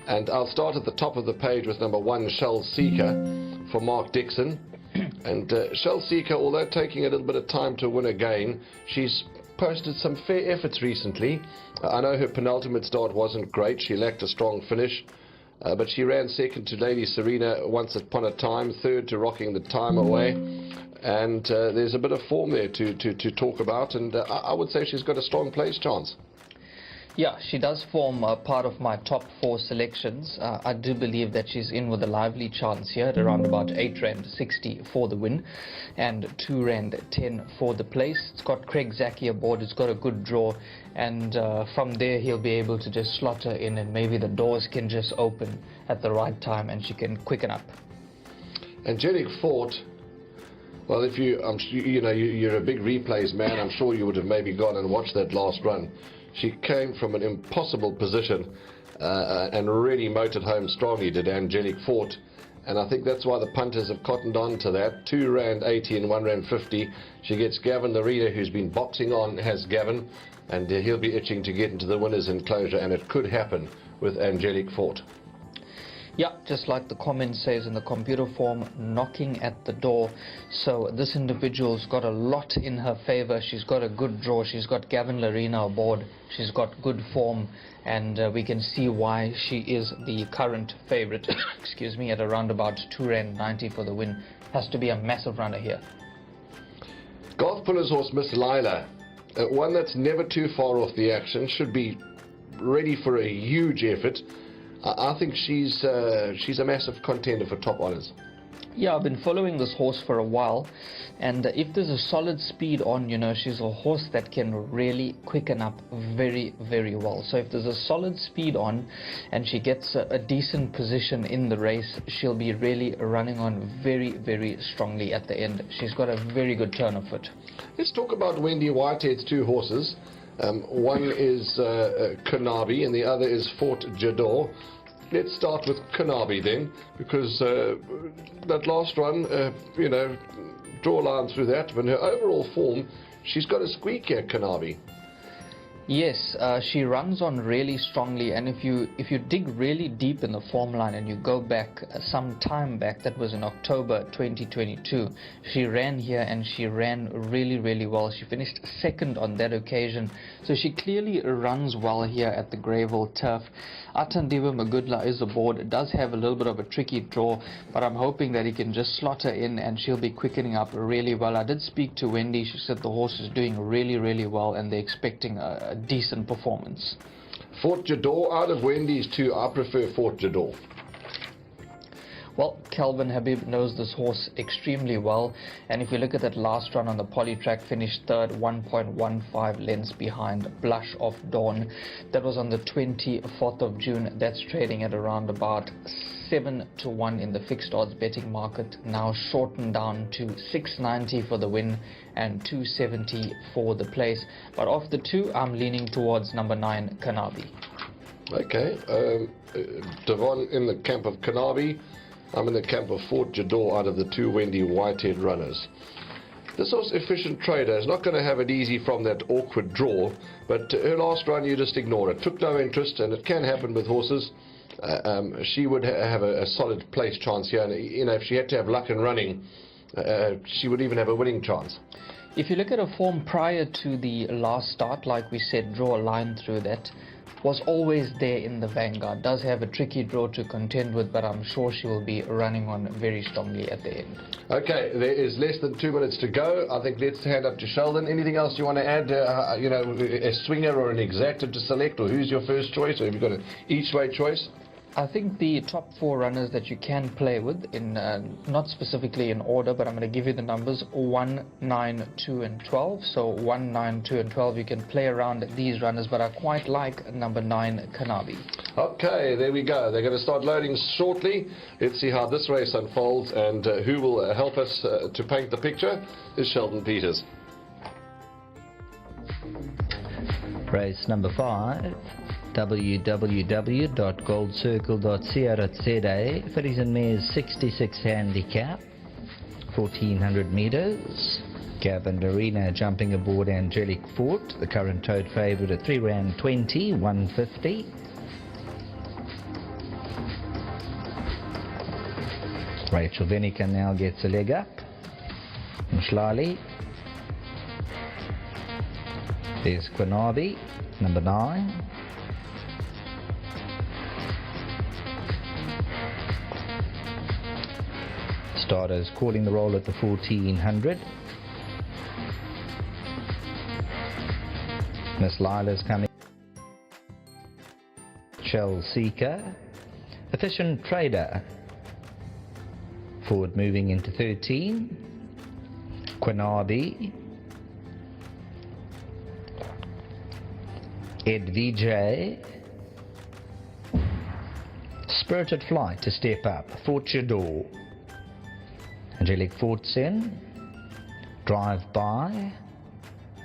and I'll start at the top of the page with number 1, Shell Seeker for Mark Dixon. And Shell Seeker, although taking a little bit of time to win again, she's posted some fair efforts recently. I know her penultimate start wasn't great. She lacked a strong finish, but she ran second to Lady Serena once upon a time, third to Rocking the Time Away, and there's a bit of form there to talk about, and I would say she's got a strong place chance. Yeah, she does form part of my top 4 selections. I do believe that she's in with a lively chance here at around about 8 Rand 60 for the win and 2 Rand 10 for the place. It's got Craig Zaki aboard. It's got a good draw, and from there he'll be able to just slot her in, and maybe the doors can just open at the right time and she can quicken up. Angelic Fort, well, if you're a big replays man, I'm sure you would have maybe gone and watched that last run. She came from an impossible position and really motored home strongly, did Angelic Fort. And I think that's why the punters have cottoned on to that. 2 Rand 80 and 1 Rand 50. She gets Gavin Larita, who's been boxing on, has Gavin, and he'll be itching to get into the winner's enclosure, and it could happen with Angelic Fort. Yeah, just like the comment says in the computer form, knocking at the door. So this individual's got a lot in her favor. She's got a good draw. She's got Gavin Larina aboard. She's got good form, and we can see why she is the current favorite. Excuse me, at around about 2 Rand 90 for the win. Has to be a massive runner here. Golf Puller's horse Miss Lila, one that's never too far off the action, should be ready for a huge effort. I think she's a massive contender for top honours. Yeah, I've been following this horse for a while, and if there's a solid speed on, she's a horse that can really quicken up very, very well. So if there's a solid speed on and she gets a decent position in the race, she'll be really running on very, very strongly at the end. She's got a very good turn of foot. Let's talk about Wendy Whitehead's 2 horses. One is Kunabi and the other is Fort Jador. let's start with Kanabi then, because that last run, you know, draw a line through that, but her overall form, she's got a squeak here, Kanabi. Yes, she runs on really strongly, and if you dig really deep in the form line and you go back some time back, that was in October 2022, she ran here and she ran really well. She finished second on that occasion, so she clearly runs well here at the Greyville turf. Atandiwe Magudla is aboard. It does have a little bit of a tricky draw, but I'm hoping that he can just slot her in and she'll be quickening up really well. I did speak to Wendy. She said the horse is doing really well and they're expecting a decent performance. Fort Jador, out of Wendy's two, I prefer Fort Jador. Well, Kelvin Habib knows this horse extremely well, and if you look at that last run on the poly track, finished third, 1.15 lengths behind Blush of Dawn. That was on the 24th of June. That's trading at around about 7-1 in the fixed odds betting market, now shortened down to 690 for the win and 270 for the place. But of the two, I'm leaning towards number 9, Kanabi. Okay, Devon in the camp of Kanabi. I'm in the camp of Fort Jador out of the two Wendy Whitehead runners. This horse, Efficient Trader, is not going to have it easy from that awkward draw, but her last run, you just ignore it. Took no interest, and it can happen with horses. She would have a solid place chance here, and you know, if she had to have luck in running, she would even have a winning chance. If you look at her form prior to the last start, like we said, draw a line through that, was always there in the vanguard. Does have a tricky draw to contend with, but I'm sure she will be running on very strongly at the end. Okay, there is less than 2 minutes to go. I think let's hand up to Sheldon. Anything else you want to add? You know, a swinger or an exacta to select, or who's your first choice, or have you got an each-way choice? I think the top 4 runners that you can play with, in not specifically in order, but I'm going to give you the numbers 1, 9, 2 and 12. So 1, 9, 2 and 12, you can play around these runners, but I quite like number 9, Kanabi. Okay, there we go. They're going to start loading shortly. Let's see how this race unfolds, and who will help us to paint the picture is Sheldon Peters. Race number 5. www.goldcircle.co.za. Fillies and mares 66 handicap, 1400 meters. Gavin Larina jumping aboard Angelic Fort, the current tote favourite at 3 Rand 20, 150. Rachel Vinica now gets a leg up. Mshlali. There's Quinabi, number 9. Starters calling the roll at the 1400. Miss Lila's coming. Shell Seeker. Efficient Trader. Forward moving into 13. Quinabi. Ed VJ. Spirited Flight to step up. Fort Jador. Angelic Fort's in. Drive by.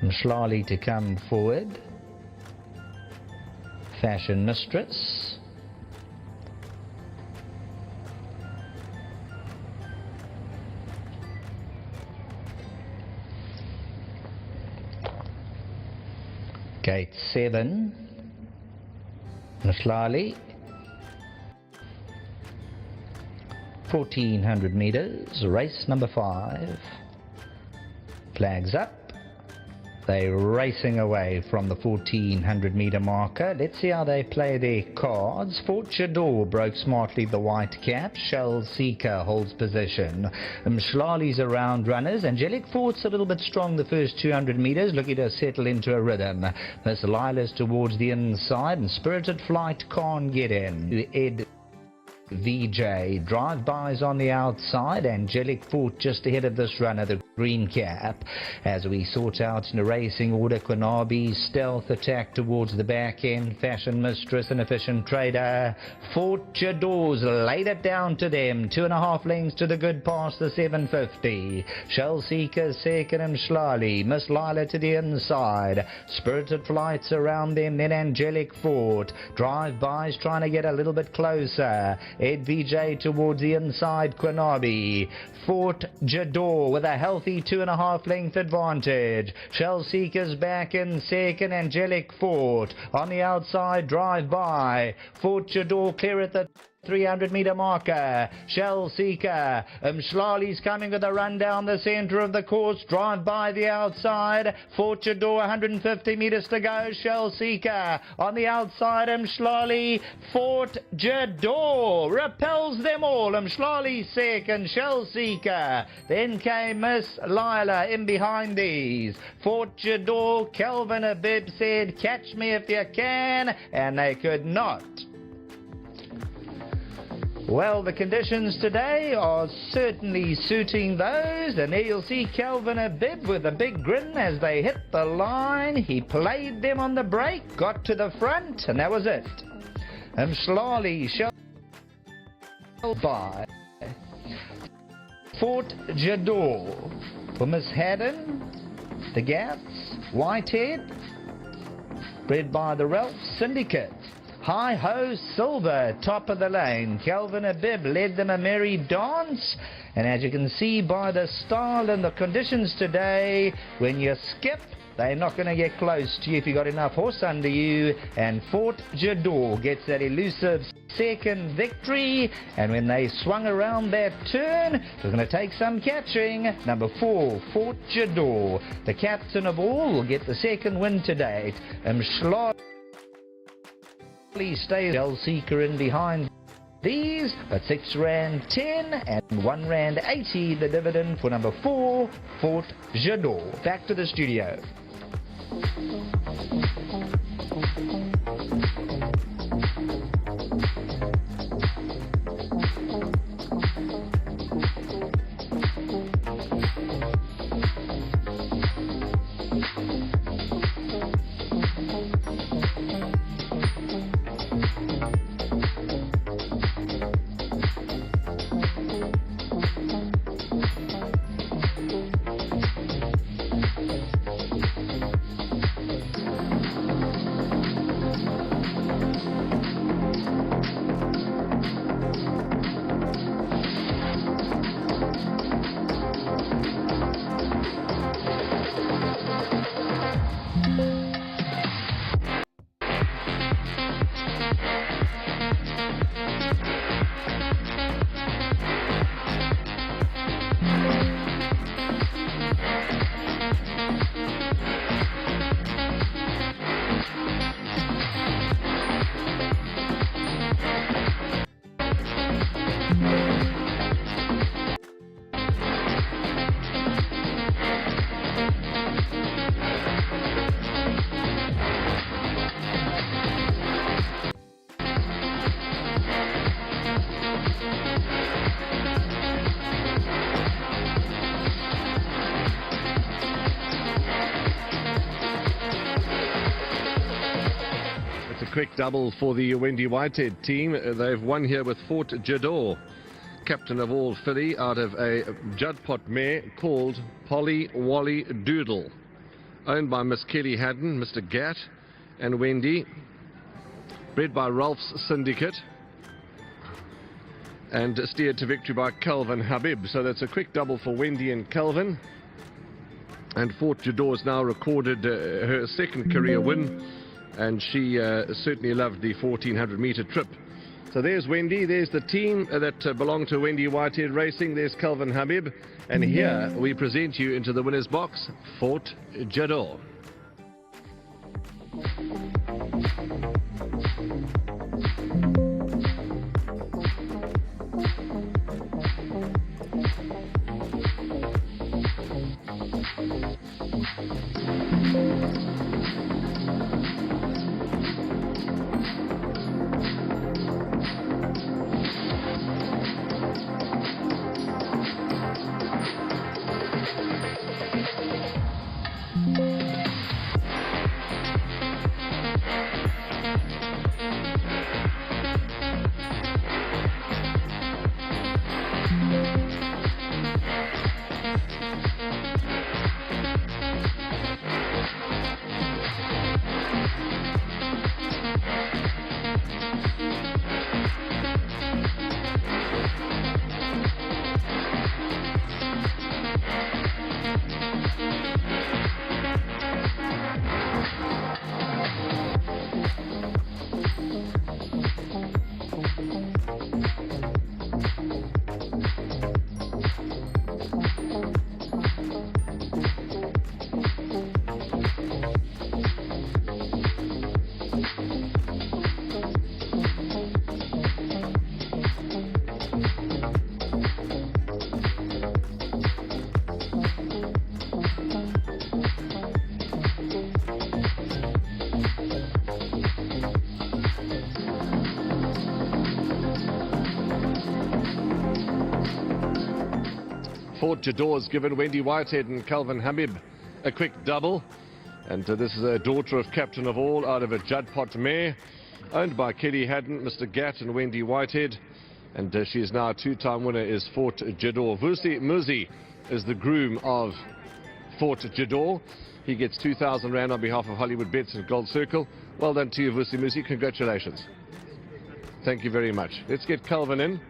Mshlali to come forward. Fashion Mistress. Gate 7. Mshlali. 1400 meters, race number 5. Flags up. They're racing away from the 1400 meter marker. Let's see how they play their cards. Fort Jador broke smartly the white cap. Shell Seeker holds position. Mshlali's around runners. Angelic Fort's a little bit strong the first 200 meters, looking to settle into a rhythm. Miss Lila's towards the inside, and Spirited Flight can't get in. Ed VJ. Drive-bys on the outside. Angelic Fort just ahead of this runner. The green cap. As we sort out in the racing order, Quinabi's stealth attack towards the back end, Fashion Mistress and Efficient Trader. Fort Jador's laid it down to them, 2.5 lengths to the good past the 750. Shell Seeker second and Schlali, Miss Lila to the inside. Spirited Flights around them, then Angelic Fort. Drive-bys trying to get a little bit closer. Ed VJ towards the inside, Quinabi. Fort Jador with a healthy 2.5 length advantage. Shell Seeker's back in second, Angelic Fort. On the outside, Drive-by. Fort Jador clear at the 300-meter marker. Shell Seeker. Schlali's coming with a run down the center of the course. Drive-by the outside. Fort Jador, 150 meters to go. Shell Seeker on the outside. Schlali. Fort Jador repels them all. Schlali second. Shell Seeker. Then came Miss Lila in behind these. Fort Jador. Kelvin Abib said, "Catch me if you can," and they could not. Well, the conditions today are certainly suiting those, and there you'll see Kelvin Abib with a big grin as they hit the line. He played them on the break, got to the front, and that was it. Schlali, Shell by Fort Jador for Miss Haddon, the Gats, Whitehead, bred by the Ralph Syndicate. Hi Ho Silver, top of the lane. Kelvin Abib led them a merry dance. And as you can see by the style and the conditions today, when you skip, they're not going to get close to you if you got enough horse under you. And Fort Jador gets that elusive second victory. And when they swung around that turn, it was going to take some catching. Number 4, Fort Jador. The captain of all will get the second win today. Stays Shell Seeker in behind these, but 6 Rand 10 and 1 Rand 80 the dividend for number 4, Fort Jador. Back to the studio. Quick double for the Wendy Whitehead team. They've won here with Fort Jador, captain of all filly, out of a Judpot mare called Polly Wally Doodle, owned by Miss Kelly Haddon, Mr. Gat and Wendy, bred by Ralph's Syndicate and steered to victory by Kelvin Habib. So that's a quick double for Wendy and Kelvin, and Fort Jador's now recorded her second career win, and she certainly loved the 1400 meter trip. So there's Wendy, there's the team that belong to Wendy Whitehead Racing, there's Kelvin Habib, and here we present you into the winner's box, Fort Jador. Fort Jador's given Wendy Whitehead and Calvin Habib a quick double. And this is a daughter of captain of all out of a Judpot mare, owned by Kelly Haddon, Mr. Gatt and Wendy Whitehead. And she is now a two-time winner, is Fort Jador. Vusi Muzi is the groom of Fort Jador. He gets 2,000 Rand on behalf of Hollywood Bets and Gold Circle. Well done to you, Vusi Muzi. Congratulations. Thank you very much. Let's get Calvin in.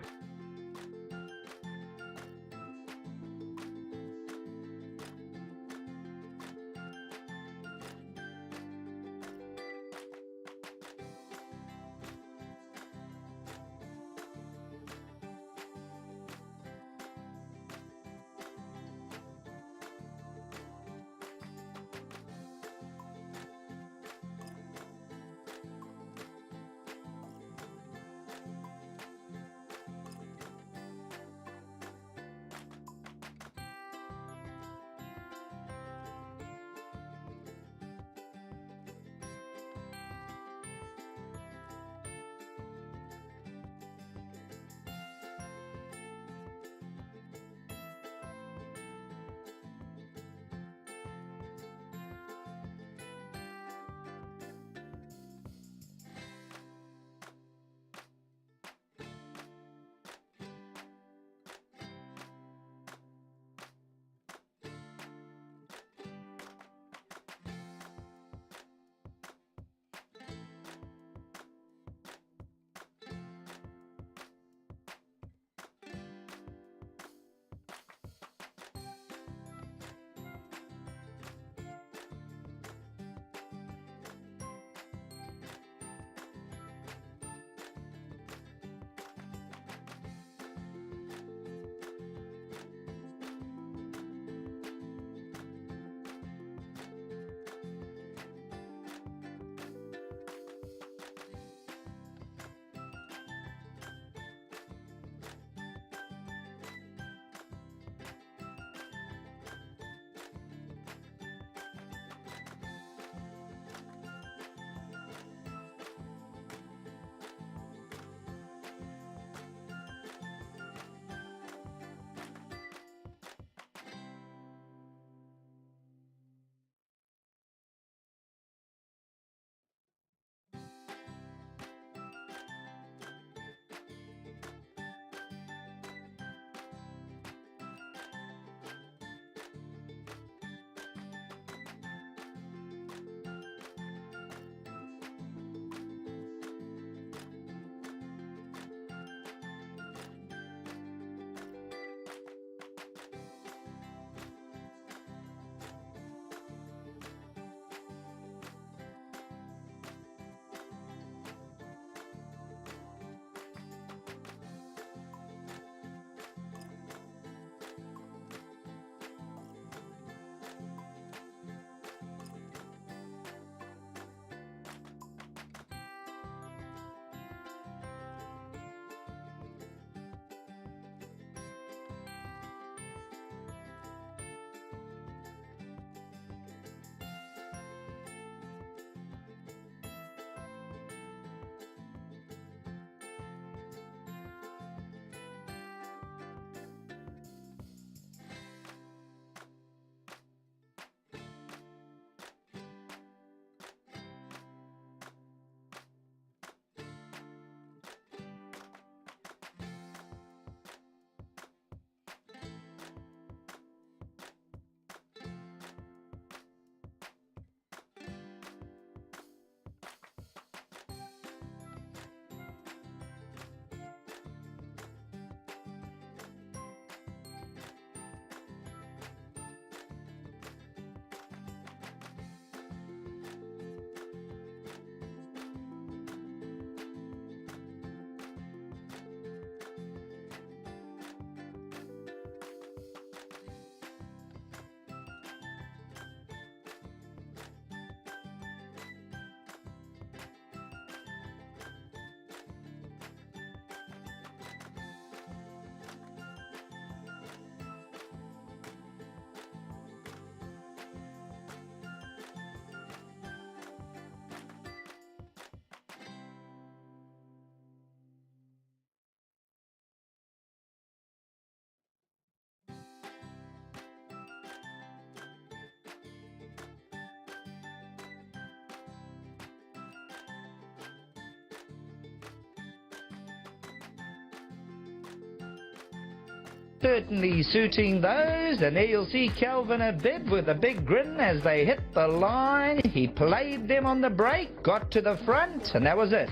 certainly suiting those, and there you'll see Calvin Abib with a big grin as they hit the line. He played them on the break, got to the front, and that was it.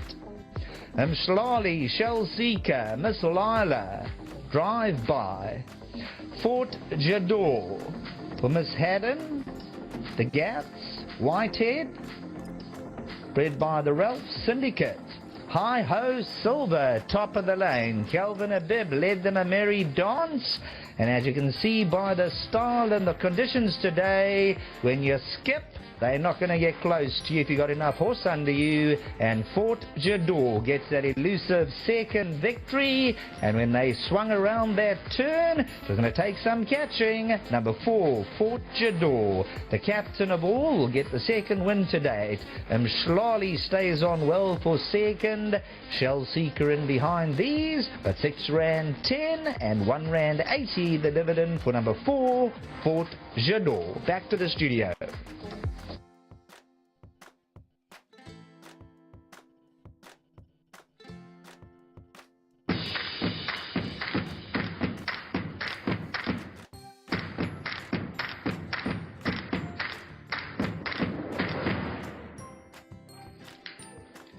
Mshlali, Shell Seeker, Miss Lila, Drive By, Fort Jador, for Miss Haddon, the Gats, Whitehead, bred by the Ralph Syndicate. Hi Ho Silver, top of the lane. Calvin Abib led them a merry dance. And as you can see by the style and the conditions today, when you skip, they're not going to get close to you if you got enough horse under you. And Fort Jador gets that elusive second victory. And when they swung around that turn, it was going to take some catching. Number 4, Fort Jador, the captain of all, will get the second win today. Mshlali stays on well for second. Shell Seeker in behind these, but 6 Rand 10 and 1 Rand 80 the dividend for number 4, Fort Jador. Back to the studio.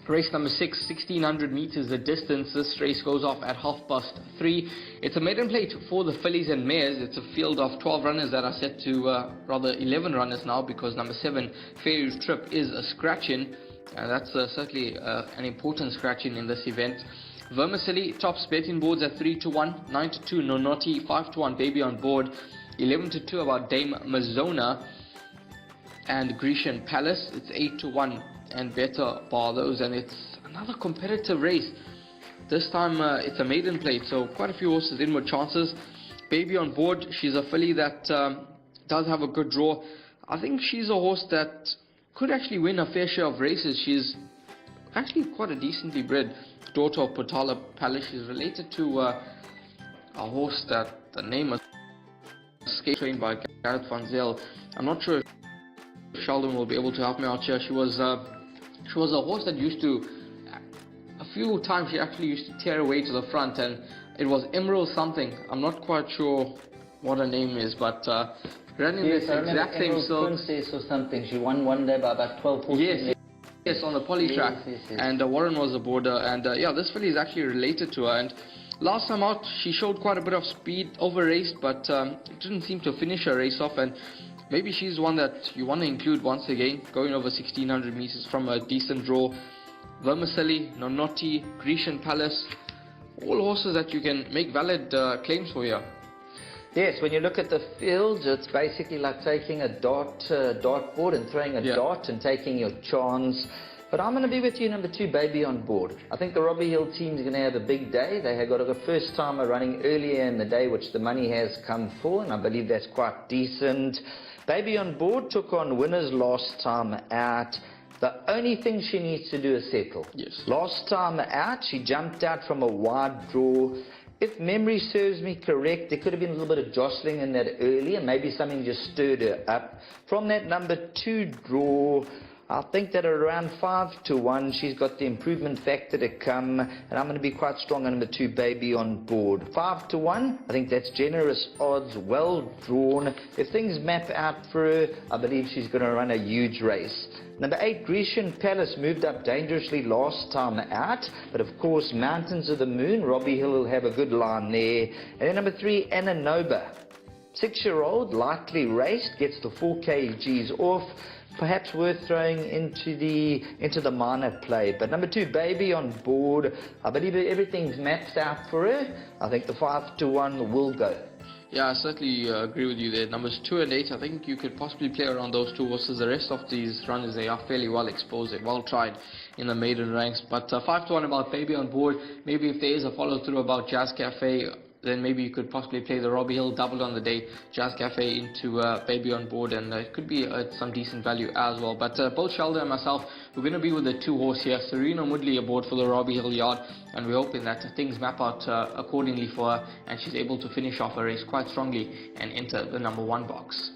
Race number 6, 1600 meters the distance. This race goes off at 3:30. It's a maiden plate for the fillies and mares. It's a field of 12 runners that are set to, rather 11 runners now, because number 7, Fairy's Trip, is a scratch-in. That's certainly an important scratch-in in this event. Vermicelli tops betting boards at 3-1, 9-2 Nonoti, 5-1 Baby on Board, 11-2 about Dame Mazona and Grecian Palace. It's 8-1 and better bar those, and it's another competitive race. This time it's a maiden plate, so quite a few horses in with chances. Baby on Board, she's a filly that does have a good draw. I think she's a horse that could actually win a fair share of races. She's actually quite a decently bred daughter of Potala Palace. She's related to a horse that the name is trained by Gareth Van Zyl. I'm not sure if Sheldon will be able to help me out here. She was a horse that used to, a few times she actually used to tear away to the front, and it was Emerald something. I'm not quite sure what her name is, but ran in this exact same silk. Princess or something. She won one day by about 12 horses. Yes, on the poly track. Yes. And Warren was the boarder, and yeah, this filly is actually related to her. And last time out, she showed quite a bit of speed over race, but it didn't seem to finish her race off. And maybe she's one that you want to include once again, going over 1600 meters from a decent draw. Vermicelli, Nonoti, Grecian Palace, all horses that you can make valid claims for here. Yes, when you look at the fields, it's basically like taking a dartboard and throwing a dart and taking your chance. But I'm going to be with you, number 2, Baby on Board. I think the Robbie Hill team is going to have a big day. They have got a first timer running earlier in the day, which the money has come for, and I believe that's quite decent. Baby on Board took on winners last time out. The only thing she needs to do is settle. Yes. Last time out, she jumped out from a wide draw. If memory serves me correct, there could have been a little bit of jostling in that earlier. Maybe something just stirred her up. From that number 2 draw, I think that around 5-1, she's got the improvement factor to come, and I'm going to be quite strong on number 2, Baby on Board. 5-1, I think that's generous odds, well drawn. If things map out for her, I believe she's going to run a huge race. Number 8, Grecian Palace, moved up dangerously last time out, but of course, Mountains of the Moon, Robbie Hill will have a good line there. And then number 3, Ananoba, 6-year-old, lightly raced, gets the 4 kgs off. Perhaps worth throwing into the minor play. But number 2, Baby on Board, I believe everything's mapped out for her. I think the 5-1 will go. Yeah, I certainly agree with you there. Numbers 2 and 8, I think you could possibly play around those 2 horses. The rest of these runners, they are fairly well exposed. They're well tried in the maiden ranks. But 5-1 about Baby on Board. Maybe if there is a follow-through about Jazz Cafe, then maybe you could possibly play the Robbie Hill double on the day, Jazz Cafe into Baby on Board, and it could be some decent value as well. But both Sheldon and myself, we're going to be with the 2 horse here, Serena Woodley aboard for the Robbie Hill yard, and we're hoping that things map out accordingly for her, and she's able to finish off her race quite strongly and enter the number 1 box.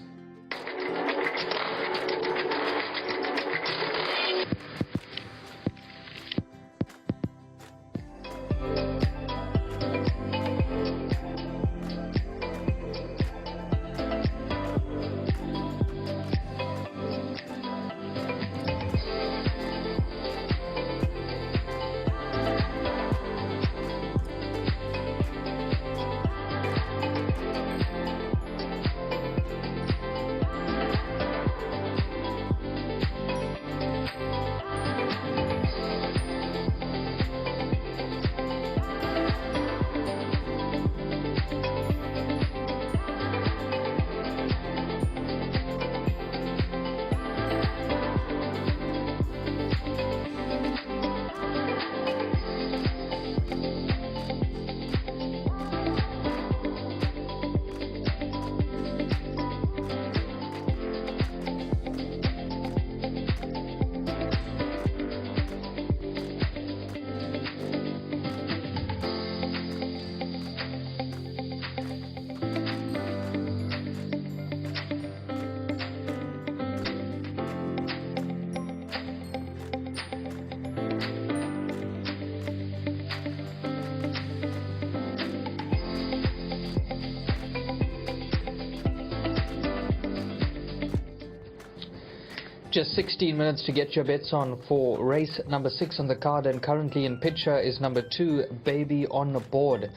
Just 16 minutes to get your bets on for race number 6 on the card, and currently in picture is number 2, Baby on Board.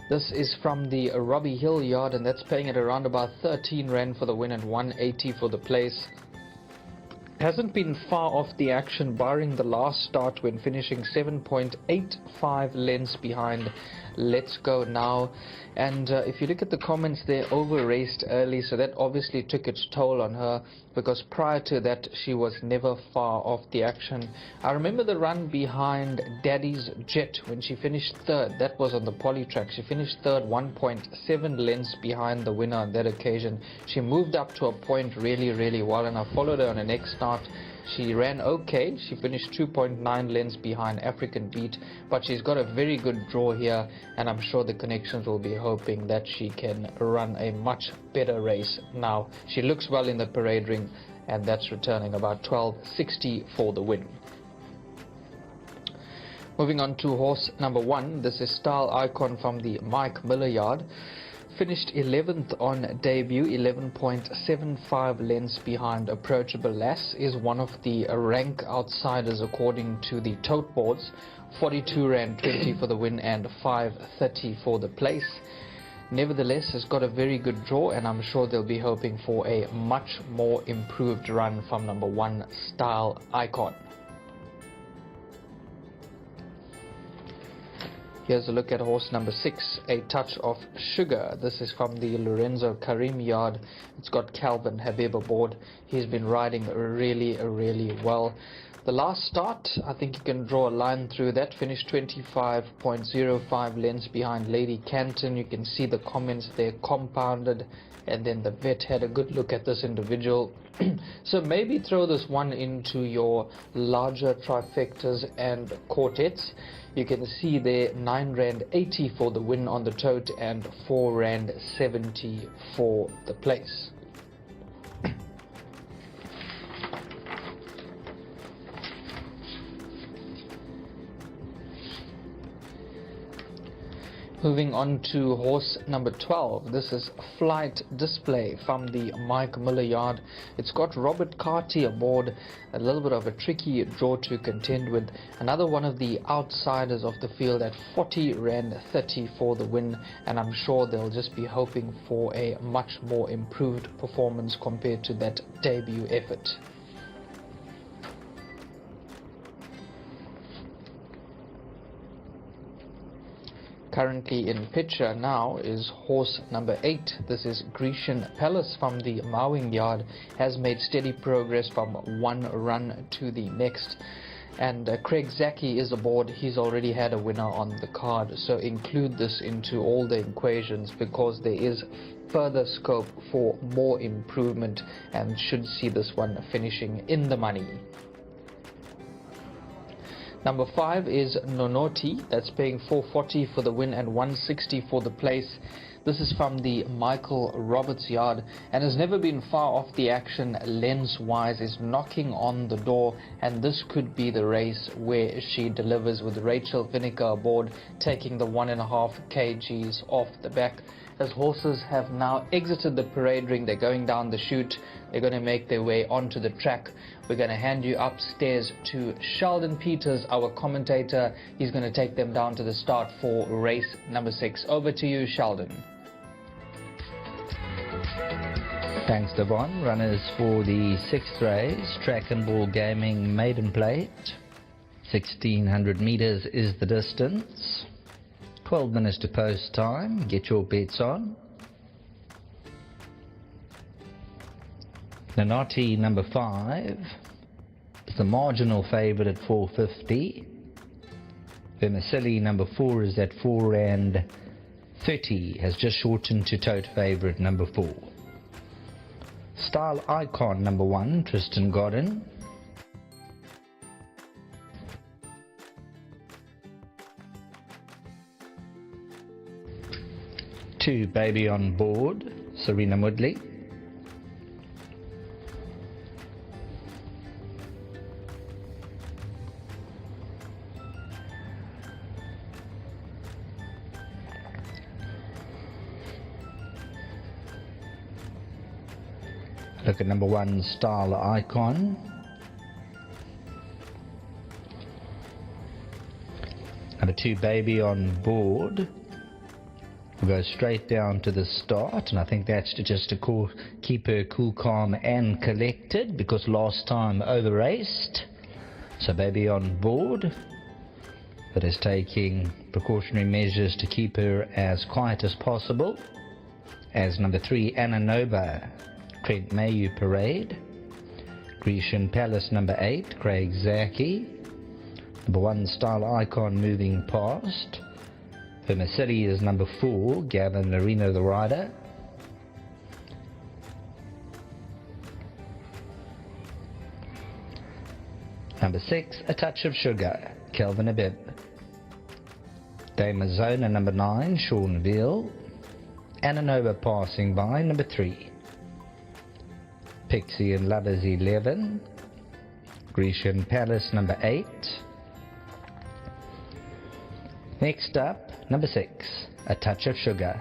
This is from the Robbie Hill yard, and that's paying at around about 13 rand for the win and 180 for the place. Hasn't been far off the action, barring the last start when finishing 7.85 lengths behind Let's Go Now. And if you look at the comments, they over raced early, so that obviously took its toll on her, because prior to that she was never far off the action. I remember the run behind Daddy's Jet when she finished third. That was on the poly track. She finished third, 1.7 lengths behind the winner on that occasion. She moved up to a point really well, and I followed her on the next start. She ran okay. She finished 2.9 lengths behind African Beat, but she's got a very good draw here, and I'm sure the connections will be hoping that she can run a much better race now. She looks well in the parade ring, and that's returning about 12.60 for the win. Moving on to horse number 1. This is Style Icon from the Mike Miller yard. Finished 11th on debut, 11.75 lengths behind Approachable Lass. Is one of the rank outsiders according to the tote boards. 42 rand 20 for the win and 5.30 for the place. Nevertheless, has got a very good draw, and I'm sure they'll be hoping for a much more improved run from number 1, Style Icon. Here's a look at horse number 6, A Touch of Sugar. This is from the Lorenzo Karim yard. It's got Calvin Habib aboard. He's been riding really well. The last start, I think you can draw a line through that. Finished 25.05 lengths behind Lady Canton. You can see the comments there compounded, and then the vet had a good look at this individual. So maybe throw this one into your larger trifectas and quartets. You can see there 9 rand 80 for the win on the tote and 4 rand 70 for the place. Moving on to horse number 12. This is Flight Display from the Mike Miller yard. It's got Robert Carty aboard. A little bit of a tricky draw to contend with. Another one of the outsiders of the field at 40 rand 30 for the win, and I'm sure they'll just be hoping for a much more improved performance compared to that debut effort. Currently in picture now is horse number 8. This is Grecian Palace from the Mowing yard. Has made steady progress from one run to the next. And Craig Zaki is aboard. He's already had a winner on the card. So include this into all the equations, because there is further scope for more improvement, and should see this one finishing in the money. Number 5 is Nonoti. That's paying 440 for the win and 160 for the place. This is from the Michael Roberts yard, and has never been far off the action lens-wise. Is knocking on the door, and this could be the race where she delivers, with Rachel Vinegar aboard, taking the 1.5 kgs off the back. As horses have now exited the parade ring, they're going down the chute. They're going to make their way onto the track. We're going to hand you upstairs to Sheldon Peters, our commentator. He's going to take them down to the start for race number 6. Over to you, Sheldon. Thanks, Devon. Runners for the 6th race, Track and Ball Gaming Maiden Plate. 1600 meters is the distance. 12 minutes to post time. Get your bets on. Nonoti number 5 is the marginal favourite at 450. Vermicelli number 4 is at 4 rand 30, has just shortened to tote favourite number 4. Style Icon number 1, Tristan Godden. Two, Baby on Board, Serena Mudley. Look at number 1, Style Icon. Number 2, Baby on Board. We'll go straight down to the start, and I think that's just to keep her cool, calm and collected, because last time over-raced. So Baby on Board, that is taking precautionary measures to keep her as quiet as possible. As number 3, Ananoba, Trent Mayu Parade. Grecian Palace number 8, Craig Zaki. Number 1, Style Icon Moving Past. Vermicelli is number 4, Gavin Larino the rider. Number 6, A Touch of Sugar, Kelvin Abib. Damazona number 9, Sean Veal. Ananova Passing By number 3. Pixie and Lovers 11. Grecian Palace number 8. Next up, number 6, A Touch of Sugar.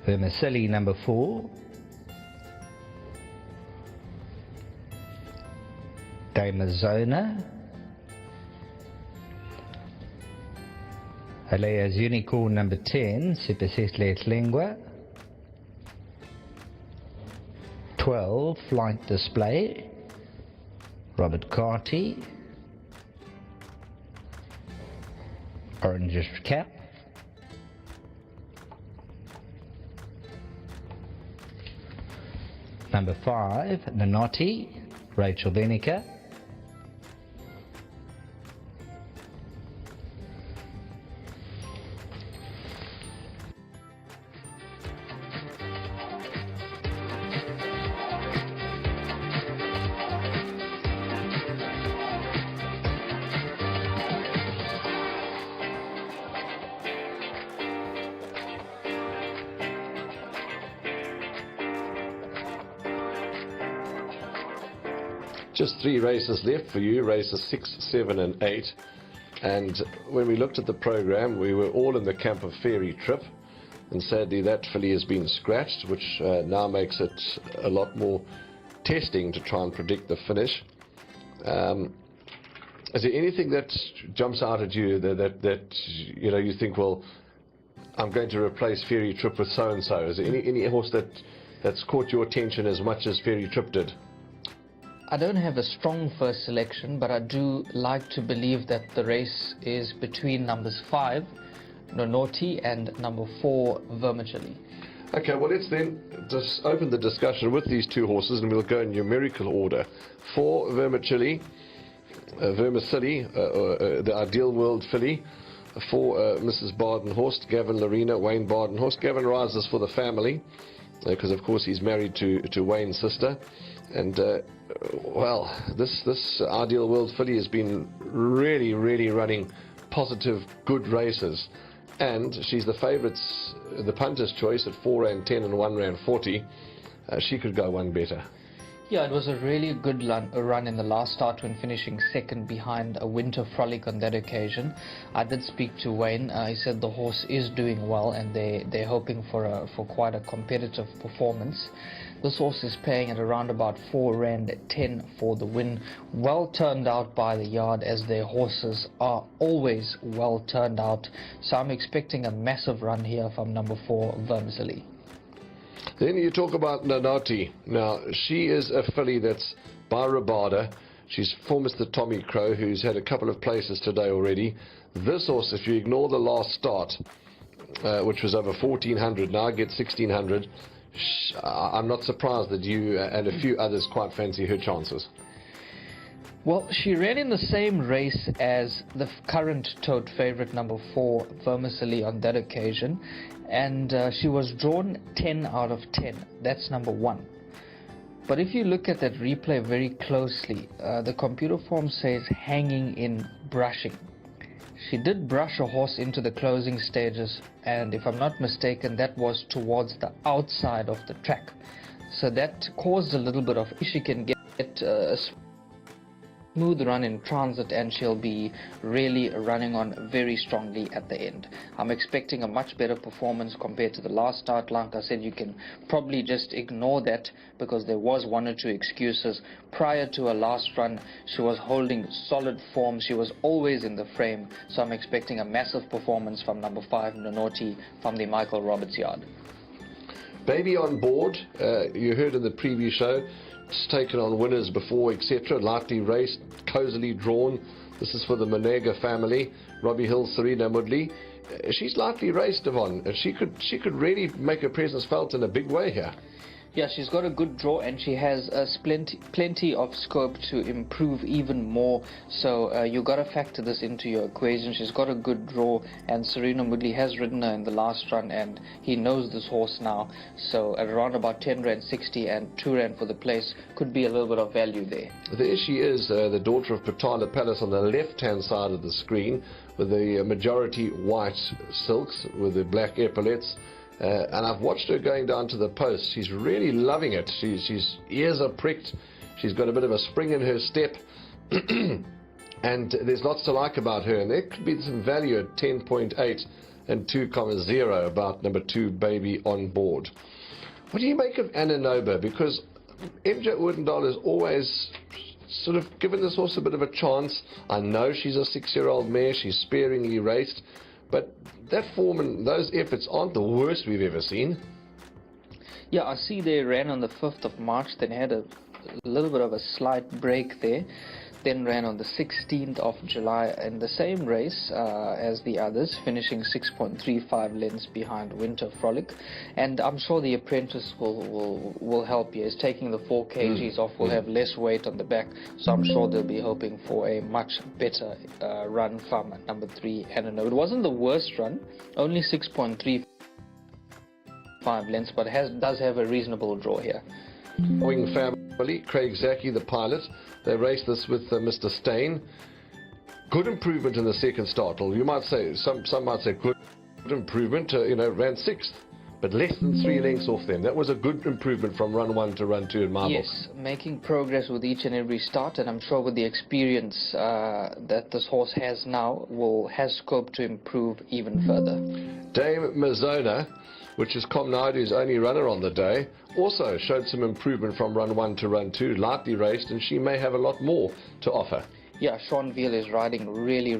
Vermicelli number 4. Damazona. Alea's Unicorn number 10, Sipesetle Lingua. 12, Flight Display, Robert Carty. Orange Cap. Number 5, Nanotti, Rachel Benica. Just 3 races left for you, races 6, 7 and 8. And when we looked at the program, we were all in the camp of Fairy Trip, and sadly that filly has been scratched, which now makes it a lot more testing to try and predict the finish. Is there anything that jumps out at you that you know, you think, well, I'm going to replace Fairy Trip with so and so? Is there any horse that's caught your attention as much as Fairy Trip did? I don't have a strong first selection, but I do like to believe that the race is between numbers 5, Nonoti, and number 4, Vermicelli. Okay, well, let's then just open the discussion with these 2 horses, and we'll go in numerical order. 4, Vermicelli, the Ideal World filly. 4, Mrs. Badenhorst, Gavin Larina, Wayne Badenhorst. Gavin rises for the family, because of course he's married to Wayne's sister. And well, this Ideal World filly has been really running positive, good races, and she's the favourites, the punter's choice at 4 Rand 10 and 1 Rand 40. She could go one better. Yeah, it was a really good run in the last start, when finishing second behind a Winter Frolic on that occasion. I did speak to Wayne. He said the horse is doing well, and they're hoping for quite a competitive performance. This horse is paying at around about 4 Rand 10 for the win. Well turned out by the yard, as their horses are always well turned out. So I'm expecting a massive run here from number 4, Vermicelli. Then you talk about Nanati. Now, she is a filly that's by Rabada. She's for Mr. Tommy Crow, who's had a couple of places today already. This horse, if you ignore the last start, which was over 1,400, now gets 1,600. I'm not surprised that you and a few others quite fancy her chances. Well, she ran in the same race as the current tote favourite, number 4, Vermicelli, on that occasion, and she was drawn 10 out of 10. That's number 1. But if you look at that replay very closely, the computer form says hanging in brushing. She did brush a horse into the closing stages, and if I'm not mistaken, that was towards the outside of the track. So that caused a little bit of issue. She can get smooth run in transit, and she'll be really running on very strongly at the end. I'm expecting a much better performance compared to the last start. Like I said, you can probably just ignore that because there was one or two excuses. Prior to her last run, she was holding solid form. She was always in the frame, so I'm expecting a massive performance from number 5, Nonoti, from the Michael Roberts yard. Baby on board, you heard in the preview show, it's taken on winners before, etc. Lightly raced, cozily drawn. This is for the Monega family. Robbie Hill, Serena Mudley. She's lightly raced, Devon. She could really make her presence felt in a big way here. Yeah, she's got a good draw, and she has plenty of scope to improve even more. So you got to factor this into your equation. She's got a good draw, and Serena Mudley has ridden her in the last run, and he knows this horse now. So at around about 10 Rand 60 and 2 Rand for the place could be a little bit of value there. There she is, the daughter of Patala Palace, on the left-hand side of the screen, with the majority white silks with the black epaulettes. And I've watched her going down to the post. She's really loving it. She's ears are pricked. She's got a bit of a spring in her step. And there's lots to like about her. And there could be some value at 10.8 and 2.0 about number 2, Baby on board. What do you make of Ananoba? Because MJ Oudendal has always sort of given this horse a bit of a chance. I know she's a 6-year-old mare. She's sparingly raced. But that form and those efforts aren't the worst we've ever seen. Yeah, I see they ran on the 5th of March, then had a little bit of a slight break there. Then ran on the 16th of July in the same race as the others, finishing 6.35 lengths behind Winter Frolic. And I'm sure the apprentice will help you. He's taking the 4 kgs off, will have less weight on the back, so I'm sure they'll be hoping for a much better run from number 3, Anano. It wasn't the worst run, only 6.35 lengths, but does have a reasonable draw here. Wing family, Craig Zaki, the pilot. They raced this with Mr. Stain. Good improvement in the second start. Well, you might say, some might say good improvement, ran 6th, but less than 3 lengths off them. That was a good improvement from run 1 to run 2 in my book. Yes, making progress with each and every start, and I'm sure with the experience that this horse has now, has scope to improve even further. Dame Mizona, which is Comnadu's only runner on the day, also showed some improvement from run 1 to run 2, lightly raced, and she may have a lot more to offer. Yeah, Sean Veal is riding really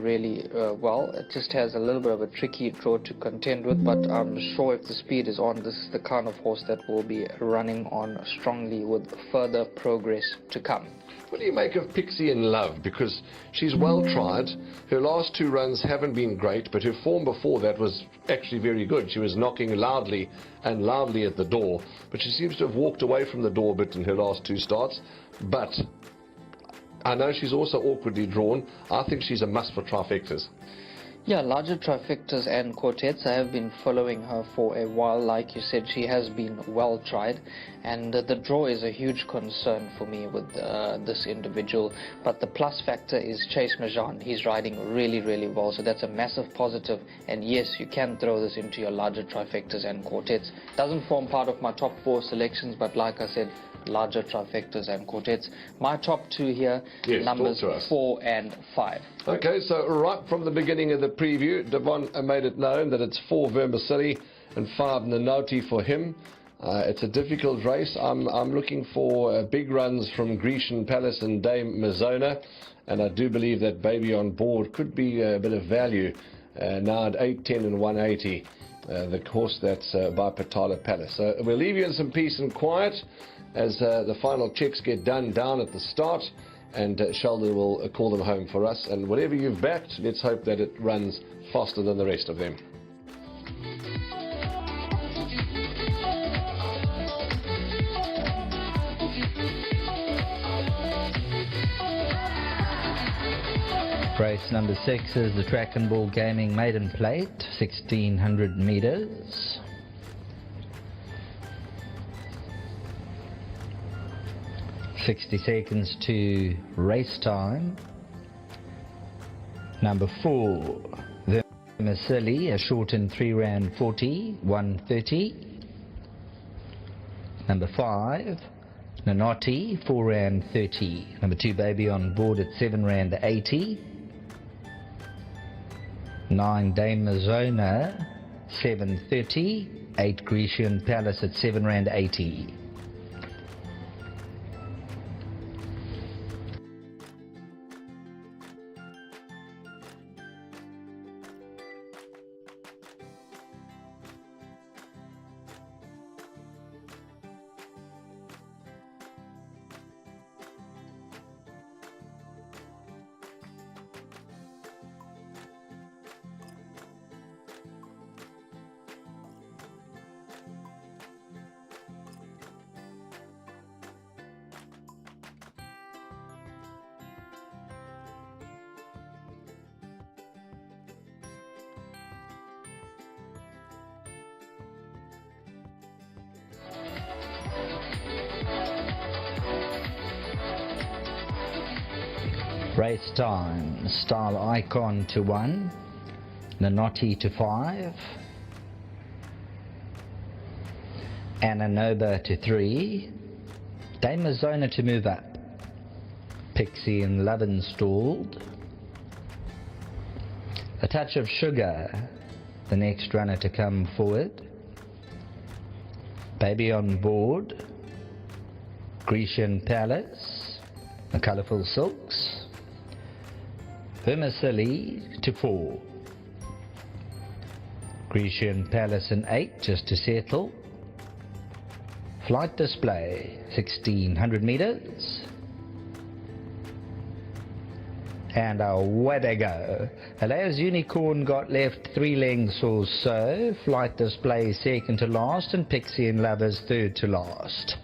well. It just has a little bit of a tricky draw to contend with, but I'm sure if the speed is on, this is the kind of horse that will be running on strongly with further progress to come. What do you make of Pixie in Love? Because she's well tried. Her last 2 runs haven't been great, but her form before that was actually very good. She was knocking loudly and loudly at the door, but she seems to have walked away from the door a bit in her last 2 starts. But I know she's also awkwardly drawn. I think she's a must for trifectas. Yeah, larger trifectas and quartets. I have been following her for a while. Like you said, she has been well tried, and the draw is a huge concern for me with this individual. But the plus factor is Chase Majan. He's riding really well, so that's a massive positive. And yes, you can throw this into your larger trifectas and quartets. Doesn't form part of my top 4 selections, but like I said, larger trifectas and quartets. My top 2 here, yes, numbers 4 and 5. Okay, so right from the beginning of the preview, Devon made it known that it's 4 Vermicelli and 5 Nanoti for him. It's a difficult race. I'm looking for big runs from Grecian Palace and Dame Mizona, and I do believe that Baby on Board could be a bit of value now at 8.10 and 180. The horse that's by Patala Palace. So we'll leave you in some peace and quiet as the final checks get done down at the start, and Sheldon will call them home for us. And whatever you've backed, let's hope that it runs faster than the rest of them. Race number 6 is the Track and Ball Gaming Maiden Plate, 1600 meters. $60 seconds to race time. Number 4, Vermicelli, a short in 3 Rand 40, 130. Number 5, Nanoti, 4 Rand 30. Number 2 Baby on Board at 7 Rand 80. 9 Dame Mazona, 7.30. 8 Grecian Palace at 7 Rand 80. Race time, Style Icon to 1, Nanoti to 5, Ananoba to 3, Dame Mazona to move up, Pixie and Love installed, A Touch of Sugar, the next runner to come forward, Baby on Board, Grecian Palace, The Colourful Silks, Vermicelli to 4, Grecian Palace in 8 just to settle, Flight Display 1600 meters, and away they go. Alea's Unicorn got left 3 lengths or so, Flight Display second to last, and Pixie and Lovers third to last.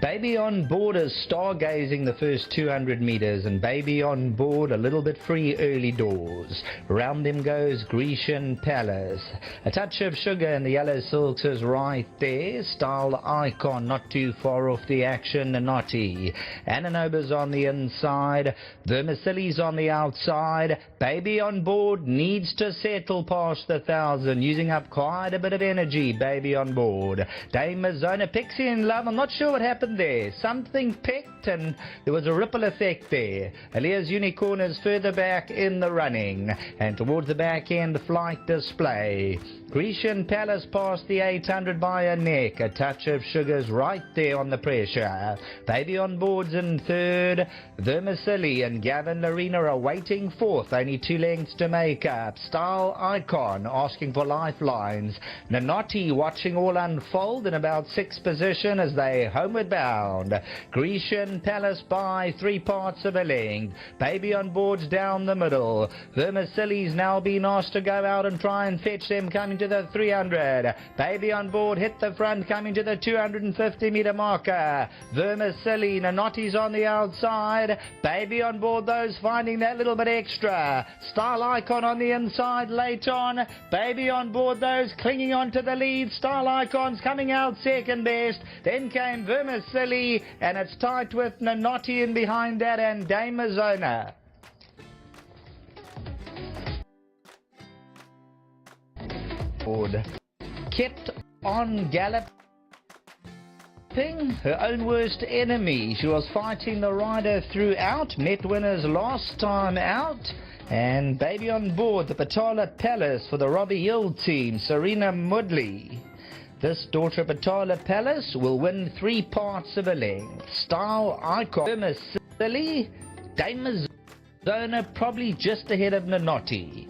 Baby on Board is stargazing the first 200 meters, and Baby on Board a little bit free early doors. Round them goes Grecian Palace. A Touch of Sugar in the yellow silks is right there. Style Icon not too far off the action. Nanoti. Ananoba's on the inside. Vermicelli's on the outside. Baby on Board needs to settle past the 1,000, using up quite a bit of energy. Baby on Board. Dame Mazona, Pixie and Love. I'm not sure what happened there. Something picked and there was a ripple effect there. Alea's Unicorn is further back in the running, and towards the back end, Flight Display. Grecian Palace past the 800 by a neck. A Touch of Sugar's right there on the pressure. Baby on Board's in third. Vermicelli and Gavin Lorena are waiting fourth. Only 2 lengths to make up. Style Icon asking for lifelines. Nanoti watching all unfold in about 6th position as they homeward bound. Grecian Palace by 3 parts of a length. Baby on Board's down the middle. Vermicelli's now been asked to go out and try and fetch them coming to the 300. Baby on Board hit the front coming to the 250 meter marker. Vermicelli, Nanoti's on the outside. Baby on Board, those finding that little bit extra. Style Icon on the inside late on. Baby on Board, those clinging on to the lead. Style Icon's coming out second best. Then came Vermicelli, and it's tight with Nanoti in behind that and Dame Mazona. Kept on galloping, her own worst enemy. She was fighting the rider throughout, met winners last time out, and Baby on Board, the Patala Palace for the Robbie Hill team, Serena Mudley. This daughter of Patala Palace will win 3 parts of a length. Style Icon, Vermicelli, Dame Mazona probably just ahead of Nanoti.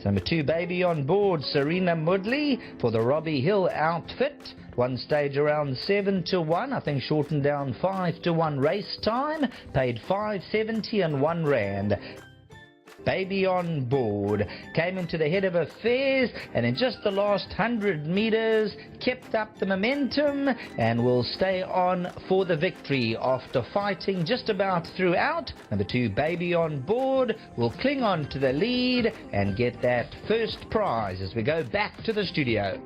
Number 2, Baby on Board, Serena Mudley for the Robbie Hill outfit. One stage around 7 to 1, I think shortened down 5 to 1 race time. Paid 5.70 and 1 Rand. Baby on Board came into the head of affairs, and in just the last 100 meters kept up the momentum and will stay on for the victory after fighting just about throughout. Number 2, Baby on Board will cling on to the lead and get that first prize as we go back to the studio.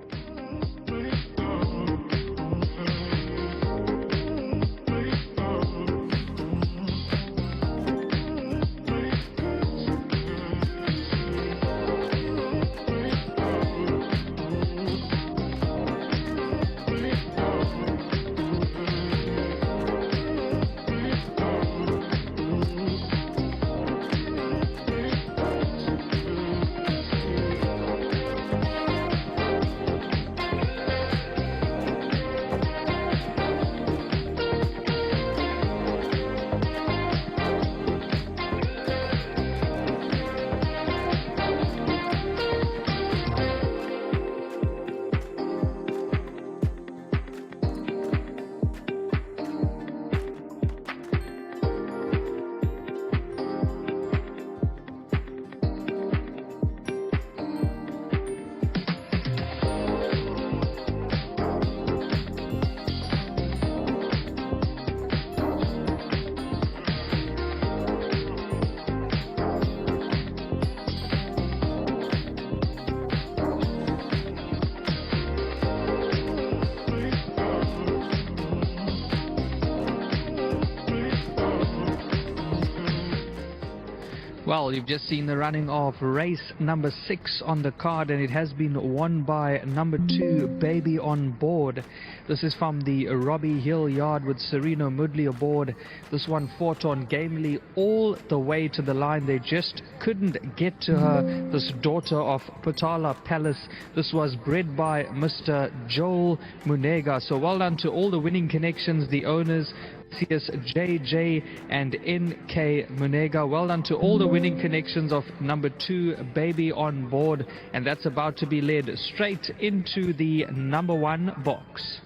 Well, you've just seen the running of race number 6 on the card, and it has been won by number 2, Baby on Board. This is from the Robbie Hill yard with Serena Mudley aboard. This one fought on gamely all the way to the line. They just couldn't get to her, this daughter of Potala Palace. This was bred by Mr. Joel Munega. So well done to all the winning connections, the owners, JJ and NK Munega. Well done to all the winning connections of number 2, Baby on Board, and that's about to be led straight into the number 1 box.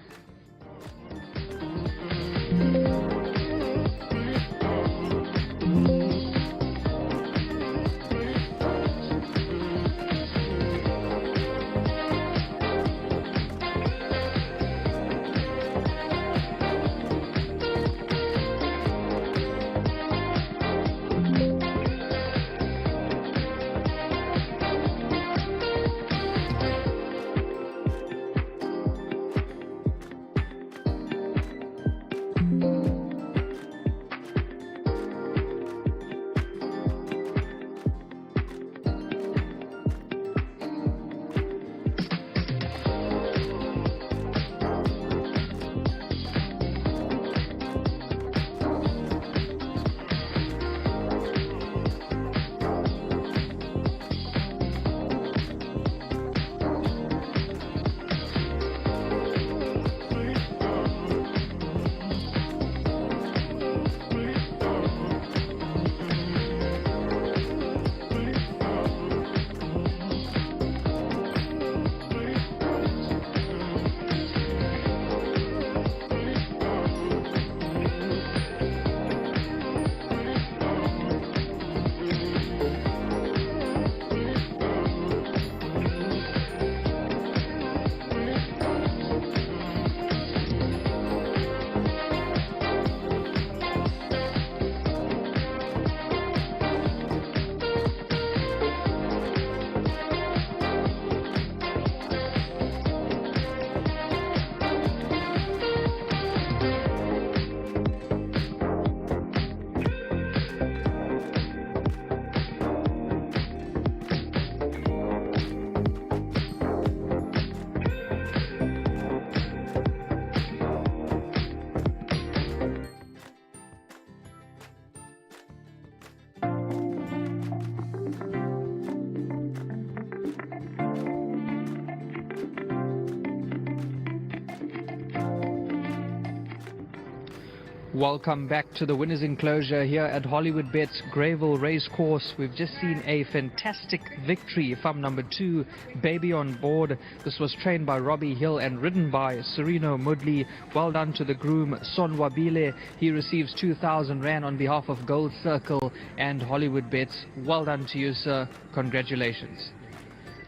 Welcome back to the winners enclosure here at Hollywood Bet's Greyville Racecourse. We've just seen a fantastic victory from number 2, Baby on Board. This was trained by Robbie Hill and ridden by Serena Mudley. Well done to the groom Sonwabile. He receives 2,000 Rand on behalf of Gold Circle and Hollywood Bets. Well done to you, sir. Congratulations.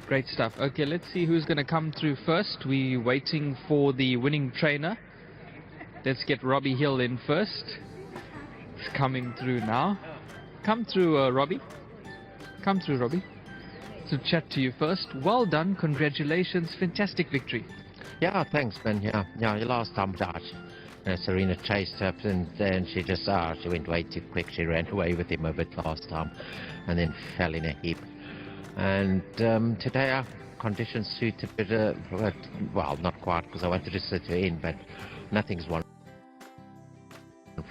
Great stuff. Okay, let's see who's going to come through first. We're waiting for the winning trainer. Let's get Robbie Hill in first. It's coming through now. Come through, Robbie. Come through, Robbie. So chat to you first. Well done. Congratulations. Fantastic victory. Yeah, thanks, man. Yeah, last time, Serena chased her, and then she just, she went way too quick. She ran away with him a bit last time, and then fell in a heap. And today our conditions suit a bit, well, not quite, because I wanted to sit her in, but nothing's one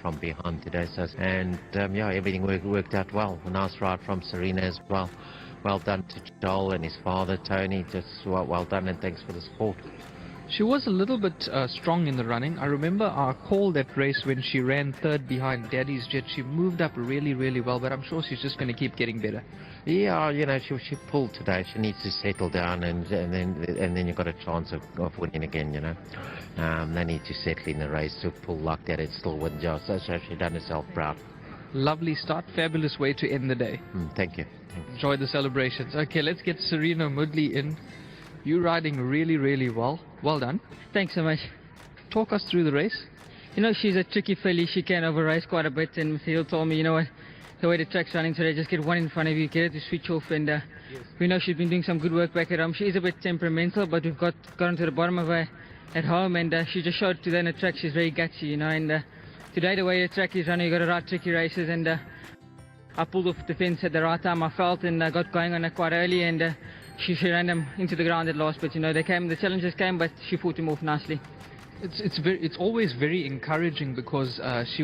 from behind today. So, and yeah, everything worked out well. A nice ride from Serena as well. Well done to Joel and his father, Tony. Just well done, and thanks for the support. She was a little bit strong in the running. I remember I called that race when she ran 3rd behind Daddy's Jet. She moved up really, really well, but I'm sure she's just going to keep getting better. Yeah, you know, she pulled today. She needs to settle down, and then you've got a chance of winning again, you know. They need to settle in the race to pull like that and still win. So she done herself proud. Lovely start, fabulous way to end the day. Thank you. Enjoy the celebrations. Okay, let's get Serena Mudley in. You're riding really, really well. Well done. Thanks so much. Talk us through the race. You know, she's a tricky filly. She can over-race quite a bit, and Phil told me, you know what, the way the track's running today, just get one in front of you, get her to switch off, and we know she's been doing some good work back at home. She is a bit temperamental, but we've gotten to the bottom of her at home, and she just showed today on the track she's very gutsy, you know, and today the way the track is running, you've got to ride tricky races, and I pulled off the fence at the right time I felt, and I got going on her quite early, and she ran them into the ground at last. But you know, the challenges came, but she fought them off nicely. It's always very encouraging because she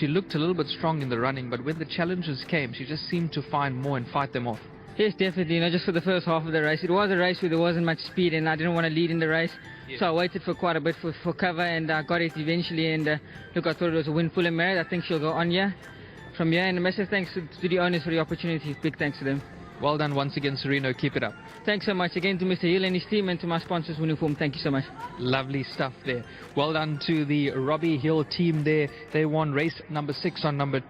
looked a little bit strong in the running, but when the challenges came, she just seemed to find more and fight them off. Yes, definitely. You know, just for the first half of the race, it was a race where there wasn't much speed, and I didn't want to lead in the race, so I waited for quite a bit for cover, and I got it eventually. And look, I thought it was a win full and merit. I think she'll go on here from here, and a massive thanks to the owners for the opportunity. Big thanks to them. Well done once again, Sereno. Keep it up. Thanks so much again to Mr. Hill and his team, and to my sponsors, Uniform. Thank you so much. Lovely stuff there. Well done to the Robbie Hill team there. They won race 6 on number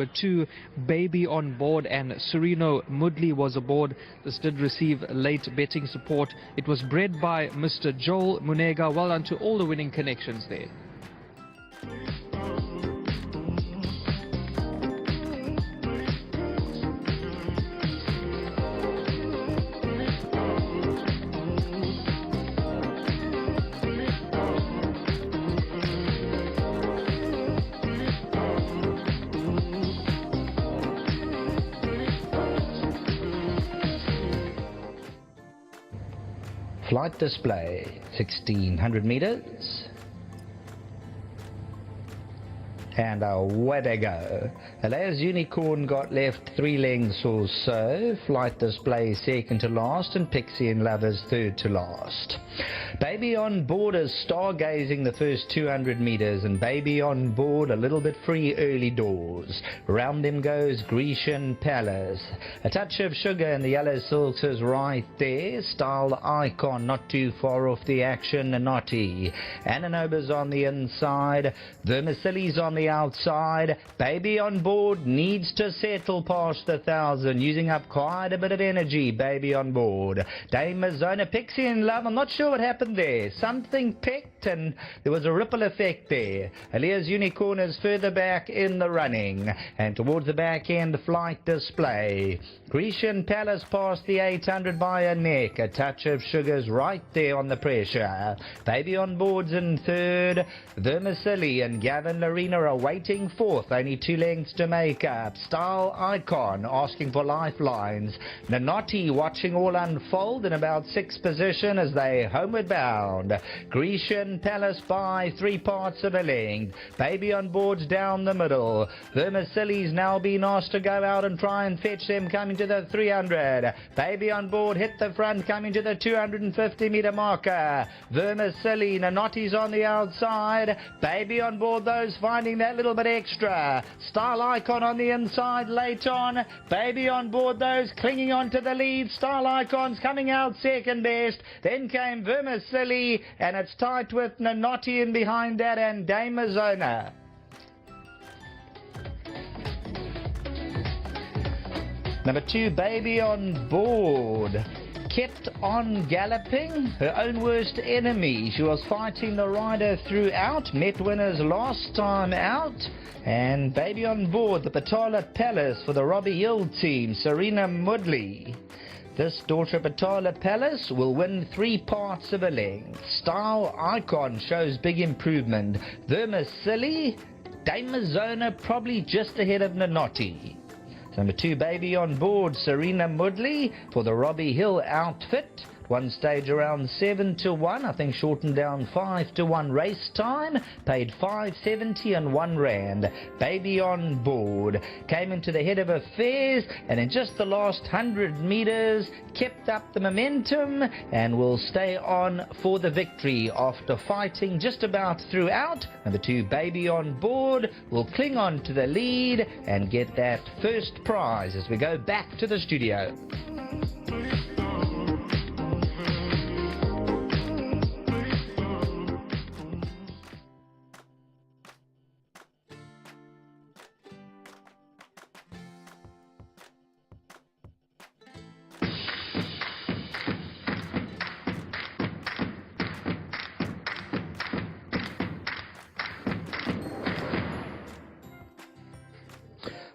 2. Baby on board, and Sereno Mudley was aboard. This did receive late betting support. It was bred by Mr. Joel Munega. Well done to all the winning connections there. Flight display, 1600 meters. And away they go. Elias Unicorn got left 3 lengths or so. Flight display second to last, and Pixie and Lovers third to last. Baby on board is stargazing the first 200 meters, and Baby on board a little bit free early doors. Round them goes Grecian Palace. A touch of sugar in the yellow silks is right there. Style Icon not too far off the action. Naughty. Ananoba's on the inside. Vermicelli's on the outside. Baby on board needs to settle past the 1,000, using up quite a bit of energy. Baby on board. Dame Mazona, Pixie and Love. I'm not sure what happened there. Something picked and there was a ripple effect there. Elias Unicorn is further back in the running, and towards the back end, Flight display. Grecian Palace past the 800 by a neck. A touch of sugar's right there on the pressure. Baby on board's in third. Vermicelli and Gavin Larena are waiting fourth. Only 2 lengths to make up. Style Icon asking for lifelines. Nanoti watching all unfold in about 6th position as they homeward bound. Grecian Palace by 3 parts of a length. Baby on board's down the middle. Vermicelli's now been asked to go out and try and fetch them coming to the 300. Baby on board hit the front coming to the 250 meter marker. Vermicelli, Nanoti's on the outside. Baby on board, those finding that little bit extra. Style Icon on the inside late on. Baby on board, those clinging on to the lead. Style Icon's coming out second best. Then came Vermicelli, and it's tight with Nanoti in behind that, and Dame Mazona. Number 2, Baby on board. Kept on galloping, her own worst enemy. She was fighting the rider throughout, met winners last time out, and Baby on board, the Patala Palace for the Robbie Hill team, Serena Mudley. This daughter Patala Palace will win 3 parts of a length. Style Icon shows big improvement. Vermicelli, Dame Mazona probably just ahead of Nanoti. Number 2, Baby on board, Serena Mudley for the Robbie Hill outfit. One stage around 7-1, I think shortened down 5-1 race time. Paid 5.70 and 1 rand. Baby on board came into the head of affairs, and in just the last 100 meters kept up the momentum and will stay on for the victory after fighting just about throughout. Number 2, Baby on board will cling on to the lead and get that first prize as we go back to the studio.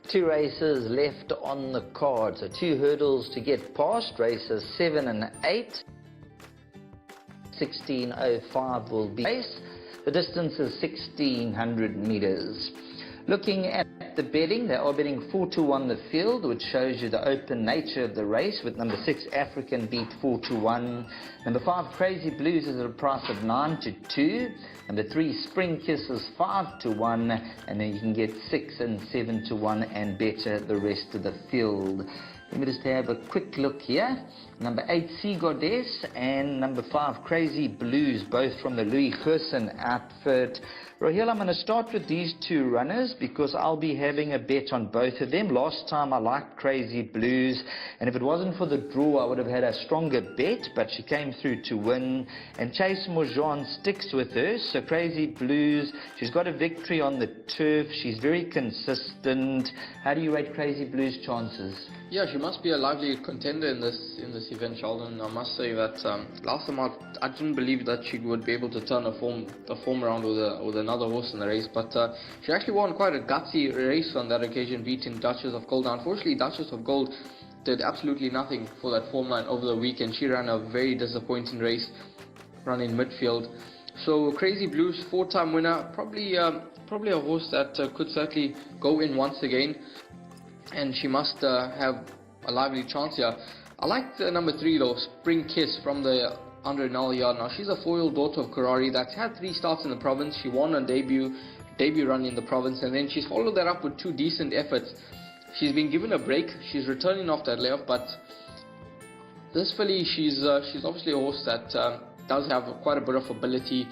Two races left on the card, so 2 hurdles to get past. Races 7 and 8. 16:05 will be race. The distance is 1600 meters. Looking at the betting, they are betting 4-1 the field, which shows you the open nature of the race, with number 6 African beat 4-1. Number 5 Crazy Blues is at a price of 9-2. Number 3 Spring Kiss is 5-1, and then you can get 6 and 7-1 and better the rest of the field. Let me just have a quick look here. Number 8 Sea Goddess and number 5 Crazy Blues, both from the Louis Gerson outfit. Raheel, I'm going to start with these two runners because I'll be having a bet on both of them. Last time I liked Crazy Blues, and if it wasn't for the draw I would have had a stronger bet, but she came through to win, and Chase Morjan sticks with her. So Crazy Blues, she's got a victory on the turf, she's very consistent. How do you rate Crazy Blues' chances? Yeah, she must be a lively contender in this event, Sheldon. I must say that last time I didn't believe that she would be able to turn the form around with another horse in the race, but she actually won quite a gutsy race on that occasion, beating Duchess of Gold. Unfortunately, Duchess of Gold did absolutely nothing for that form line over the weekend. She ran a very disappointing race, running midfield. So Crazy Blues, 4-time winner, probably a horse that could certainly go in once again, and she must have a lively chance here. I like number 3 though, Spring Kiss from the under Nile yard. Now she's a foil daughter of Karari that's had 3 starts in the province. She won her debut run in the province, and then she's followed that up with 2 decent efforts. She's been given a break, she's returning off that layoff, but this filly, she's obviously a horse that does have quite a bit of ability.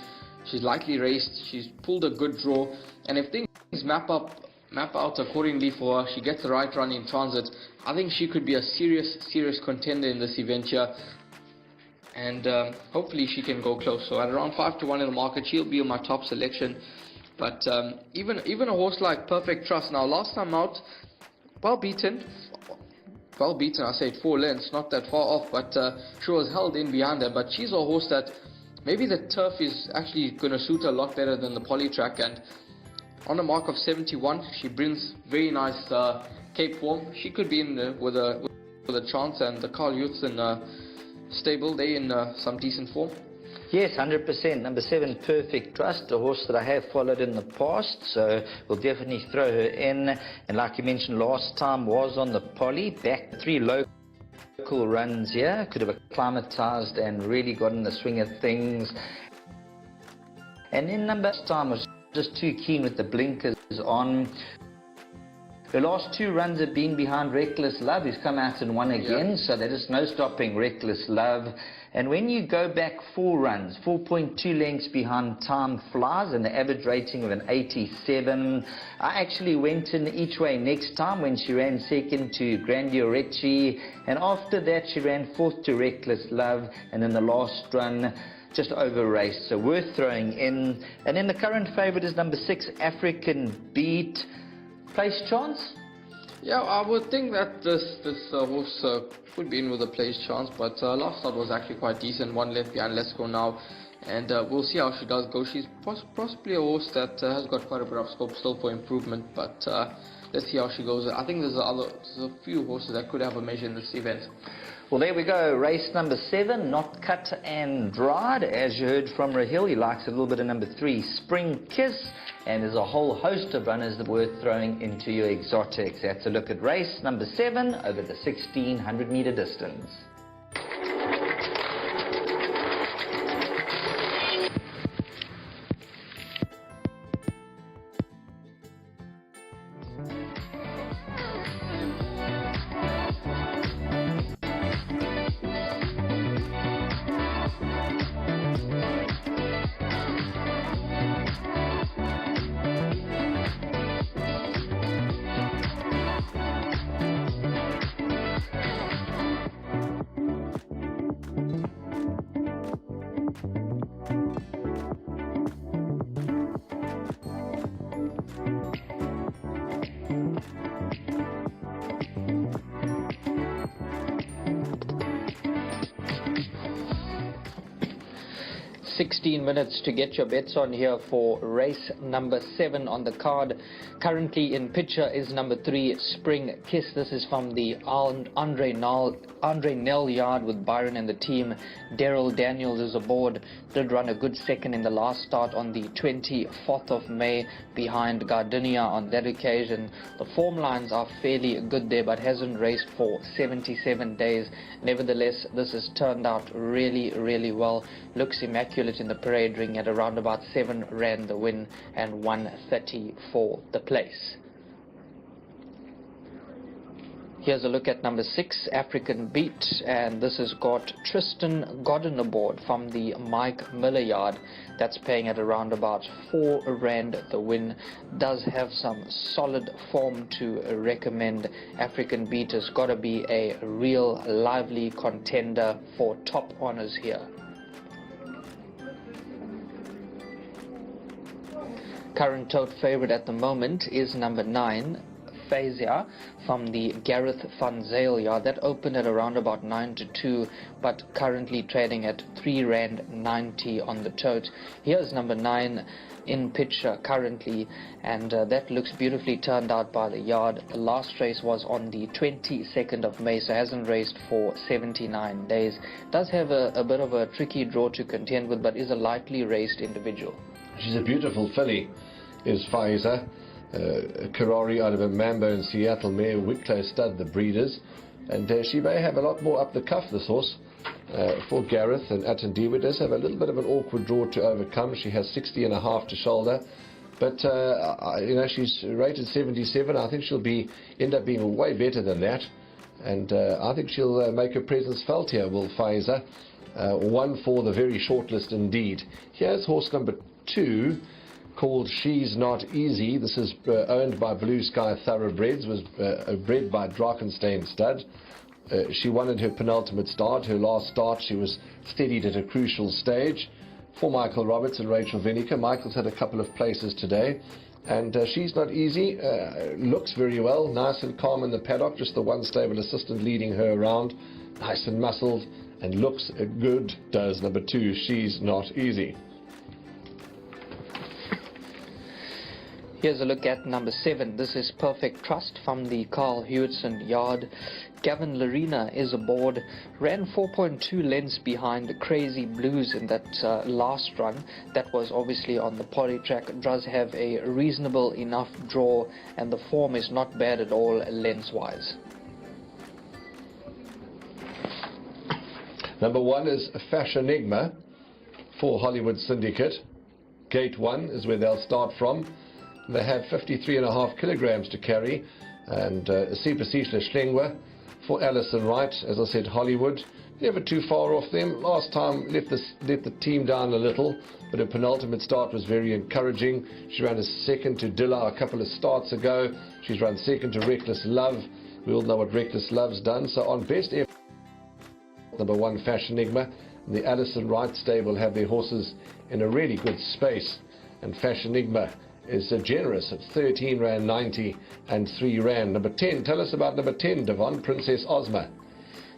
She's lightly raced, she's pulled a good draw, and if things map out accordingly for her, she gets the right run in transit, I think she could be a serious contender in this event here, and hopefully she can go close. So at around 5-1 in the market, she'll be my top selection. But even a horse like Perfect Trust, now last time out, well beaten, I say it 4 lengths, not that far off, but she was held in behind her. But she's a horse that maybe the turf is actually going to suit her a lot better than the poly track, and on a mark of 71, she brings very nice Cape form. She could be in with a chance, and the Carl Youthson stable, they in some decent form. Yes, 100%. Number 7, Perfect Trust, a horse that I have followed in the past, so we'll definitely throw her in. And like you mentioned, last time was on the poly, back 3 local runs here, could have acclimatized and really got in the swing of things. And then number time was just too keen with the blinkers on. The last 2 runs have been behind Reckless Love, who's come out and won again, so there is no stopping Reckless Love. And when you go back 4 runs, 4.2 lengths behind Time Flies, and the average rating of an 87, I actually went in each way next time when she ran second to Grandiorecci, and after that she ran 4th to Reckless Love, and in the last run just over raced, so worth throwing in. And then the current favourite is number 6, African Beat. Place chance? Yeah, I would think that this horse could be in with a place chance, but last start was actually quite decent. 1 left behind Let's Go Now, and we'll see how she does go. She's possibly a horse that has got quite a bit of scope still for improvement, but let's see how she goes. I think there's a few horses that could have a measure in this event. Well, there we go. Race number 7, Not Cut and Dried. As you heard from Raheel, he likes a little bit of number 3, Spring Kiss. And there's a whole host of runners that are worth throwing into your exotics. That's a look at race number 7 over the 1600 meter distance. 16 minutes to get your bets on here for race number 7 on the card. Currently in picture is number 3, Spring Kiss. This is from the Andre Nell yard with Byron and the team. Daryl Daniels is aboard. Did run a good second in the last start on the 24th of May behind Gardenia on that occasion. The form lines are fairly good there, but hasn't raced for 77 days. Nevertheless, this has turned out really well. Looks immaculate in the parade ring at around about 7 rand the win and 130 for the place. Here's a look at number 6, African Beat, and this has got Tristan Godden aboard from the Mike Miller yard. That's paying at around about 4 rand the win. Does have some solid form to recommend. African Beat has got to be a real lively contender for top honors here. Current tote favorite at the moment is number 9, Phasia from the Gareth van Zyl yard. That opened at around about 9-2, but currently trading at 3 rand 90 on the tote. Here's number 9 in picture currently, and that looks beautifully turned out by the yard. The last race was on the 22nd of May, so hasn't raced for 79 days. Does have a bit of a tricky draw to contend with, but is a lightly raced individual. She's a beautiful filly, is Pfizer. Karori out of a Mambo in Seattle mare, Wicklow stud, the breeders, and she may have a lot more up the cuff, this horse. For Gareth and Atandiwa does have a little bit of an awkward draw to overcome. She has 60.5 to shoulder, but you know, she's rated 77. I think she'll end up being way better than that, and I think she'll make her presence felt here, will Pfizer. One for the very short list indeed. Here's horse number 2, called She's Not Easy. This is owned by Blue Sky Thoroughbreds, was bred by Drakenstein stud. She won in her penultimate start. Her last start she was steadied at a crucial stage. For Michael Roberts and Rachel Vinica. Michael's had a couple of places today, and She's Not Easy looks very well, nice and calm in the paddock, just the one stable assistant leading her around, nice and muscled, and looks good, does number 2, She's Not Easy. Here's a look at number 7. This is Perfect Trust from the Carl Hewitson yard. Gavin Larina is aboard. Ran 4.2 lengths behind Crazy Blues in that last run. That was obviously on the poly track. Does have a reasonable enough draw, and the form is not bad at all lengthwise. Number 1 is Fashion Enigma for Hollywood Syndicate. Gate 1 is where they'll start from. They have 53.5 kilograms to carry, and Sipa Sisla Schlengwa for Alison Wright. As I said, Hollywood, never too far off them. Last time let the team down a little, but her penultimate start was very encouraging. She ran a second to Dilla a couple of starts ago. She's run second to Reckless Love. We all know what Reckless Love's done. So on best effort, number 1 Fashion Enigma, and the Alison Wright stable have their horses in a really good space, and Fashion Enigma is generous at 13 rand 90 and 3 rand. Number 10, tell us about number 10, Devon, Princess Ozma.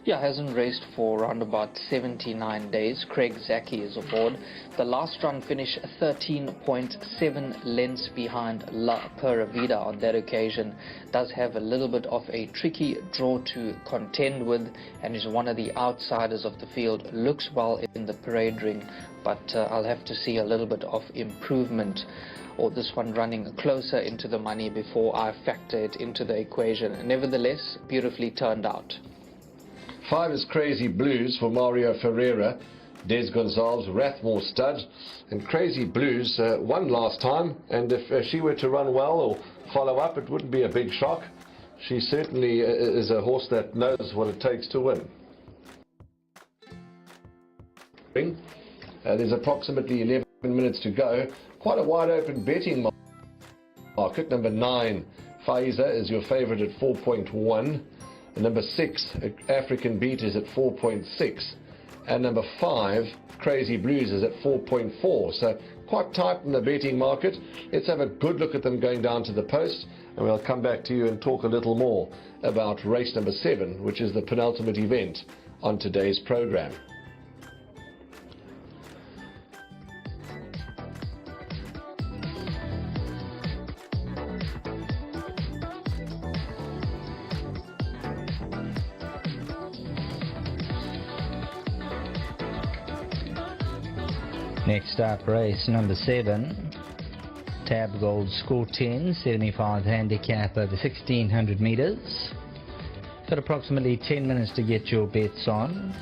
Yeah, hasn't raced for around about 79 days. Craig Zaki is aboard. The last run finished 13.7 lengths behind La Pura Vida on that occasion. Does have a little bit of a tricky draw to contend with, and is one of the outsiders of the field. Looks well in the parade ring, but I'll have to see a little bit of improvement, or this one running closer into the money before I factor it into the equation. Nevertheless, beautifully turned out. 5 is Crazy Blues for Mario Ferreira, Des Gonzalez, Rathmore stud, and Crazy Blues won last time, and if she were to run well or follow up, it wouldn't be a big shock. She certainly is a horse that knows what it takes to win. There's approximately 11 minutes to go. Quite a wide open betting market. Number 9, Pfizer, is your favorite at 4.1. And number 6, African Beat, is at 4.6. And number 5, Crazy Blues, is at 4.4. So quite tight in the betting market. Let's have a good look at them going down to the post, and we'll come back to you and talk a little more about race number 7, which is the penultimate event on today's program. Next up, race number 7. Tab Gold Score 10, 75 handicap over 1600 meters. Got approximately 10 minutes to get your bets on.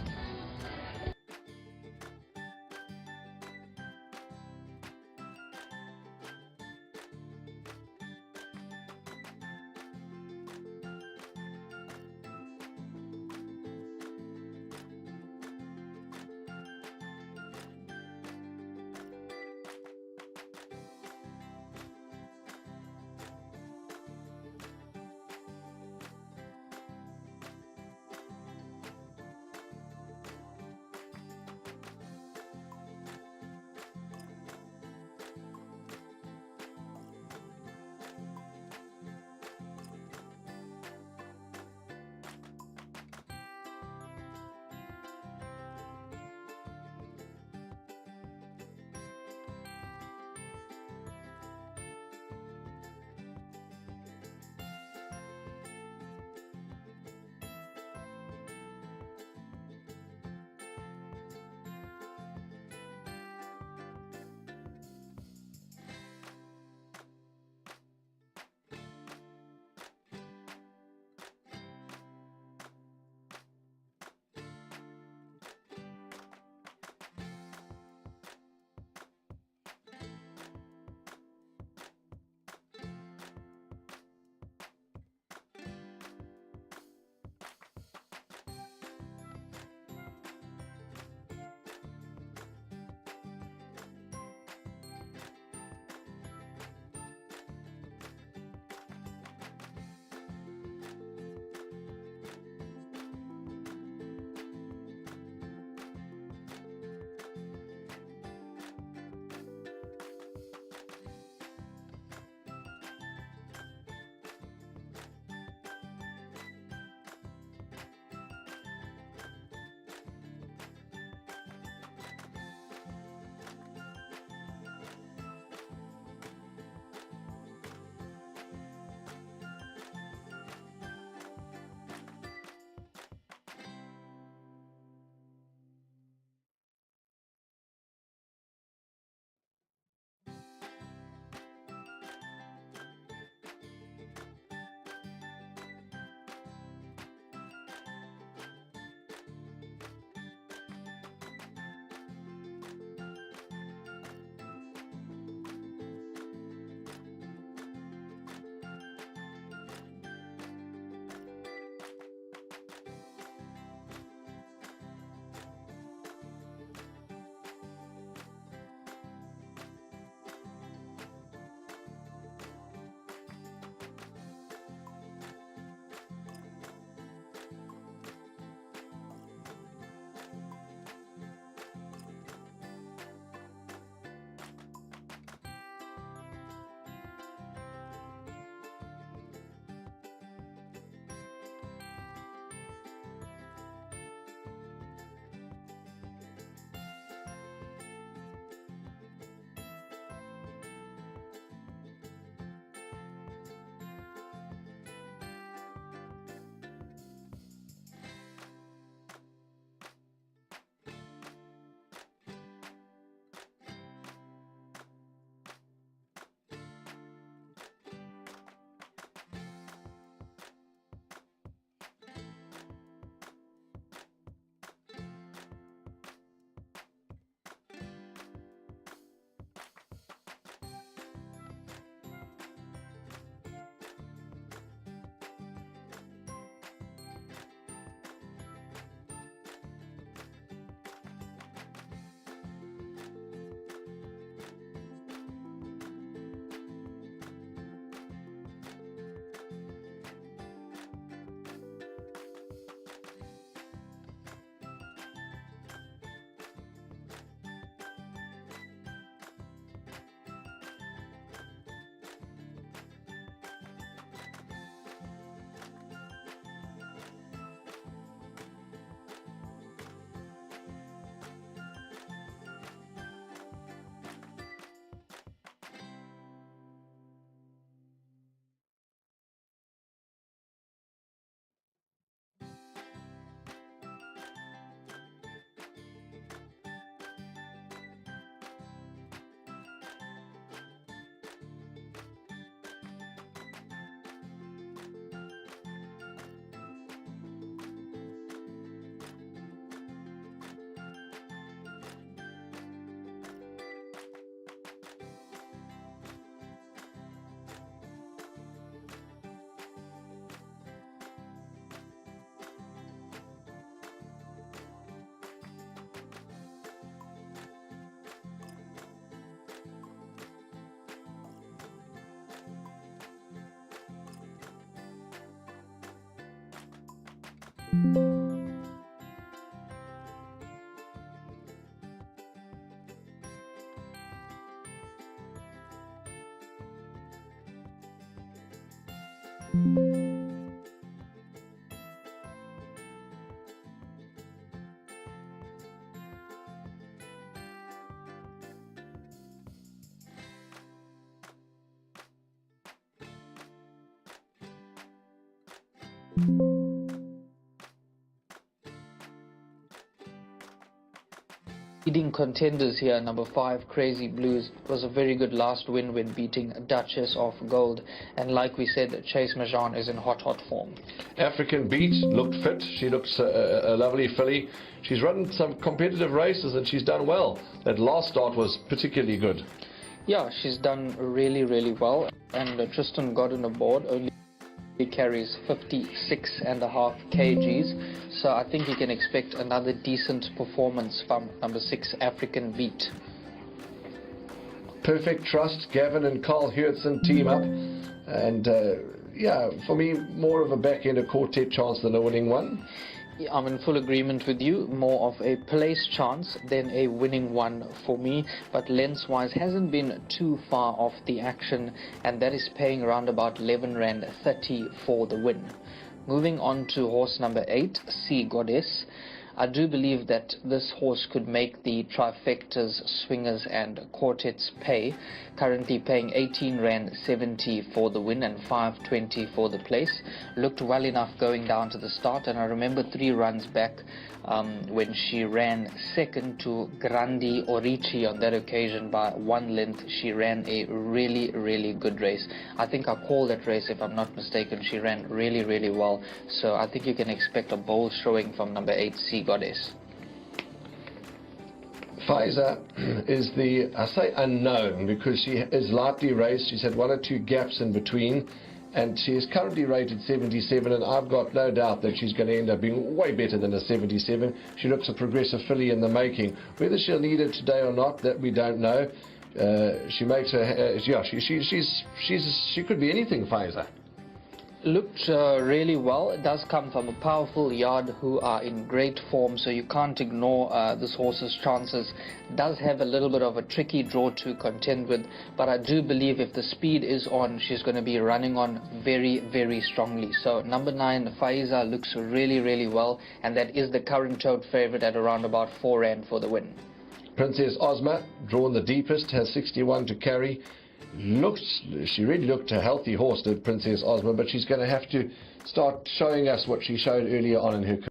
Leading contenders here, number 5, Crazy Blues, was a very good last win when beating Duchess of Gold. And like we said, Chase Majan is in hot form. African Beat looked fit. She looks a lovely filly. She's run some competitive races and she's done well. That last start was particularly good. Yeah, she's done really well. And Tristan Godden aboard only carries 56.5 kgs, so I think you can expect another decent performance from number 6, African Beat. Perfect Trust, Gavin and Carl Hurtson team up, and yeah, for me, more of a back-ender quartet chance than a winning one. Yeah, I'm in full agreement with you. More of a place chance than a winning one for me, but lengthwise hasn't been too far off the action, and that is paying around about 11 Rand 30 for the win. Moving on to horse number 8, Sea Goddess. I do believe that this horse could make the trifectas, swingers and quartets pay. Currently paying 18 Rand 70 for the win and 5.20 for the place. Looked well enough going down to the start, and I remember 3 runs back when she ran second to Grandi Orici on that occasion by 1 length. She ran a really good race. I think I called that race, if I'm not mistaken. She ran really well, so I think you can expect a bold showing from number 8, Sea Goddess. Pfizer is the, I say unknown, because she is lightly raced. She's had 1 or 2 gaps in between, and she is currently rated 77, and I've got no doubt that she's going to end up being way better than a 77. She looks a progressive filly in the making. Whether she'll need it today or not, that we don't know. She makes her, yeah, she could be anything, Pfizer. Looked really well. It does come from a powerful yard who are in great form, so you can't ignore this horse's chances. Does have a little bit of a tricky draw to contend with, but I do believe if the speed is on, she's going to be running on very strongly. So number 9, Faiza, looks really well, and that is the current tote favorite at around about 4 Rand for the win. Princess Ozma, drawn the deepest, has 61 to carry. She really looked a healthy horse, did Princess Ozma, but she's going to have to start showing us what she showed earlier on in her career.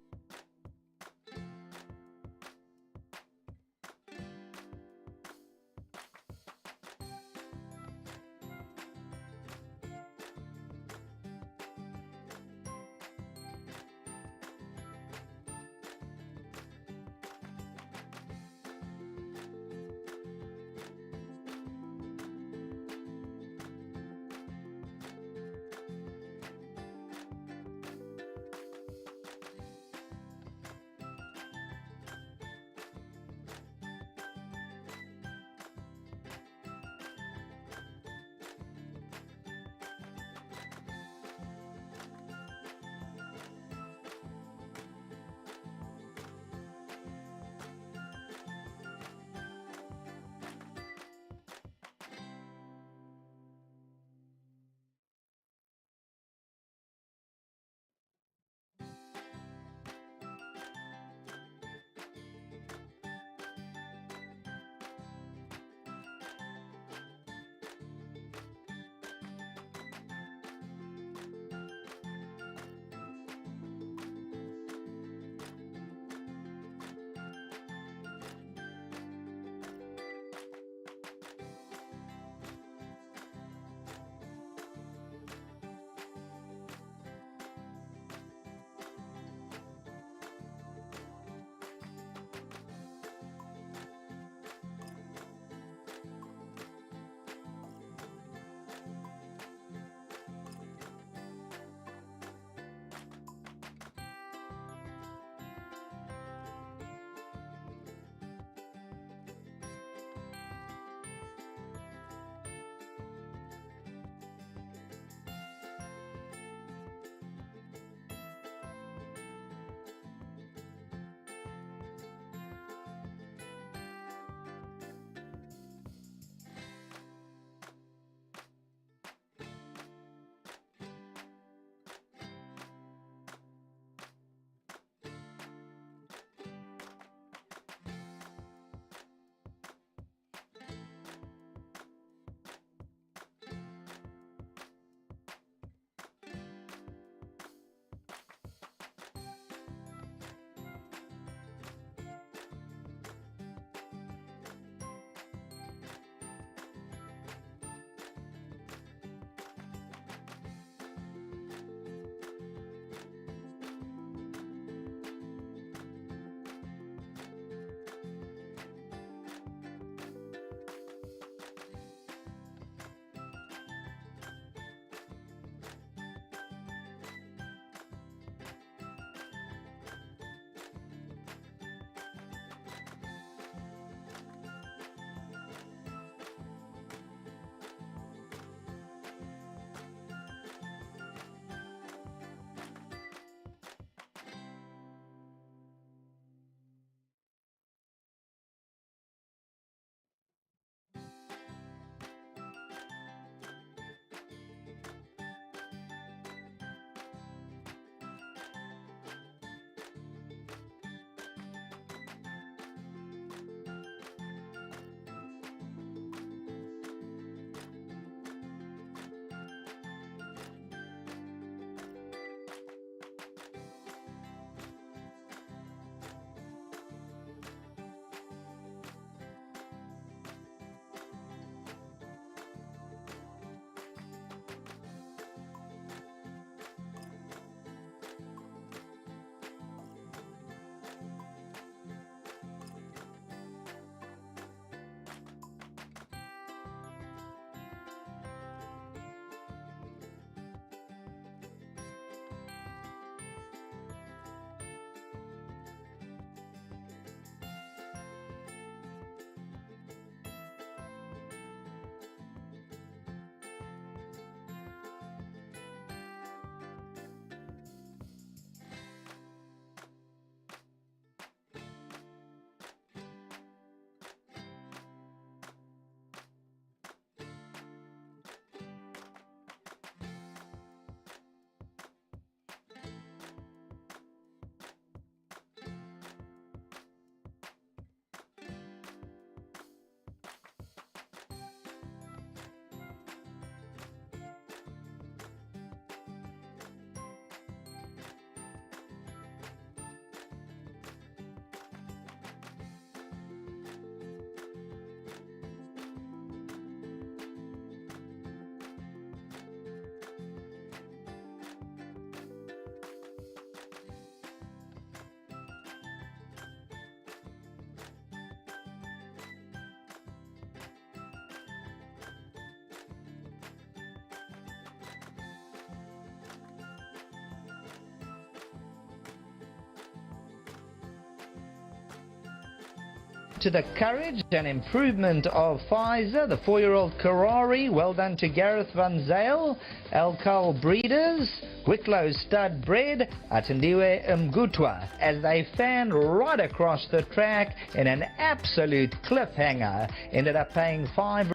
to the courage and improvement of Pfizer, the 4-year-old Karari. Well done to Gareth Van Zyl, Alcal Breeders, Wicklow Stud Bred, Atendiwe Mgutwa, as they fanned right across the track in an absolute cliffhanger. Ended up paying $5.10,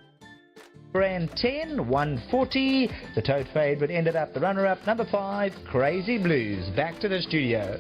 140. The tote favourite ended up the runner-up, number 5, Crazy Blues. Back to the studio.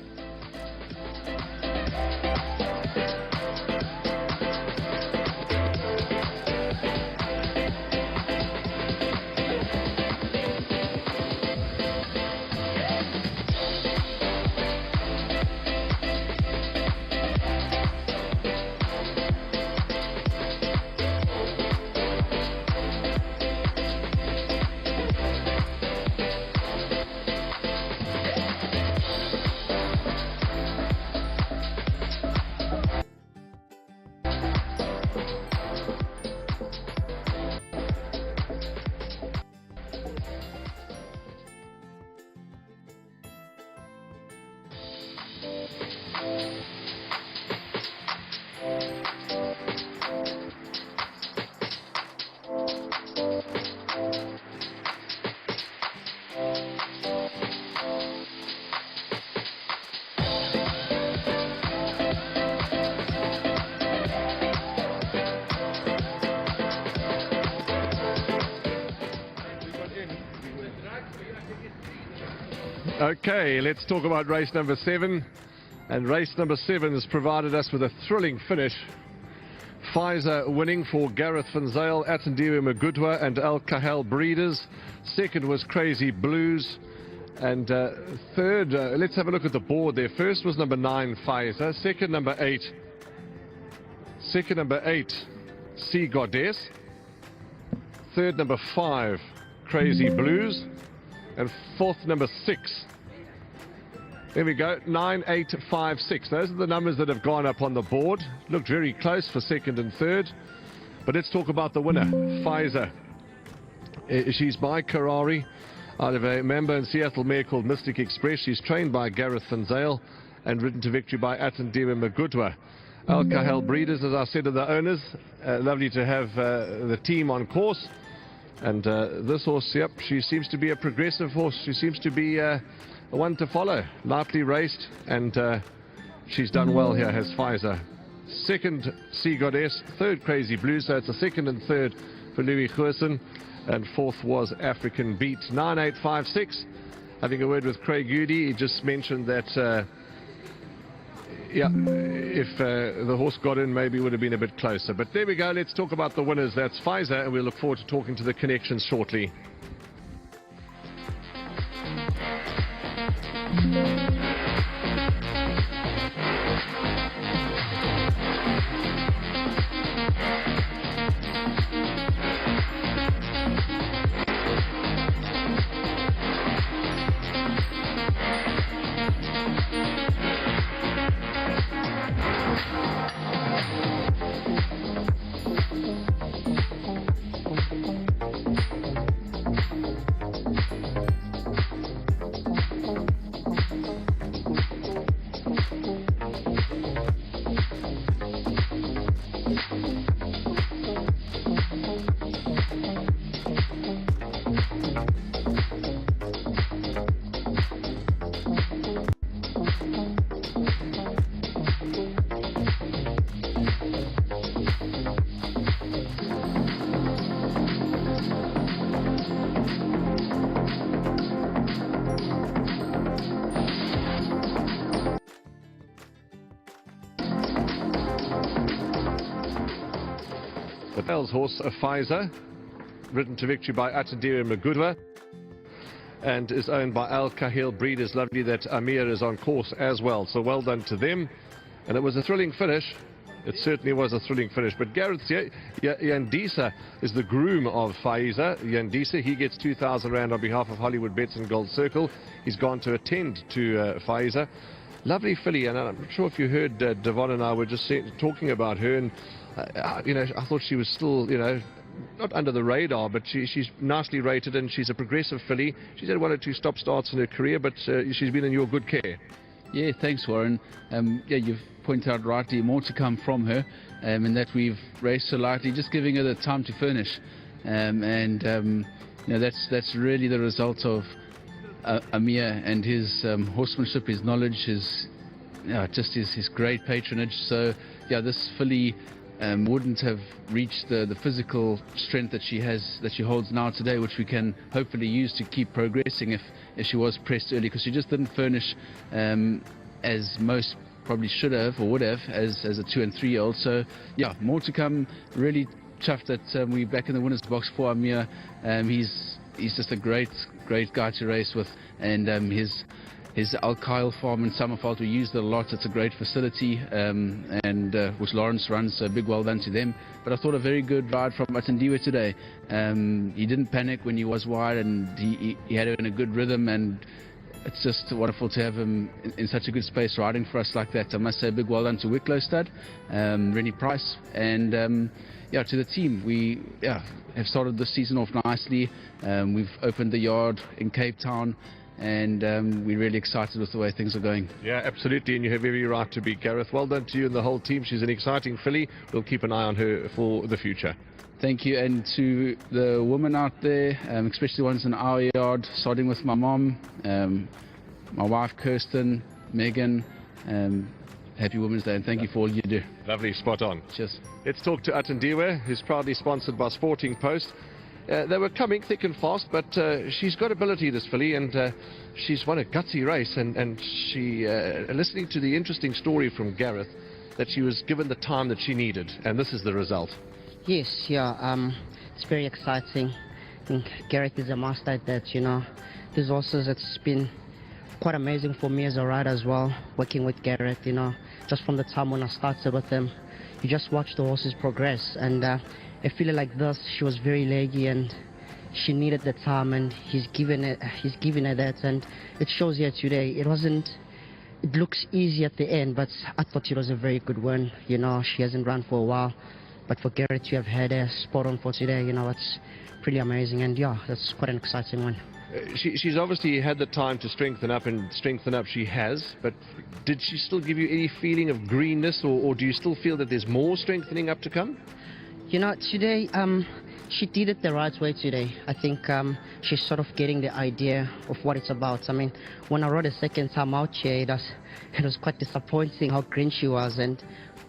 Okay, let's talk about race number 7. And race number 7 has provided us with a thrilling finish. Pfizer winning for Gareth Van Zyl, Atendiwe Mgutwa and Al Kahal Breeders. Second was Crazy Blues. And third, let's have a look at the board there. First was number 9, Pfizer. Second, number 8. Second, number 8, Sea Goddess. Third, number 5, Crazy Blues. And fourth, number 6. There we go, 9, 8, 5, 6. Those are the numbers that have gone up on the board. Looked very close for second and third. But let's talk about the winner, Pfizer. She's by Karari, out of a member in Seattle mare called Mystic Express. She's trained by Gareth Van Zyl and ridden to victory by Atendiwe Mgutwa. Al Kahal Breeders, as I said, are the owners. Lovely to have the team on course. And this horse, yep, she seems to be a progressive horse. She seems to be one to follow. Lightly raced, and she's done well here, has Pfizer. Second, Sea Goddess. Third, Crazy Blue. So it's a second and third for Louis Goosen. And fourth was African Beat. 9, 8, 5, 6. Having a word with Craig Udy, he just mentioned that yeah, if the horse got in, maybe it would have been a bit closer. But there we go. Let's talk about the winners. That's Pfizer, and we'll look forward to talking to the connections shortly. The Bell's horse, Pfizer, ridden to victory by Atendiwe Mgutwa and is owned by Al Kahal Breeders. Lovely that Amir is on course as well, so well done to them. And it was a thrilling finish. It certainly was a thrilling finish. But Gareth Yandisa is the groom of Pfizer. Yandisa, he gets 2,000 Rand on behalf of Hollywood Bets and Gold Circle. He's gone to attend to Pfizer. Lovely filly, and I'm not sure if you heard Devon and I were just talking about her, and you know, I thought she was still, you know, not under the radar, but she's nicely rated, and she's a progressive filly. She's had 1 or 2 stop starts in her career, but she's been in your good care. Yeah, thanks, Warren. Yeah, you've pointed out rightly more to come from her, in that we've raced so lightly, just giving her the time to finish. You know, that's really the result of Amir and his horsemanship, his knowledge, his great patronage. So yeah, this filly wouldn't have reached the physical strength that she holds now today, which we can hopefully use to keep progressing if she was pressed early, because she just didn't furnish as most probably should have or would have as a 2- and 3-year-old. So yeah, more to come. Really chuffed that we're back in the winner's box for Amir. He's just a great guy to race with, and his Al Kyle farm in Summerfeld, we used it a lot. It's a great facility, which Lawrence runs, so big well done to them. But I thought a very good ride from Atandiwe today. He didn't panic when he was wide, and he had it in a good rhythm, and it's just wonderful to have him in such a good space riding for us like that. I must say a big well done to Wicklow Stud, Rennie Price, and yeah, to the team. We have started this season off nicely. We've opened the yard in Cape Town, and we're really excited with the way things are going. Yeah, absolutely, and you have every right to be, Gareth. Well done to you and the whole team. She's an exciting filly. We'll keep an eye on her for the future. Thank you, and to the women out there, especially the ones in our yard, starting with my mom, my wife Kirsten, Megan. Happy Women's Day, and thank you for all you do. Lovely, spot on. Cheers. Let's talk to Atandiwe, who's proudly sponsored by Sporting Post. They were coming thick and fast, but she's got ability, this filly, and she's won a gutsy race, and she, listening to the interesting story from Gareth, that she was given the time that she needed, and this is the result. Yes, yeah, it's very exciting. I think Gareth is a master at that, you know. These horses, it's been quite amazing for me as a rider as well, working with Gareth, you know. Just from the time when I started with him, you just watch the horses progress, and a filly like this, she was very leggy and she needed the time, and he's given her that, and it shows here today. It looks easy at the end, but I thought it was a very good win. You know, she hasn't run for a while, but for Gareth to have had a spot on for today, you know, it's pretty amazing, and yeah, that's quite an exciting one. She's obviously had the time to strengthen up, and strengthen up she has, but did she still give you any feeling of greenness, or do you still feel that there's more strengthening up to come? You know, today, she did it the right way today. I think she's sort of getting the idea of what it's about. I mean, when I rode a second time out here, it was quite disappointing how green she was, and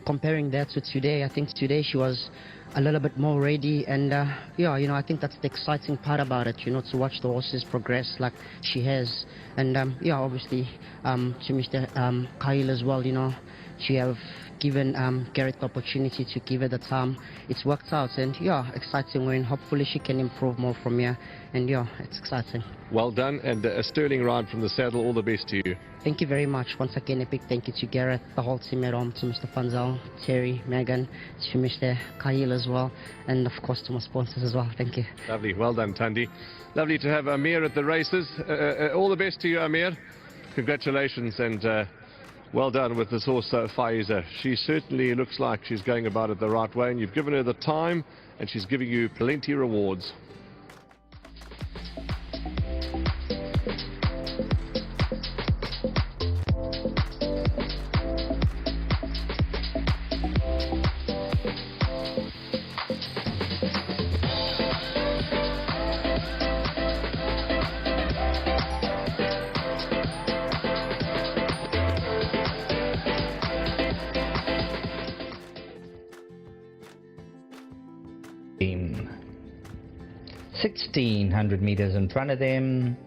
comparing that to today, I think today she was a little bit more ready, and yeah, you know, I think that's the exciting part about it, you know, to watch the horses progress like she has. And yeah, obviously to Mr. Kyle as well, you know, she have given Gareth the opportunity to give her the time. It's worked out, and yeah, exciting win. Hopefully she can improve more from here, and yeah, it's exciting. Well done, and a sterling ride from the saddle. All the best to you. Thank you very much. Once again, a big thank you to Gareth, the whole team at home, to Mr. Fanzel, Terry, Megan, to Mr. Kyle as well, and of course to my sponsors as well. Thank you. Lovely. Well done, Tandy. Lovely to have Amir at the races. All the best to you, Amir. Congratulations, and well done with this horse, Faiza. She certainly looks like she's going about it the right way, and you've given her the time, and she's giving you plenty of rewards. Team. 1600 meters in front of them,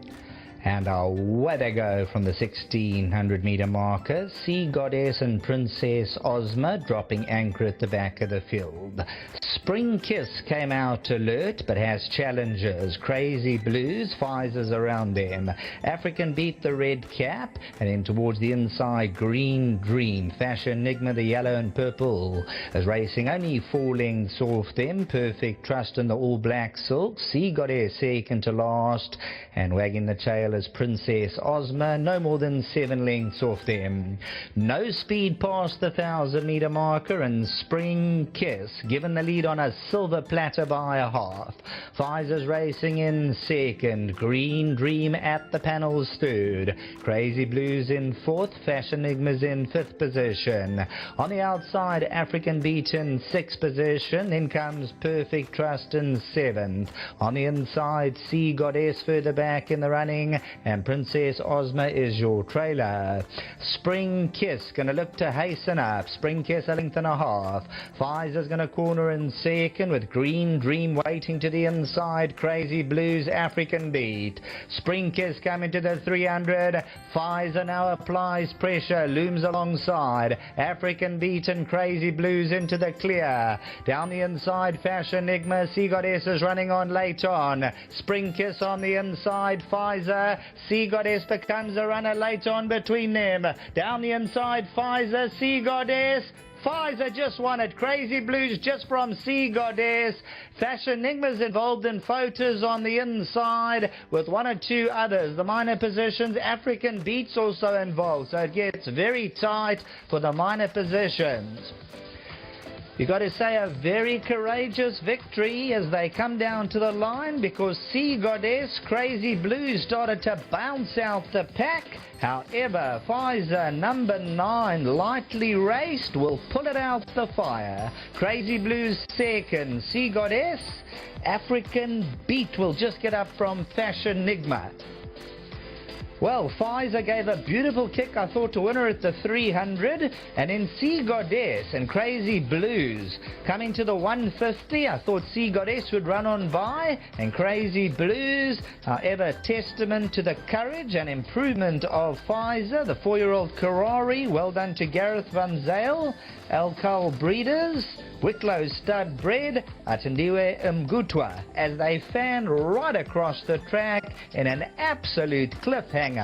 and away they go from the 1600 meter marker. Sea Goddess and Princess Ozma dropping anchor at the back of the field. Spring Kiss came out alert, but has challengers. Crazy Blues, Pfizer's around them. African Beat the red cap, and then towards the inside, Green Dream. Fashion Enigma, the yellow and purple, is racing only 4 lengths off them. Perfect Trust in the all black silk. Sea Goddess second to last, and wagging the tail well as Princess Ozma, no more than 7 lengths off them. No speed past the 1,000-metre marker, and Spring Kiss given the lead on a silver platter by a half. Pfizer's racing in second, Green Dream at the panel's third, Crazy Blues in fourth, Fashion Enigma's in fifth position. On the outside, African Beat in sixth position, then comes Perfect Trust in seventh. On the inside, Sea Goddess further back in the running, and Princess Ozma is your trailer. Spring Kiss going to look to hasten up, Spring Kiss a length and a half. Pfizer's going to corner in second with Green Dream waiting to the inside, Crazy Blues, African Beat. Spring Kiss coming to the 300, Pfizer now applies pressure, looms alongside, African Beat and Crazy Blues into the clear. Down the inside, Fashion Enigma, Sea Goddess is running on late on. Spring Kiss on the inside, Pfizer, Sea Goddess becomes a runner late on between them. Down the inside, Pfizer, Sea Goddess. Pfizer just won it. Crazy Blues just from Sea Goddess. Fashion Enigma's involved in photos on the inside with one or two others. The minor positions, African Beats also involved. So it gets very tight for the minor positions. You've got to say a very courageous victory as they come down to the line, because Sea Goddess, Crazy Blues started to bounce out the pack. However, Pfizer number 9, lightly raced, will pull it out the fire. Crazy Blues second, Sea Goddess. African Beat will just get up from Fashion Enigma. Well, Pfizer gave a beautiful kick, I thought, to win her at the 300, and in Sea Goddess and Crazy Blues coming to the 150, I thought Sea Goddess would run on by, and Crazy Blues, however, testament to the courage and improvement of Pfizer, the 4-year-old Karari. Well done to Gareth Van Zale, Alcal Breeders, Wicklow Stud Bred, Atendiwe Mgutwa, as they fan right across the track in an absolute cliffhanger.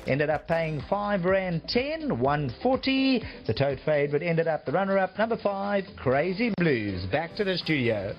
Ended up paying R5.10, 140. The tote favourite ended up the runner-up, number 5, Crazy Blues. Back to the studio.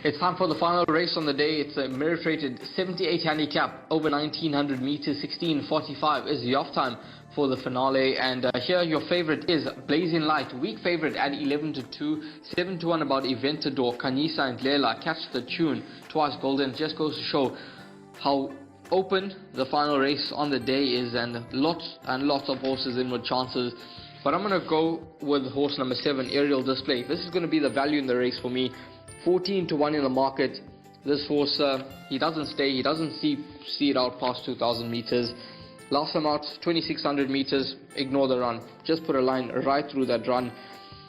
It's time for the final race on the day. It's a merit-rated 78 handicap over 1900 meters. 16:45 is the off time for the finale. And here your favorite is Blazing Light. Weak favorite at 11-2, 7-1 about Eventador, Kanisa and Lela. Catch the Tune, Twice Golden. Just goes to show how open the final race on the day is, and lots of horses in with chances. But I'm going to go with horse number 7, Aerial Display. This is going to be the value in the race for me. 14-1 in the market. This horse, he doesn't stay, he doesn't see it out past 2,000 meters. Last time out, 2,600 meters, ignore the run. Just put a line right through that run.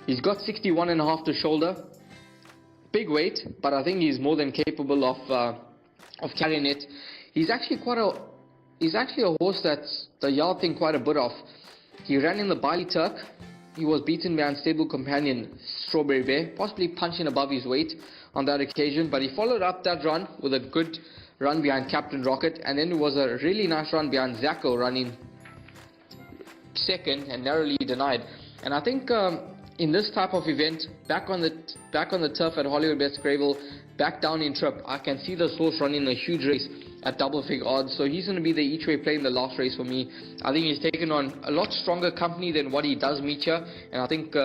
He's got 61.5 to shoulder. Big weight, but I think he's more than capable of carrying it. He's actually a horse that's the yard thing quite a bit of. He ran in the Bali Turk. He was beaten by unstable companion Strawberry Bear, possibly punching above his weight on that occasion, but he followed up that run with a good run behind Captain Rocket, and then it was a really nice run behind Zacco, running second and narrowly denied. And I think in this type of event, back on the turf at Hollywood Bets Greyville, back down in trip, I can see this horse running a huge race at double-figure odds. So he's going to be the each-way play in the last race for me. I think he's taken on a lot stronger company than what he does meet here, and I think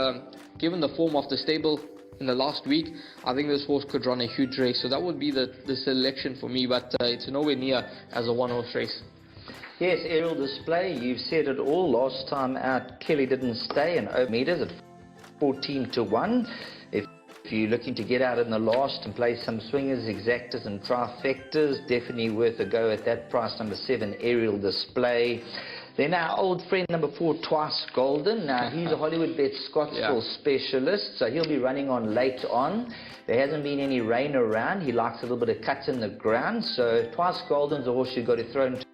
given the form of the stable in the last week, I think this horse could run a huge race. So that would be the selection for me, but it's nowhere near as a one-horse race. Yes, Aerial Display, you've said it all. Last time out, Kelly didn't stay in open meters at 14-1. If you're looking to get out in the last and play some swingers, exactas and trifectas, definitely worth a go at that price. Number 7, Aerial Display. Then our old friend number 4, Twice Golden. Now he's a Hollywood Bet Scottsville specialist, so he'll be running on late on. There hasn't been any rain around. He likes a little bit of cut in the ground, so Twice Golden's a horse you've got to throw into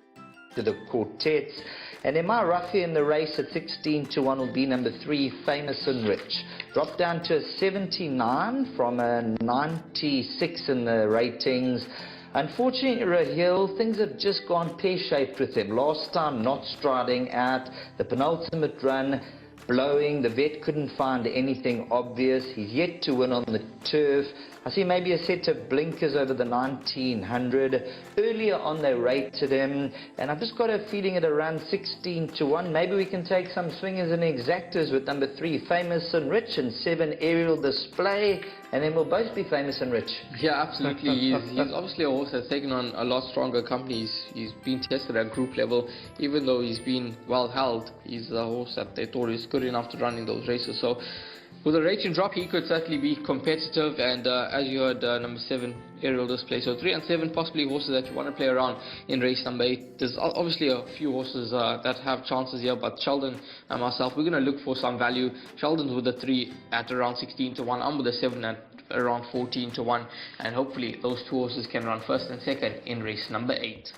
the quartets. And then my roughie in the race at 16 to 1 will be number 3, Famous and Rich. Dropped down to a 79 from a 96 in the ratings. Unfortunately, Rahil, things have just gone pear-shaped with him. Last time, not striding out. The penultimate run, blowing. The vet couldn't find anything obvious. He's yet to win on the turf. I see maybe a set of blinkers over the 1900. Earlier on they rated him, and I've just got a feeling at around 16 to 1. Maybe we can take some swingers and exactors with number 3, Famous and Rich, and 7, Aerial Display, and then we'll both be Famous and Rich. Yeah, absolutely. He's obviously a horse that's taken on a lot stronger companies. He's been tested at group level. Even though he's been well held, he's a horse that they thought is good enough to run in those races. So with a rating drop, he could certainly be competitive, and as you heard, number 7, Aerial Display. So 3 and 7 possibly horses that you want to play around in race number 8. There's obviously a few horses that have chances here, but Sheldon and myself, we're going to look for some value. Sheldon's with the 3 at around 16 to 1. I'm with the 7 at around 14 to 1, and hopefully those two horses can run first and second in race number 8.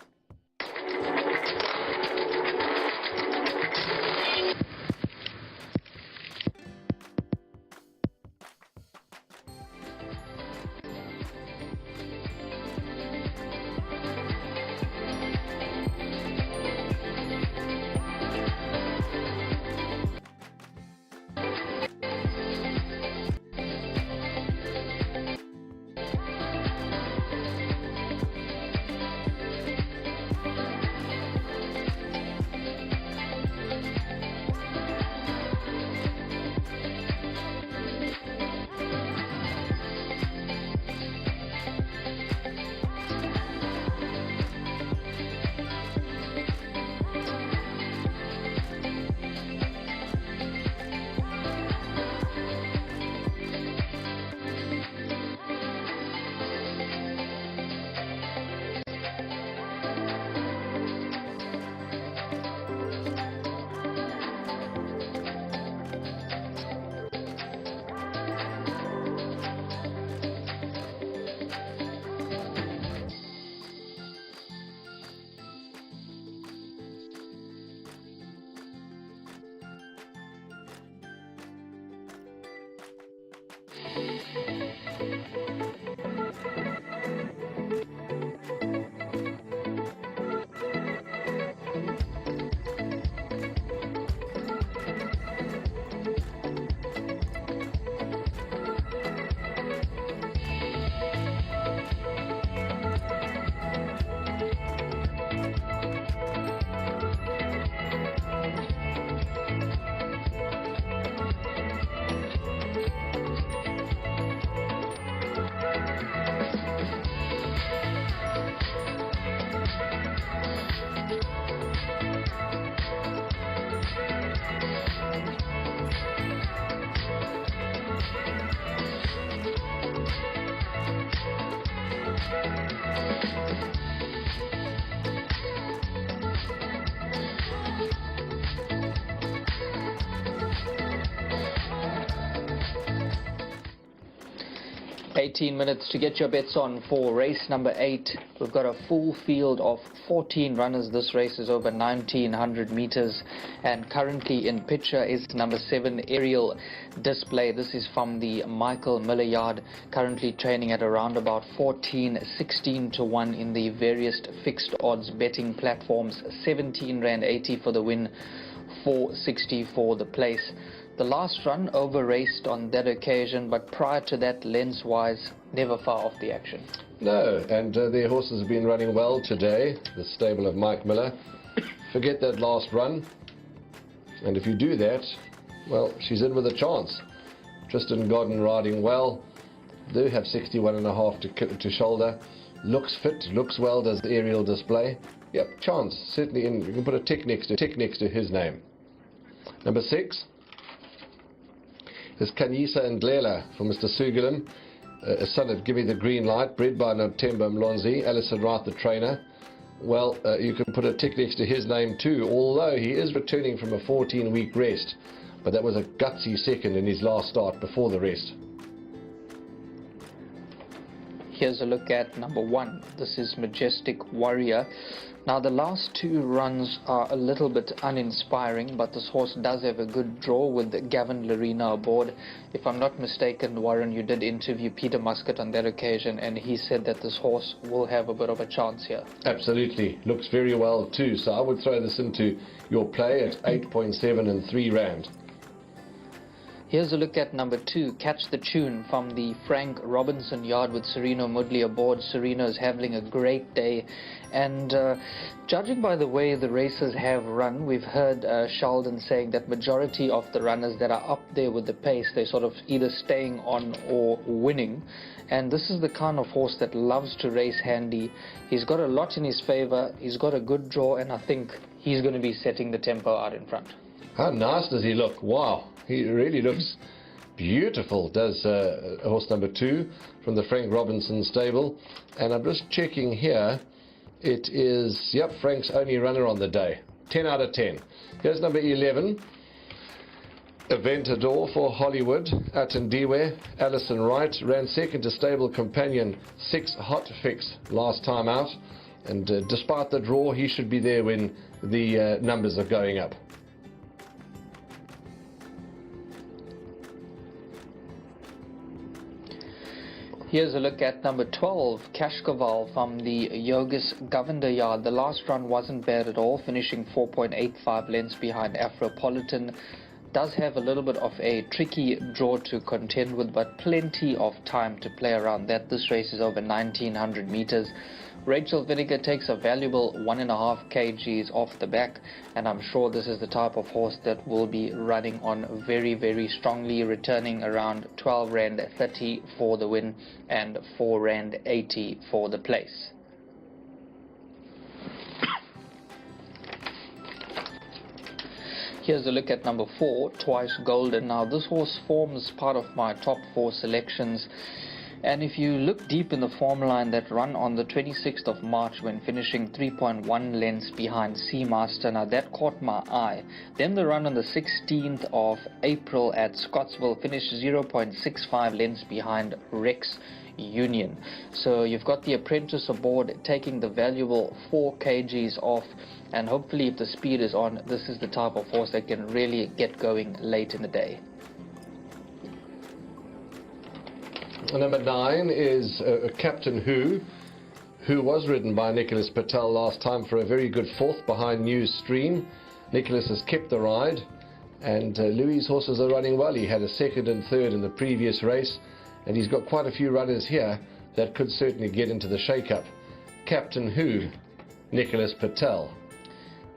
Minutes to get your bets on for race number 8. We've got a full field of 14 runners. This race is over 1900 meters, and currently in picture is number 7, Aerial Display. This is from the Michael Miller yard, currently training at around about 14, 16 to 1 in the various fixed odds betting platforms. 17 Rand 80 for the win, 460 for the place. The last run over-raced on that occasion, but prior to that, lens-wise, never far off the action. No, and their horses have been running well today, the stable of Mike Miller. Forget that last run, and if you do that, well, she's in with a chance. Tristan Godden riding well, do have 61.5 to shoulder, looks fit, looks well, does the Aerial Display. Yep, chance, certainly in. You can put a tick next to his name. Number 6 is Kanyisa and Glela for Mr. Sugulan, a son of Give Me the Green Light, bred by Notemba Mlonzi, Alison Wright the trainer. Well, you can put a tick next to his name too, although he is returning from a 14-week rest, but that was a gutsy second in his last start before the rest. Here's a look at number 1. This is Majestic Warrior. Now the last 2 runs are a little bit uninspiring, but this horse does have a good draw with Gavin Larina aboard. If I'm not mistaken, Warren, you did interview Peter Muscat on that occasion, and he said that this horse will have a bit of a chance here. Absolutely. Looks very well too. So I would throw this into your play at 8.7 and 3 rand. Here's a look at number 2, Catch the Tune, from the Frank Robinson yard with Sereno Mudley aboard. Sereno's having a great day, and judging by the way the races have run, we've heard Sheldon saying that majority of the runners that are up there with the pace, they're sort of either staying on or winning, and this is the kind of horse that loves to race handy. He's got a lot in his favor, he's got a good draw, and I think he's going to be setting the tempo out in front. How nice does he look? Wow. He really looks beautiful, does horse number 2 from the Frank Robinson stable. And I'm just checking here. It is, yep, Frank's only runner on the day. 10 out of 10. Here's number 11. Aventador for Hollywood. Atendiwe. Alison Wright ran second to stable companion 6 Hot Fix last time out. And despite the draw, he should be there when the numbers are going up. Here's a look at number 12, Kashkaval from the Yogis Govender yard. The last run wasn't bad at all, finishing 4.85 lengths behind Afropolitan. Does have a little bit of a tricky draw to contend with, but plenty of time to play around that. This race is over 1900 meters. Rachel Vinegar takes a valuable 1.5 kgs off the back, and I'm sure this is the type of horse that will be running on very, very strongly, returning around 12 Rand 30 for the win and 4 Rand 80 for the place. Here's a look at number 4, Twice Golden. Now this horse forms part of my top 4 selections. And if you look deep in the form line, that run on the 26th of March when finishing 3.1 lengths behind Seamaster, now that caught my eye. Then the run on the 16th of April at Scottsville finished 0.65 lengths behind Rex Union. So you've got the apprentice aboard taking the valuable 4 kgs off, and hopefully if the speed is on, this is the type of horse that can really get going late in the day. Number 9 is Captain who was ridden by Nicholas Patel last time for a very good 4th behind New Stream. Nicholas has kept the ride, and Louis' horses are running well. He had a 2nd and 3rd in the previous race, and he's got quite a few runners here that could certainly get into the shake-up. Captain Nicholas Patel.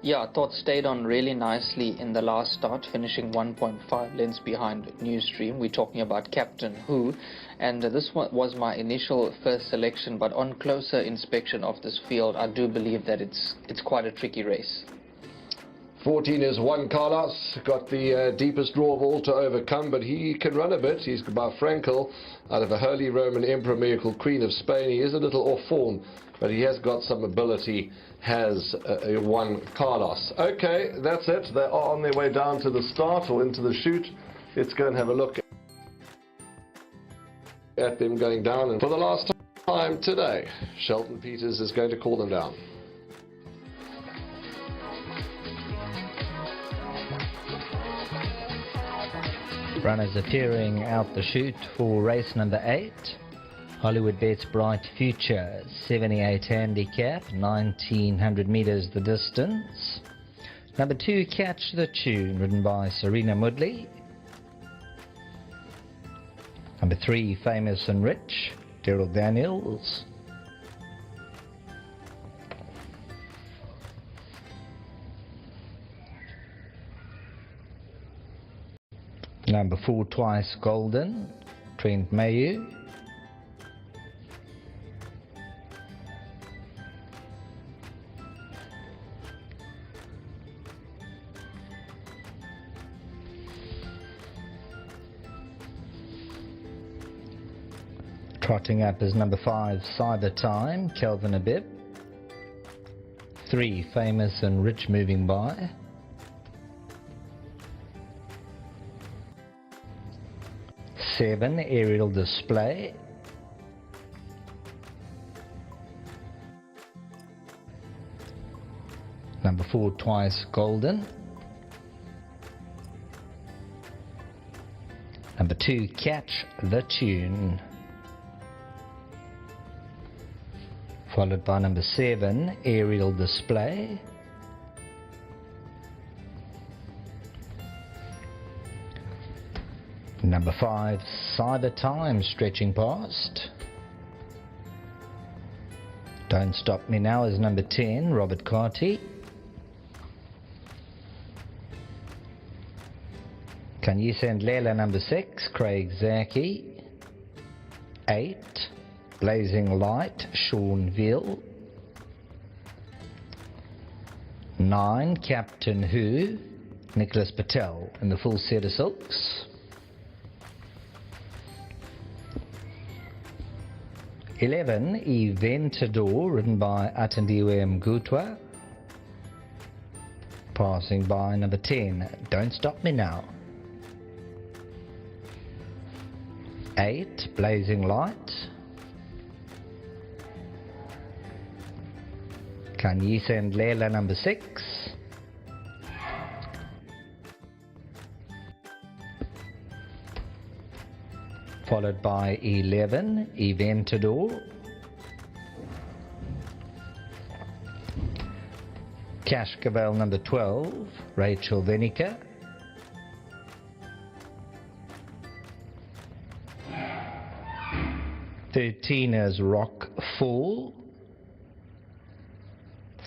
Yeah, I thought stayed on really nicely in the last start, finishing 1.5 lengths behind New Stream. We're talking about Captain and this one was my initial first selection, but on closer inspection of this field, I do believe that it's quite a tricky race. 14 is Juan Carlos, got the deepest draw of all to overcome, but he can run a bit. He's by Frankel out of a Holy Roman Emperor Miracle Queen of Spain. He is a little off form, but he has got some ability, has Juan Carlos. Okay, that's it. They are on their way down to the start or into the chute. Let's go and have a look at them going down. And for the last time today, Sheldon Peters is going to call them down. Runners appearing out the chute for race number 8. Hollywood Bets Bright Future, 78 handicap, 1900 meters the distance. Number 2, Catch the Tune, ridden by Serena Mudley. Number 3, Famous and Rich, Daryl Daniels. Number 4, Twice Golden, Trent Mayu. Trotting up is number 5, Cyber Time, Kelvin Abib. 3, Famous and Rich moving by. 7, Aerial Display. Number 4, Twice Golden. Number 2, Catch the Tune. Followed by number 7, Aerial Display. Number 5, Cyber Time, Stretching Past. Don't Stop Me Now is number 10, Robert Carty. Kanyisa and Lela, number 6, Craig Zaki. 8, Blazing Light, Sean Veal. 9, Captain Who, Nicholas Patel, in the full set of silks. 11, Eventador, written by Atandiwe Mgutwa. Passing by number 10, Don't Stop Me Now. 8, Blazing Light. Kanyisa and Lela, number 6. Followed by 11, Eventador. Cascavel, number 12, Rachel Venica. 13 is Rock Fall.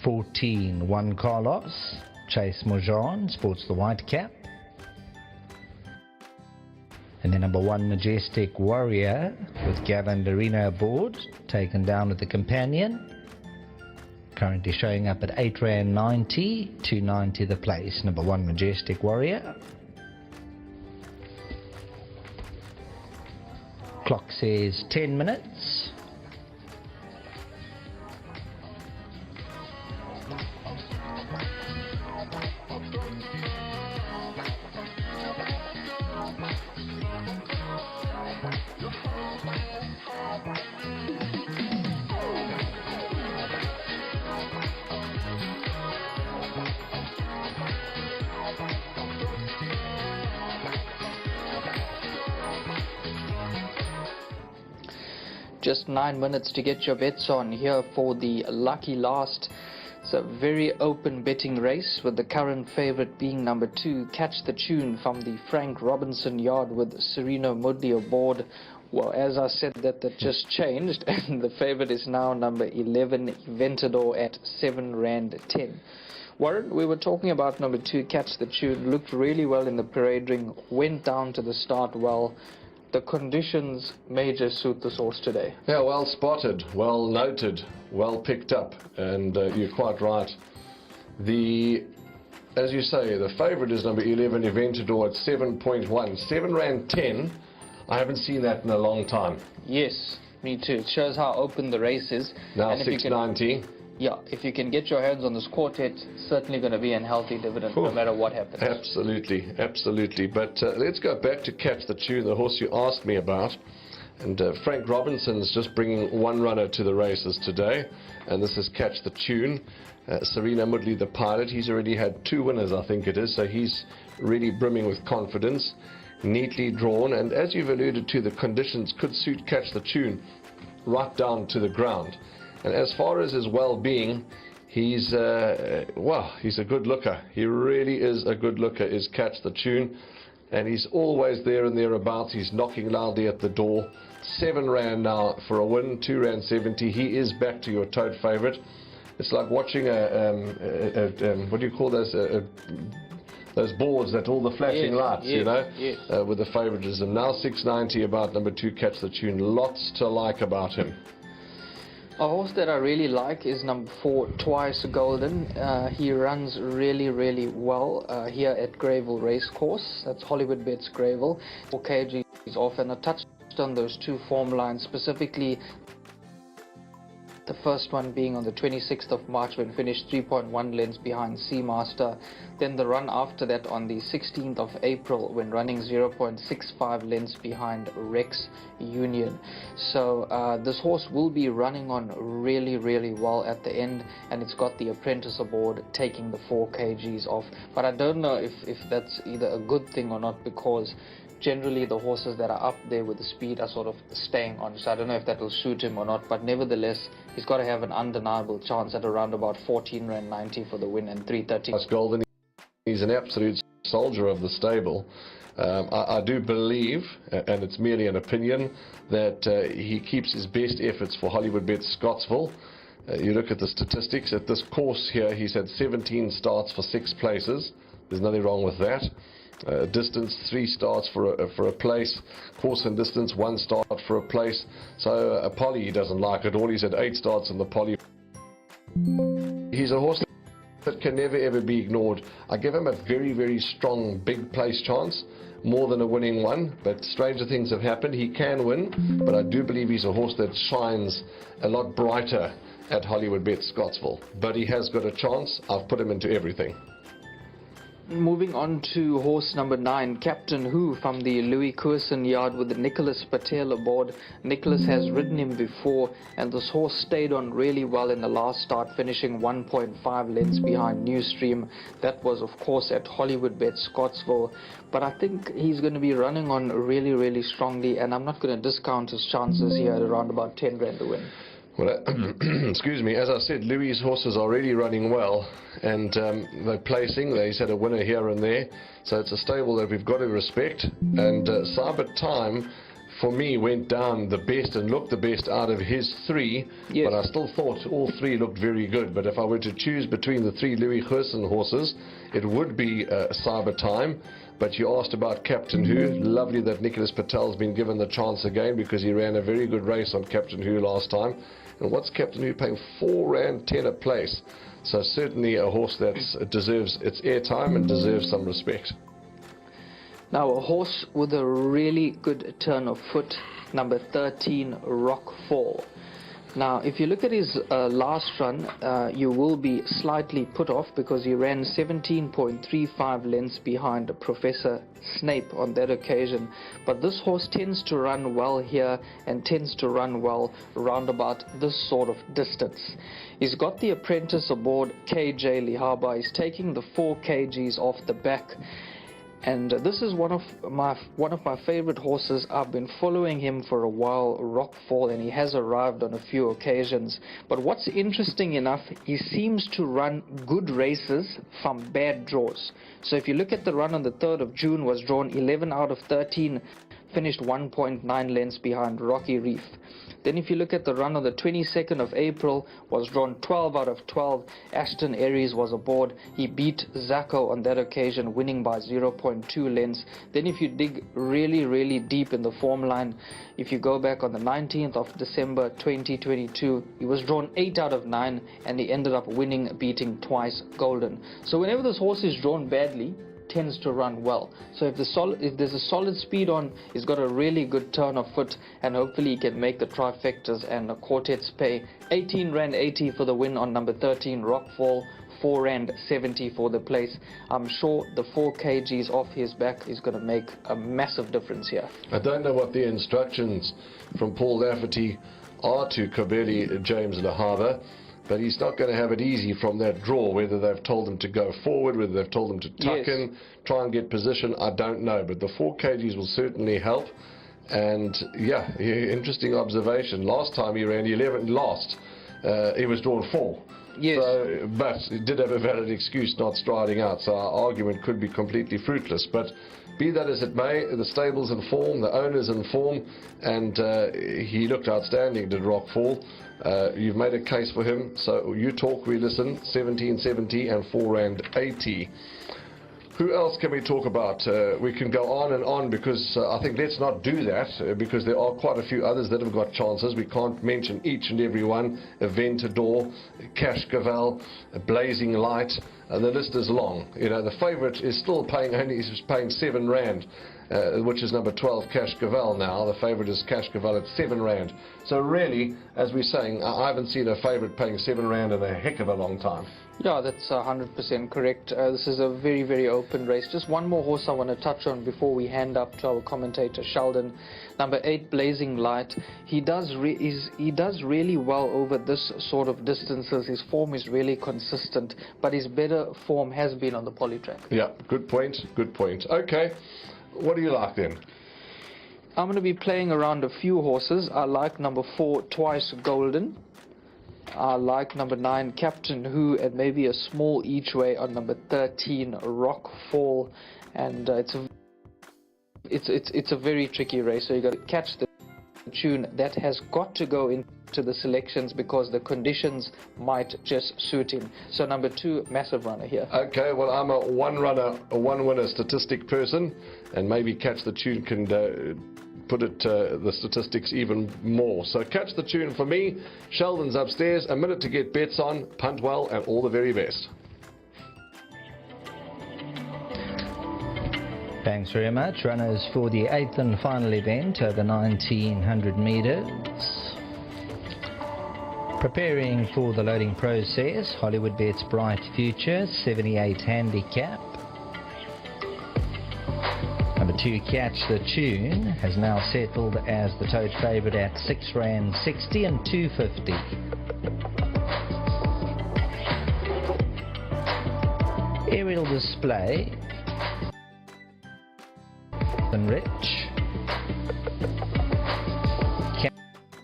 14, Juan Carlos, Chase Mojan, sports the white cap. And then number 1, Majestic Warrior, with Gavin Darina aboard, taken down with the companion. Currently showing up at R8.90, $2.90 the place. Number 1, Majestic Warrior. Clock says 10 minutes. Just 9 minutes to get your bets on here for the lucky last. It's a very open betting race, with the current favorite being number 2, Catch the Tune, from the Frank Robinson yard, with Sereno Mudley aboard. Well, as I said, that just changed, and the favorite is now number 11, Eventador, at R7.10. Warren, we were talking about number 2, Catch the Tune. Looked really well in the parade ring, went down to the start well. The conditions may just suit this horse today. Yeah, well spotted, well noted, well picked up, and you're quite right. As you say, the favourite is number 11, Eventador, at 7.1. R7.10. I haven't seen that in a long time. Yes, me too. It shows how open the race is. Now R6.90. Yeah, if you can get your hands on this quartet, certainly going to be a healthy dividend, no matter what happens. Absolutely, absolutely. But let's go back to Catch the Tune, the horse you asked me about. And Frank Robinson's just bringing one runner to the races today, and this is Catch the Tune. Sereno Mudley, the pilot, he's already had 2 winners, I think it is, so he's really brimming with confidence. Neatly drawn, and as you've alluded to, the conditions could suit Catch the Tune right down to the ground. And as far as his well-being, he's a good looker. He really is a good looker, is Catch the Tune. And he's always there and thereabouts. He's knocking loudly at the door. R7 now for a win, R2.70. He is back to your tote favourite. It's like watching what do you call those boards that all the flashing lights, you know, with the favouritism. Now R6.90 about number 2, Catch the Tune. Lots to like about him. A horse that I really like is number 4, Twice Golden. He runs really, really well here at Greyville Racecourse. That's Hollywood Bets Greyville. 4 kgs off, and I touched on those 2 form lines, specifically The first one being on the 26th of March when finished 3.1 lengths behind Seamaster. Then the run after that on the 16th of April when running 0.65 lengths behind Rex Union. So this horse will be running on really well at the end, and it's got the apprentice aboard taking the 4 kgs off. But I don't know if that's either a good thing or not, because generally the horses that are up there with the speed are sort of staying on. So I don't know if that will suit him or not, but nevertheless he's got to have an undeniable chance at around about 14 Rand 90 for the win and 330. Golden, he's an absolute soldier of the stable. I do believe, and it's merely an opinion, that he keeps his best efforts for Hollywood Bet Scottsville. You look at the statistics at this course here, he's had 17 starts for 6 places. There's nothing wrong with that. Distance, 3 starts for a place. Course and distance, 1 start for a place. So a Polly, he doesn't like it all. He's had 8 starts in the Polly. He's a horse that can never ever be ignored. I give him a very strong big place chance, more than a winning one, but stranger things have happened. He can win, but I do believe he's a horse that shines a lot brighter at Hollywood Bet Scottsville. But he has got a chance. I've put him into everything. Moving on to horse number 9, Captain Who from the Louis Courson yard with Nicholas Patel aboard. Nicholas has ridden him before, and this horse stayed on really well in the last start, finishing 1.5 lengths behind Newstream. That was of course at Hollywood Bet Scottsville, but I think he's going to be running on really strongly, and I'm not going to discount his chances here at around about 10 Rand to win. Well, excuse me, as I said, Louis' horses are really running well, and they're placing. He's had a winner here and there, so it's a stable that we've got to respect. And Cyber Time, for me, went down the best and looked the best out of his 3, yes. But I still thought all 3 looked very good. But if I were to choose between the 3 Louis Courson horses, it would be Cyber Time. But you asked about Captain Who. Lovely that Nicholas Patel's been given the chance again, because he ran a very good race on Captain Who last time. And what's Captain Who paying? 4 Rand 10 a place. So certainly a horse that deserves its airtime and deserves some respect. Now a horse with a really good turn of foot, number 13, Rockfall. Now if you look at his last run, you will be slightly put off, because he ran 17.35 lengths behind Professor Snape on that occasion. But this horse tends to run well here, and tends to run well round about this sort of distance. He's got the apprentice aboard, KJ Lihaba. He's taking the 4 kgs off the back. And this is one of my favorite horses. I've been following him for a while, Rockfall, and he has arrived on a few occasions. But what's interesting enough, he seems to run good races from bad draws. So if you look at the run on the 3rd of June, was drawn 11 out of 13, finished 1.9 lengths behind Rocky Reef. Then if you look at the run on the 22nd of April, was drawn 12 out of 12. Ashton Aries was aboard. He beat Zacco on that occasion, winning by 0.2 lengths. Then if you dig really deep in the form line, if you go back on the 19th of December 2022, he was drawn 8 out of 9, and he ended up winning, beating Twice Golden. So whenever this horse is drawn badly, tends to run well. So if there's a solid speed on, he's got a really good turn of foot, and hopefully he can make the trifectas and the quartets pay. 18 Rand 80 for the win on number 13, Rockfall. 4 Rand 70 for the place. I'm sure the 4 kgs off his back is going to make a massive difference here. I don't know what the instructions from Paul Lafferty are to Kobeli James Lehava, but he's not going to have it easy from that draw. Whether they've told him to go forward, whether they've told him to tuck in, try and get position, I don't know. But the 4 kgs will certainly help. And yeah, interesting observation. Last time he ran 11, lost. He was drawn 4. Yes. So, but he did have a valid excuse not striding out, so our argument could be completely fruitless. But be that as it may, the stable's in form, the owner's in form, and he looked outstanding, did Rockfall. You've made a case for him, so you talk, we listen. 17.70 and 4 Rand 80. Who else can we talk about? We can go on and on, because I think let's not do that, because there are quite a few others that have got chances. We can't mention each and every one. Aventador, Cashcaval, Blazing Light, and the list is long. You know, the favourite is still paying, he's paying 7 Rand. which is number 12, Cash Greyville now. The favourite is Cash Greyville at R7. So really, as we're saying, I haven't seen a favourite paying R7 in a heck of a long time. Yeah, that's 100% correct. This is a very, very open race. Just one more horse I want to touch on before we hand up to our commentator, Sheldon. Number 8, Blazing Light. He does really well over this sort of distances. His form is really consistent, but his better form has been on the poly track. Yeah, good point, good point. Okay, what do you like then? I'm going to be playing around a few horses. I like number 4, Twice Golden. I like number 9, Captain Who, and maybe a small each way on number 13, Rockfall. And it's a very tricky race, so you got to catch the tune. That has got to go into the selections because the conditions might just suit him. So number 2, Massive Runner here. Okay, well, I'm a one winner statistic person, and maybe Catch the Tune can put it the statistics even more. So Catch the Tune for me. Sheldon's upstairs, a minute to get bets on. Punt well and all the very best. Thanks very much. Runners for the 8th and final event over 1900 metres. Preparing for the loading process, Hollywood Bets Bright Future, 78 handicap. Number 2, Catch the Tune, has now settled as the tote favourite at R6.60 and R2.50. Aerial Display, and Rich,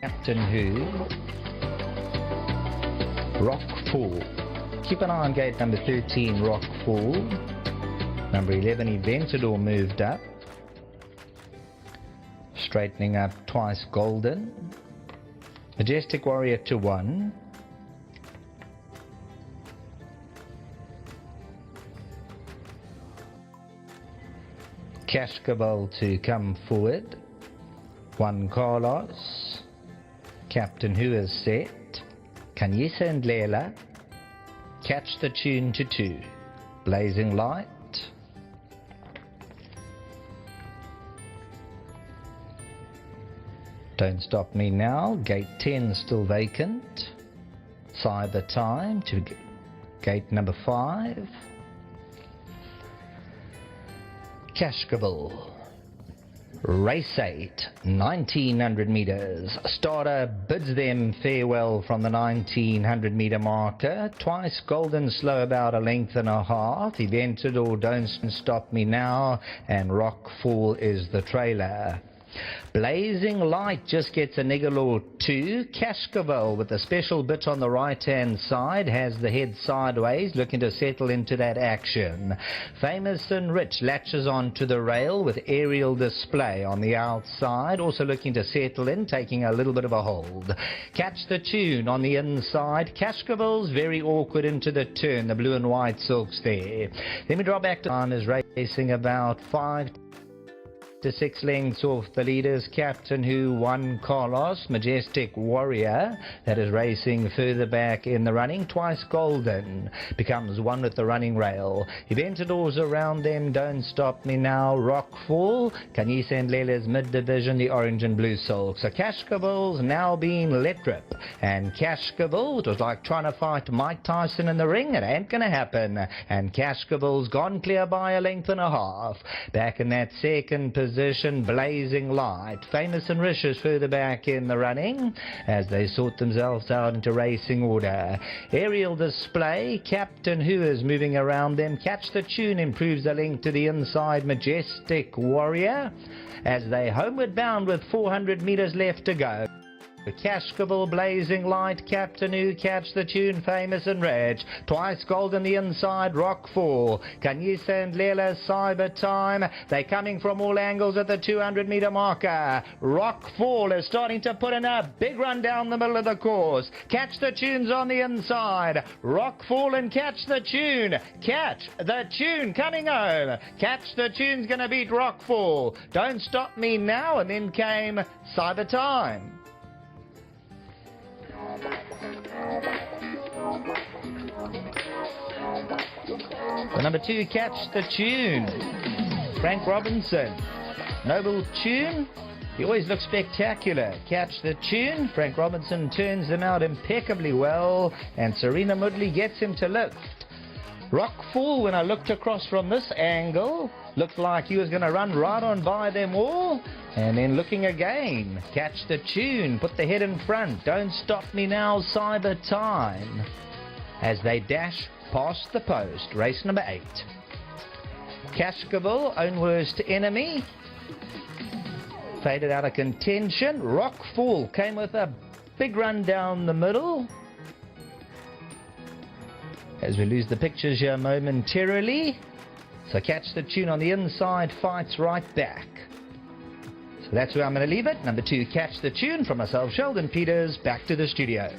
Captain Who, Rockfall. Keep an eye on gate number 13, Rockfall. Number 11, Eventador moved up. Straightening up, Twice Golden. Majestic Warrior to 1. Cash Greyville to come forward. 1, Carlos. Captain Who is set. Kanyisa and Leila. Catch the Tune to 2. Blazing Light. Don't Stop Me Now. Gate 10 still vacant. Cyber Time to gate number 5. Cash Greyville. Race 8, 1900 metres. Starter bids them farewell from the 1900 metre marker. Twice Golden slow about a length and a half. Eventador Don't Stop Me Now, and Rockfall is the trailer. Blazing Light just gets a niggle or 2. Cash Greyville with a special bit on the right hand side has the head sideways, looking to settle into that action. Famous and Rich latches onto the rail with Aerial Display on the outside, also looking to settle in, taking a little bit of a hold. Catch the Tune on the inside. Cash Greyville's very awkward into the turn, the blue and white silks there. Then we draw back to is racing about 5 to 6 lengths off the leaders. Captain Who, 1, Carlos. Majestic Warrior, that is racing further back in the running. Twice Golden becomes 1 with the running rail. Eventadors around them. Don't Stop Me Now, Rockfall. Kanyisa and Leila's mid-division, the orange and blue silk. So Cash Greyville's now being let rip. And Cash Greyville, it was like trying to fight Mike Tyson in the ring. It ain't going to happen. And Cash Greyville's gone clear by a length and a half. Back in that second position, Blazing Light. Famous and Rich is further back in the running as they sort themselves out into racing order. Aerial Display, Captain Who is moving around them. Catch the Tune improves the link to the inside. Majestic Warrior as they homeward bound with 400 metres left to go. Cash Greyville, Blazing Light, Captain Who, Catch the Tune, Famous and Rich. Twice Golden the inside, Rockfall. Kanyisa and Leila, Cyber Time. They're coming from all angles at the 200 metre marker. Rockfall is starting to put in a big run down the middle of the course. Catch the Tune's on the inside. Rockfall and Catch the Tune. Catch the Tune coming home. Catch the Tune's going to beat Rockfall. Don't Stop Me Now, and then came Cyber Time. The number 2, Catch the Tune. Frank Robinson. Noble Tune. He always looks spectacular. Catch the Tune. Frank Robinson turns them out impeccably well, and Serena Mudley gets him to lift. Rockfall, when I looked across from this angle, looked like he was going to run right on by them all. And then looking again, Catch the Tune, put the head in front. Don't Stop Me Now, Cyber Time, as they dash past the post. Race number 8. Cascaville, Own Worst Enemy, faded out of contention. Rockfall came with a big run down the middle. As we lose the pictures here momentarily. So Catch the Tune on the inside fights right back. So that's where I'm going to leave it. Number 2, Catch the Tune. From myself, Sheldon Peters, back to the studio.